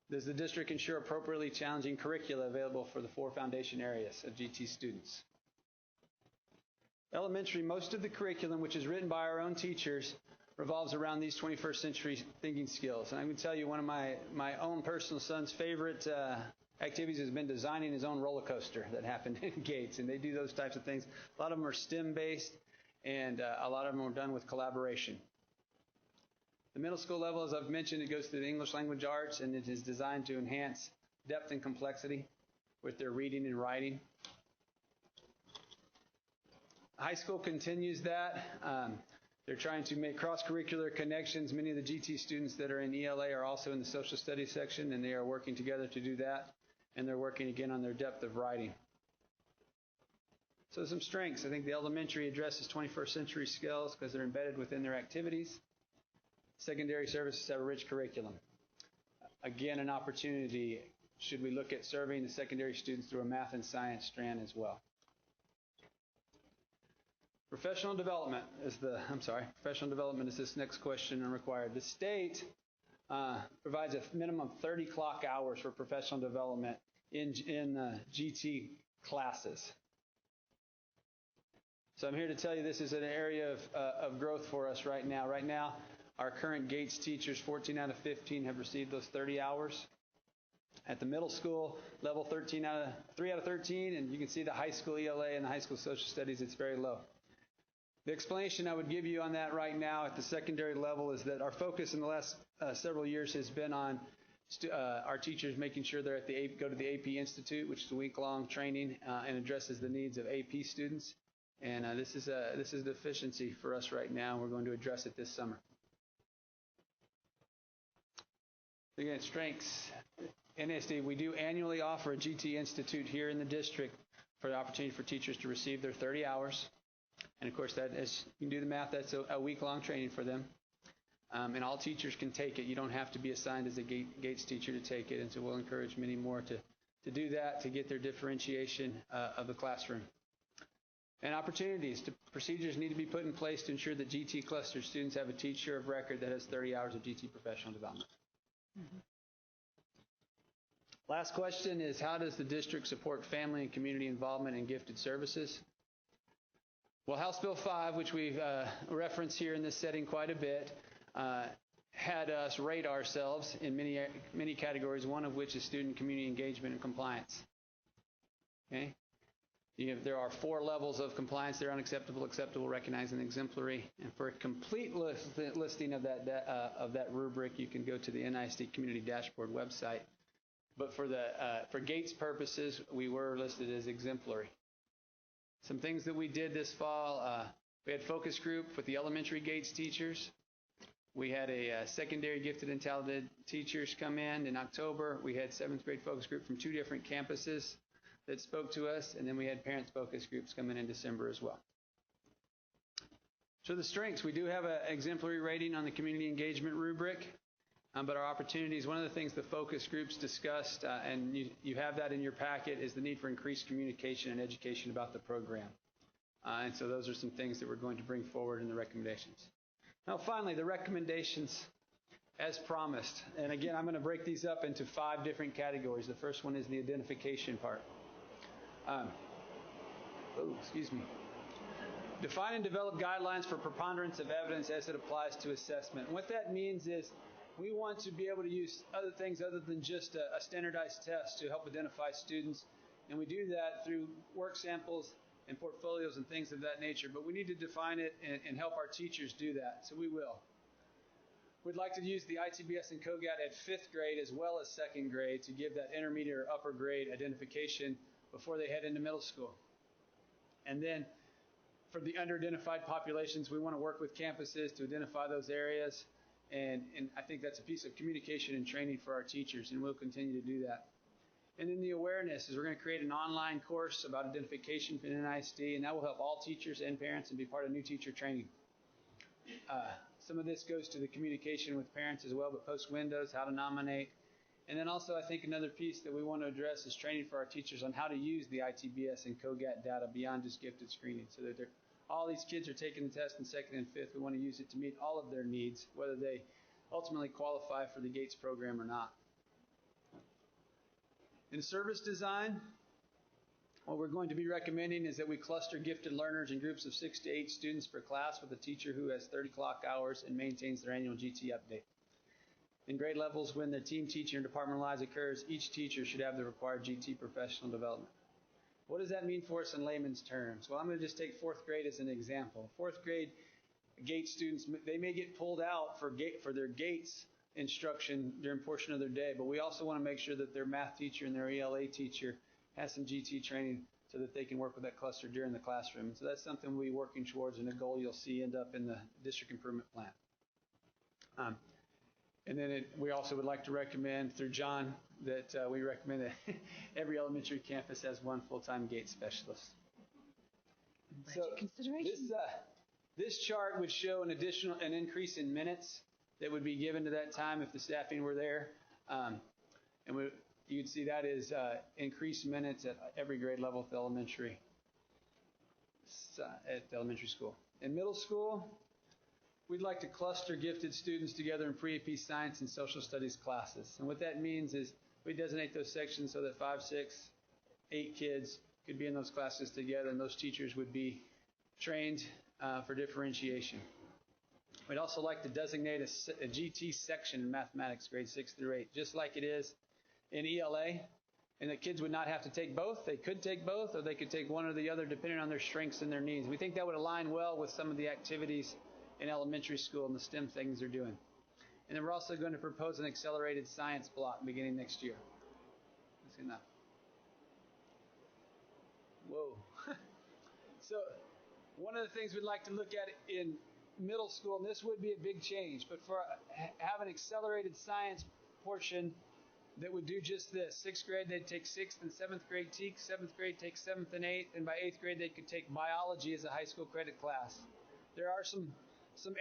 does the district ensure appropriately challenging curricula available for the 4 foundation areas of GT students? Elementary, most of the curriculum, which is written by our own teachers, revolves around these 21st century thinking skills. And I can tell you one of my own personal son's favorite activities has been designing his own roller coaster that happened in Gates. And they do those types of things. A lot of them are STEM-based, and a lot of them are done with collaboration. The middle school level, as I've mentioned, it goes through the English language arts, and it is designed to enhance depth and complexity with their reading and writing. High school continues that. They're trying to make cross-curricular connections. Many of the GT students that are in ELA are also in the social studies section, and they are working together to do that. And they're working again on their depth of writing. So some strengths. I think the elementary addresses 21st century skills because they're embedded within their activities. Secondary services have a rich curriculum. Again, an opportunity should we look at serving the secondary students through a math and science strand as well. Professional development is this next question and required. The state provides a minimum of 30 clock hours for professional development in GT classes. So I'm here to tell you this is an area of growth for us right now. Right now, our current Gates teachers, 14 out of 15, have received those 30 hours. At the middle school level, 3 out of 13, and you can see the high school ELA and the high school social studies, it's very low. The explanation I would give you on that right now at the secondary level is that our focus in the last several years has been on our teachers making sure they're go to the AP Institute, which is a week-long training and addresses the needs of AP students. And this is a deficiency for us right now. We're going to address it this summer. Again, strengths. NISD, we do annually offer a GT Institute here in the district for the opportunity for teachers to receive their 30 hours. And of course, that is, you can do the math, that's a week-long training for them. And all teachers can take it. You don't have to be assigned as a Gates teacher to take it. And so we'll encourage many more to do that, to get their differentiation of the classroom. And opportunities. Procedures need to be put in place to ensure that GT cluster students have a teacher of record that has 30 hours of GT professional development. Mm-hmm. Last question is, how does the district support family and community involvement in gifted services? Well, House Bill 5, which we've referenced here in this setting quite a bit, had us rate ourselves in many categories, one of which is student community engagement and compliance. Okay? There are 4 levels of compliance. They're unacceptable, acceptable, recognized, and exemplary. And for a complete listing of that rubric, you can go to the NISD Community Dashboard website. But for Gates purposes, we were listed as exemplary. Some things that we did this fall, we had focus group with the elementary Gates teachers. We had a secondary gifted and talented teachers come in October. We had 7th grade focus group from 2 different campuses that spoke to us, and then we had parents focus groups coming in December as well. So the strengths, we do have an exemplary rating on the community engagement rubric, but our opportunities, one of the things the focus groups discussed, and you have that in your packet, is the need for increased communication and education about the program. And so those are some things that we're going to bring forward in the recommendations. Now finally, the recommendations as promised. And again, I'm going to break these up into 5 different categories. The first one is the identification part. Excuse me. Define and develop guidelines for preponderance of evidence as it applies to assessment. And what that means is we want to be able to use other things other than just a standardized test to help identify students. And we do that through work samples and portfolios and things of that nature. But we need to define it and help our teachers do that. So we will. We'd like to use the ITBS and COGAT at 5th grade as well as 2nd grade to give that intermediate or upper grade identification before they head into middle school. And then for the under-identified populations, we want to work with campuses to identify those areas. And I think that's a piece of communication and training for our teachers, and we'll continue to do that. And then the awareness is we're going to create an online course about identification for NISD, and that will help all teachers and parents and be part of new teacher training. Some of this goes to the communication with parents as well, but post windows, how to nominate. And then also I think another piece that we want to address is training for our teachers on how to use the ITBS and COGAT data beyond just gifted screening, so that all these kids are taking the test in 2nd and 5th. We want to use it to meet all of their needs, whether they ultimately qualify for the GATES program or not. In service design, what we're going to be recommending is that we cluster gifted learners in groups of 6 to 8 students per class with a teacher who has 30 clock hours and maintains their annual GT update. In grade levels, when the team teaching or departmentalized occurs, each teacher should have the required GT professional development. What does that mean for us in layman's terms? Well, I'm going to just take 4th grade as an example. 4th grade GATE students, they may get pulled out for their GATES instruction during a portion of their day, but we also want to make sure that their math teacher and their ELA teacher has some GT training so that they can work with that cluster during the classroom. So that's something we'll be working towards, and a goal you'll see end up in the district improvement plan. And then we also would like to recommend through John that we recommend that every elementary campus has one full-time GATE specialist. So this chart would show an increase in minutes that would be given to that time if the staffing were there. And you'd see that is increased minutes at every grade level at the elementary school. In middle school, we'd like to cluster gifted students together in pre-AP science and social studies classes. And what that means is we designate those sections so that 5, 6, 8 kids could be in those classes together, and those teachers would be trained for differentiation. We'd also like to designate a GT section in mathematics, grades 6 through 8, just like it is in ELA. And the kids would not have to take both. They could take both, or they could take one or the other depending on their strengths and their needs. We think that would align well with some of the activities in elementary school and the STEM things they're doing. And then we're also going to propose an accelerated science block beginning next year. Let's see now. Whoa. So one of the things we'd like to look at in middle school, and this would be a big change, but have an accelerated science portion that would do just this. 6th grade, they'd take 6th and 7th grade TEAC. 7th grade takes 7th and 8th, and by 8th grade, they could take biology as a high school credit class. There are some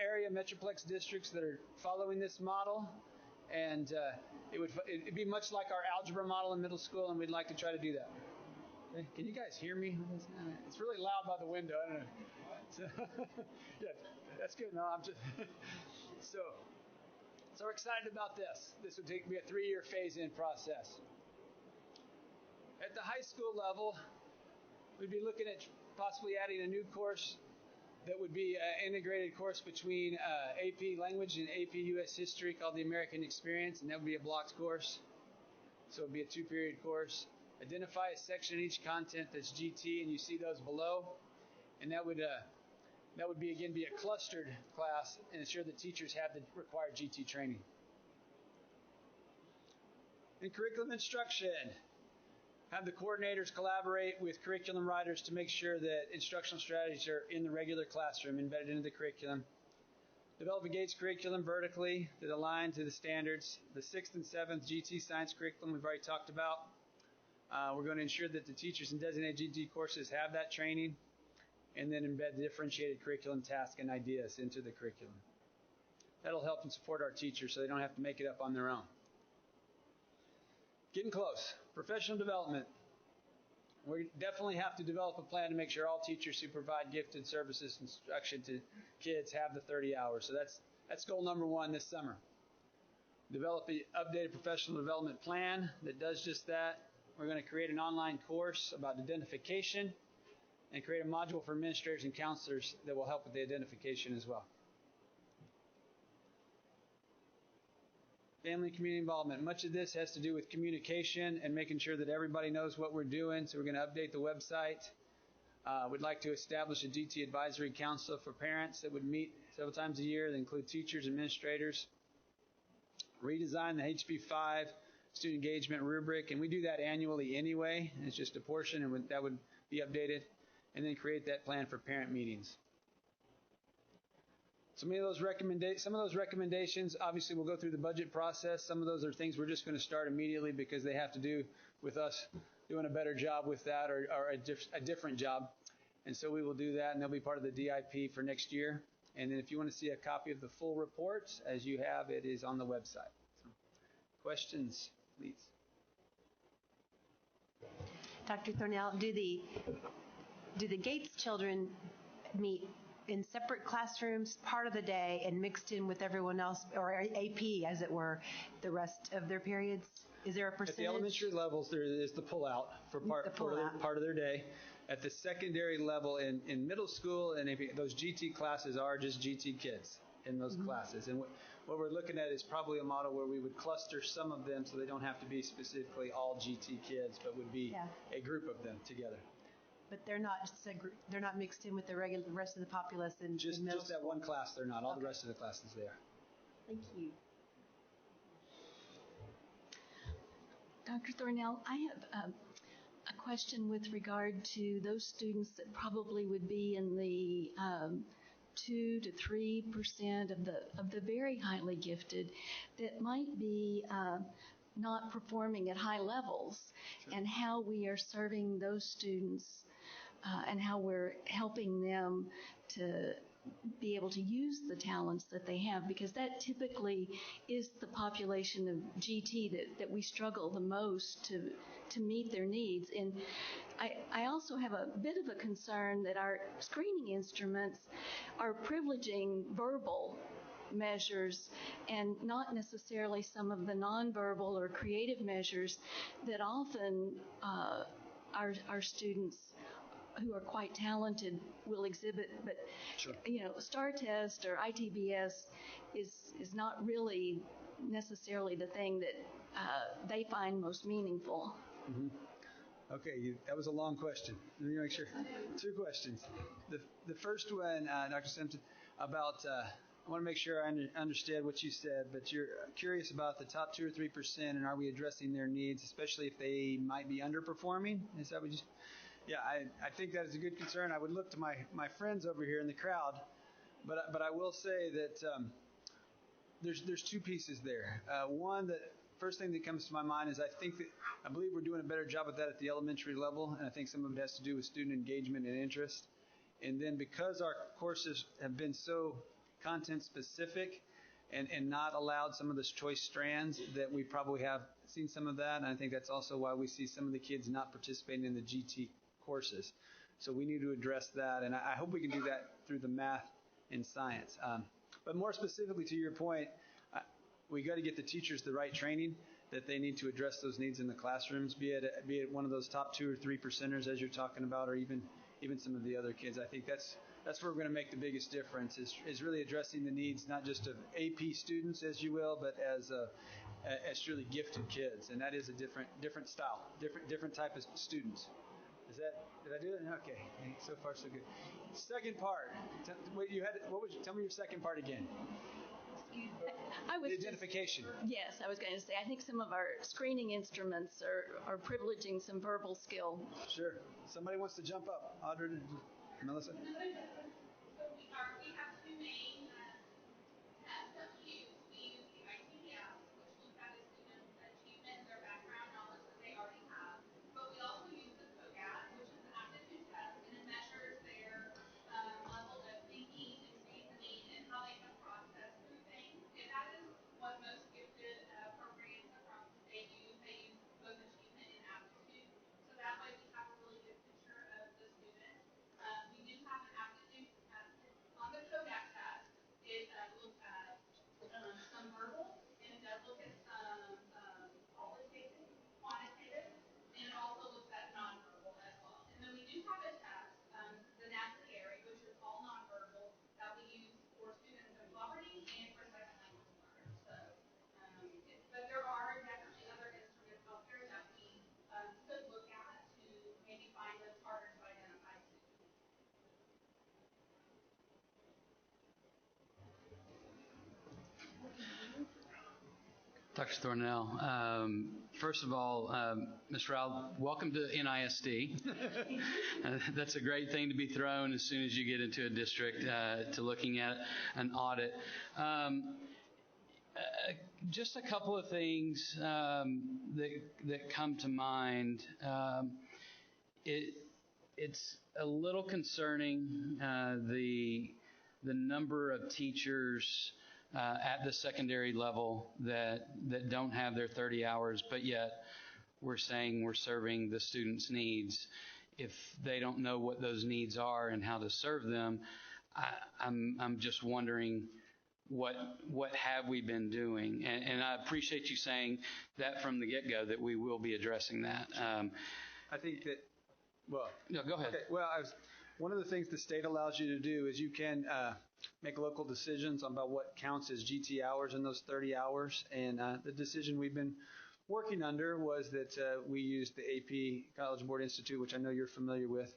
area metroplex districts that are following this model, and it'd be much like our algebra model in middle school, and we'd like to try to do that. Okay. Can you guys hear me? It's really loud by the window. I don't know. So, yeah, that's good. No, I'm just so we're excited about this. This would be a 3-year phase-in process. At the high school level, we'd be looking at possibly adding a new course that would be an integrated course between AP Language and AP U.S. History called the American Experience, and that would be a blocked course. So it would be a 2-period course. Identify a section in each content that's GT, and you see those below. And that would be a clustered class and ensure that teachers have the required GT training. In curriculum instruction, have the coordinators collaborate with curriculum writers to make sure that instructional strategies are in the regular classroom, embedded into the curriculum. Develop a GATES curriculum vertically that align to the standards. The 6th and 7th GT science curriculum we've already talked about. We're going to ensure that the teachers in designated GT courses have that training, and then embed the differentiated curriculum tasks and ideas into the curriculum. That'll help and support our teachers so they don't have to make it up on their own. Getting close. Professional development. We definitely have to develop a plan to make sure all teachers who provide gifted services instruction to kids have the 30 hours. So that's goal number 1 this summer. Develop an updated professional development plan that does just that. We're going to create an online course about identification and create a module for administrators and counselors that will help with the identification as well. Family and community involvement. Much of this has to do with communication and making sure that everybody knows what we're doing. So we're going to update the website. We'd like to establish a DT advisory council for parents that would meet several times a year that include teachers, administrators. Redesign the HB5 student engagement rubric, and we do that annually anyway. It's just a portion, and that would be updated. And then create that plan for parent meetings. Some of those recommendations, obviously, we'll go through the budget process. Some of those are things we're just going to start immediately because they have to do with us doing a better job with that or a different job. And so we will do that, and they'll be part of the DIP for next year. And then if you want to see a copy of the full report, as you have, it is on the website. So, questions, please. Dr. Thornell, do the Gates children meet in separate classrooms part of the day and mixed in with everyone else, or AP, as it were, the rest of their periods? Is there a percentage? At the elementary levels, there is the pullout for part of their day. At the secondary level, in middle school, and those GT classes are just GT kids in those classes. And what we're looking at is probably a model where we would cluster some of them so they don't have to be specifically all GT kids, but would be a group of them together. But they're not mixed in with the rest of the populace in just middle that school. one class. They're not. All the rest of the classes they are. Thank you. Dr. Thornell, I have a question with regard to those students that probably would be in the 2 to 3% of the very highly gifted that might be not performing at high levels, and how we are serving those students and how we're helping them to be able to use the talents that they have, because that typically is the population of GT that we struggle the most to meet their needs. And I also have a bit of a concern that our screening instruments are privileging verbal measures and not necessarily some of the nonverbal or creative measures that often our students who are quite talented will exhibit. But STAR test or ITBS is not really necessarily the thing that they find most meaningful. Mm-hmm. Okay, that was a long question. Let me make sure. 2 questions. The first one, Dr. Simpson, about I want to make sure I understand what you said, but you're curious about the top 2 or 3%, and are we addressing their needs, especially if they might be underperforming? Is that what you? Yeah, I think that is a good concern. I would look to my friends over here in the crowd, but I will say that there's 2 pieces there. One, the first thing that comes to my mind is I believe we're doing a better job of that at the elementary level, and I think some of it has to do with student engagement and interest. And then because our courses have been so content specific and not allowed some of those choice strands, that we probably have seen some of that, and I think that's also why we see some of the kids not participating in the GT courses. So we need to address that, and I hope we can do that through the math and science. But more specifically to your point, we got to get the teachers the right training that they need to address those needs in the classrooms, be it one of those top 2 or 3%ers as you're talking about, or even some of the other kids. I think that's where we're going to make the biggest difference, is really addressing the needs not just of AP students, as you will, but as truly gifted kids, and that is a different style, different type of students. Did I do it? Okay. So far, so good. Second part. Tell me your second part again. The identification. Yes, I was going to say, I think some of our screening instruments are privileging some verbal skill. Sure. Somebody wants to jump up. Audrey, Melissa? So we have 2 main tests that we use. We use the ITBS, which looks at a student's achievement and their background knowledge that they already have. But we also use the POGAT, which is an aptitude test, and it measures their level of thinking and reasoning and how they can process through things. And that is what most gifted programs across the state use. They use both achievement and aptitude. So that way we have a really good picture of the student. We do have an aptitude Dr. Thornell. First of all, Ms. Rowell, welcome to NISD. That's a great thing to be thrown as soon as you get into a district to looking at an audit. Just a couple of things that come to mind. It's a little concerning, the number of teachers at the secondary level that don't have their 30 hours, but yet we're saying we're serving the students' needs. If they don't know what those needs are and how to serve them, I'm just wondering what have we been doing? And I appreciate you saying that from the get-go, that we will be addressing that. I think that, well... No, go ahead. Okay, well, one of the things the state allows you to do is you can make local decisions about what counts as GT hours in those 30 hours. And the decision we've been working under was that we used the AP College Board Institute, which I know you're familiar with.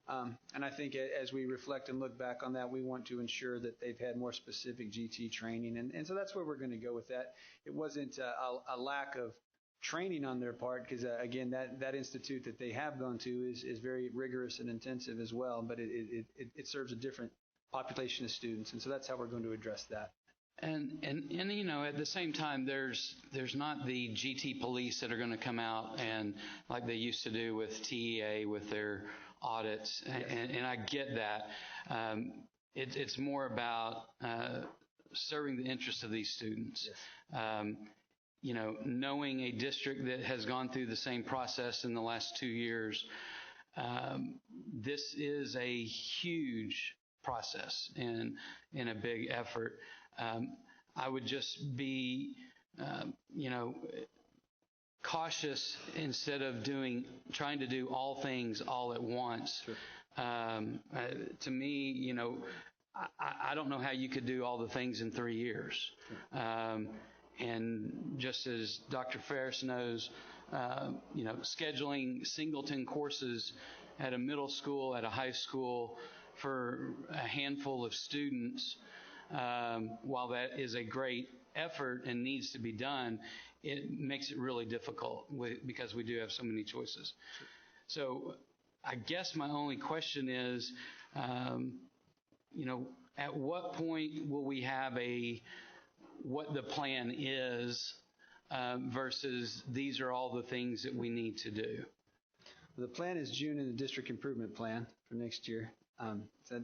And I think as we reflect and look back on that, we want to ensure that they've had more specific GT training. And so that's where we're going to go with that. It wasn't a lack of training on their part, because again, that institute that they have gone to is very rigorous and intensive as well, but it serves a different population of students. And so that's how we're going to address that. And you know, at the same time, there's not the GT police that are going to come out and like they used to do with TEA with their audits, and I get that. It's more about serving the interests of these students. Yes. You know, knowing a district that has gone through the same process in the last 2 years, this is a huge process and a big effort. I would just be, you know, cautious instead of trying to do all things all at once. Sure. To me, you know, I don't know how you could do all the things in 3 years. Sure. And just as Dr. Ferris knows, you know, scheduling singleton courses at a middle school, at a high school for a handful of students, while that is a great effort and needs to be done, it makes it really difficult because we do have so many choices. So I guess my only question is, you know, at what point will we have what the plan is versus these are all the things that we need to do? The plan is June in the district improvement plan for next year. So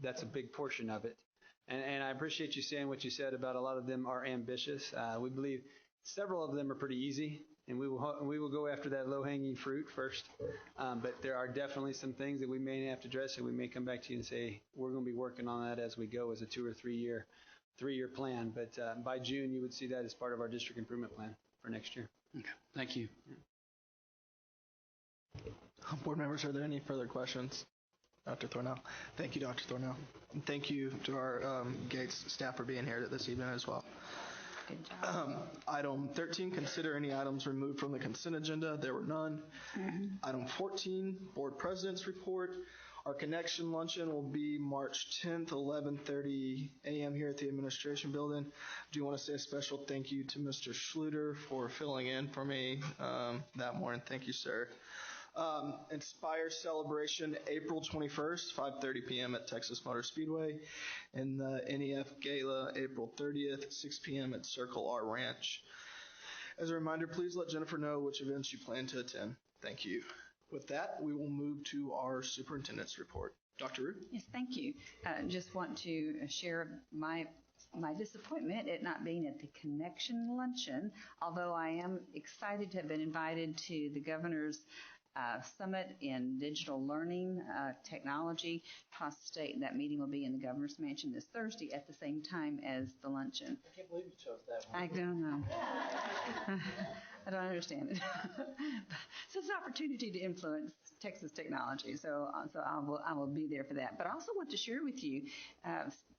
that's a big portion of it. And I appreciate you saying what you said about a lot of them are ambitious. We believe several of them are pretty easy, and we will go after that low-hanging fruit first. But there are definitely some things that we may have to address, and we may come back to you and say, we're going to be working on that as we go as a 2 or 3 year plan. But by June, you would see that as part of our district improvement plan for next year. Okay, thank you. Board members, are there any further questions? Dr. Thornell. Thank you, Dr. Thornell. And thank you to our Gates staff for being here this evening as well. Good job. Item 13, consider any items removed from the consent agenda. There were none. Mm-hmm. Item 14, Board President's Report. Our connection luncheon will be March 10th, 11:30 a.m. here at the Administration Building. I do want to say a special thank you to Mr. Schluter for filling in for me that morning. Thank you, sir. Inspire celebration April 21st, 5:30 p.m. at Texas Motor Speedway, and the NEF Gala April 30th, 6 p.m. at Circle R Ranch. As a reminder, please let Jennifer know which events you plan to attend. Thank you. With that, we will move to our superintendent's report. Dr. Root? Yes, thank you. Just want to share my disappointment at not being at the Connection Luncheon, although I am excited to have been invited to the Governor's Summit in Digital Learning Technology across the state, and that meeting will be in the Governor's Mansion this Thursday at the same time as the luncheon. I can't believe you chose that one. I don't know. I don't understand it. So it's an opportunity to influence Texas technology, so I will be there for that. But I also want to share with you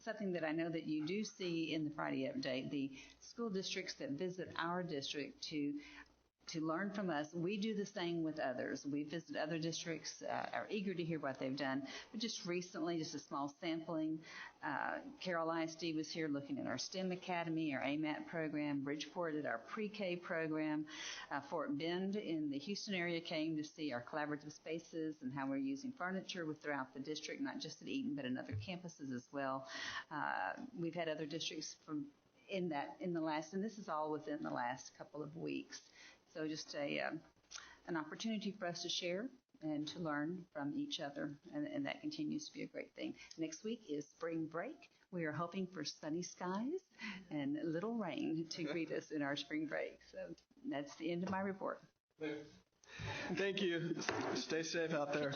something that I know that you do see in the Friday update, the school districts that visit our district to to learn from us. We do the same with others. We visit other districts, are eager to hear what they've done. But just recently, just a small sampling, Carroll ISD was here looking at our STEM Academy, our AMAT program, Bridgeport at our pre-K program, Fort Bend in the Houston area came to see our collaborative spaces and how we're using furniture throughout the district, not just at Eaton, but in other campuses as well. We've had other districts in the last, and this is all within the last couple of weeks. So just an opportunity for us to share and to learn from each other, and that continues to be a great thing. Next week is spring break. We are hoping for sunny skies and little rain to greet us in our spring break. So that's the end of my report. Thank you. Stay safe out there.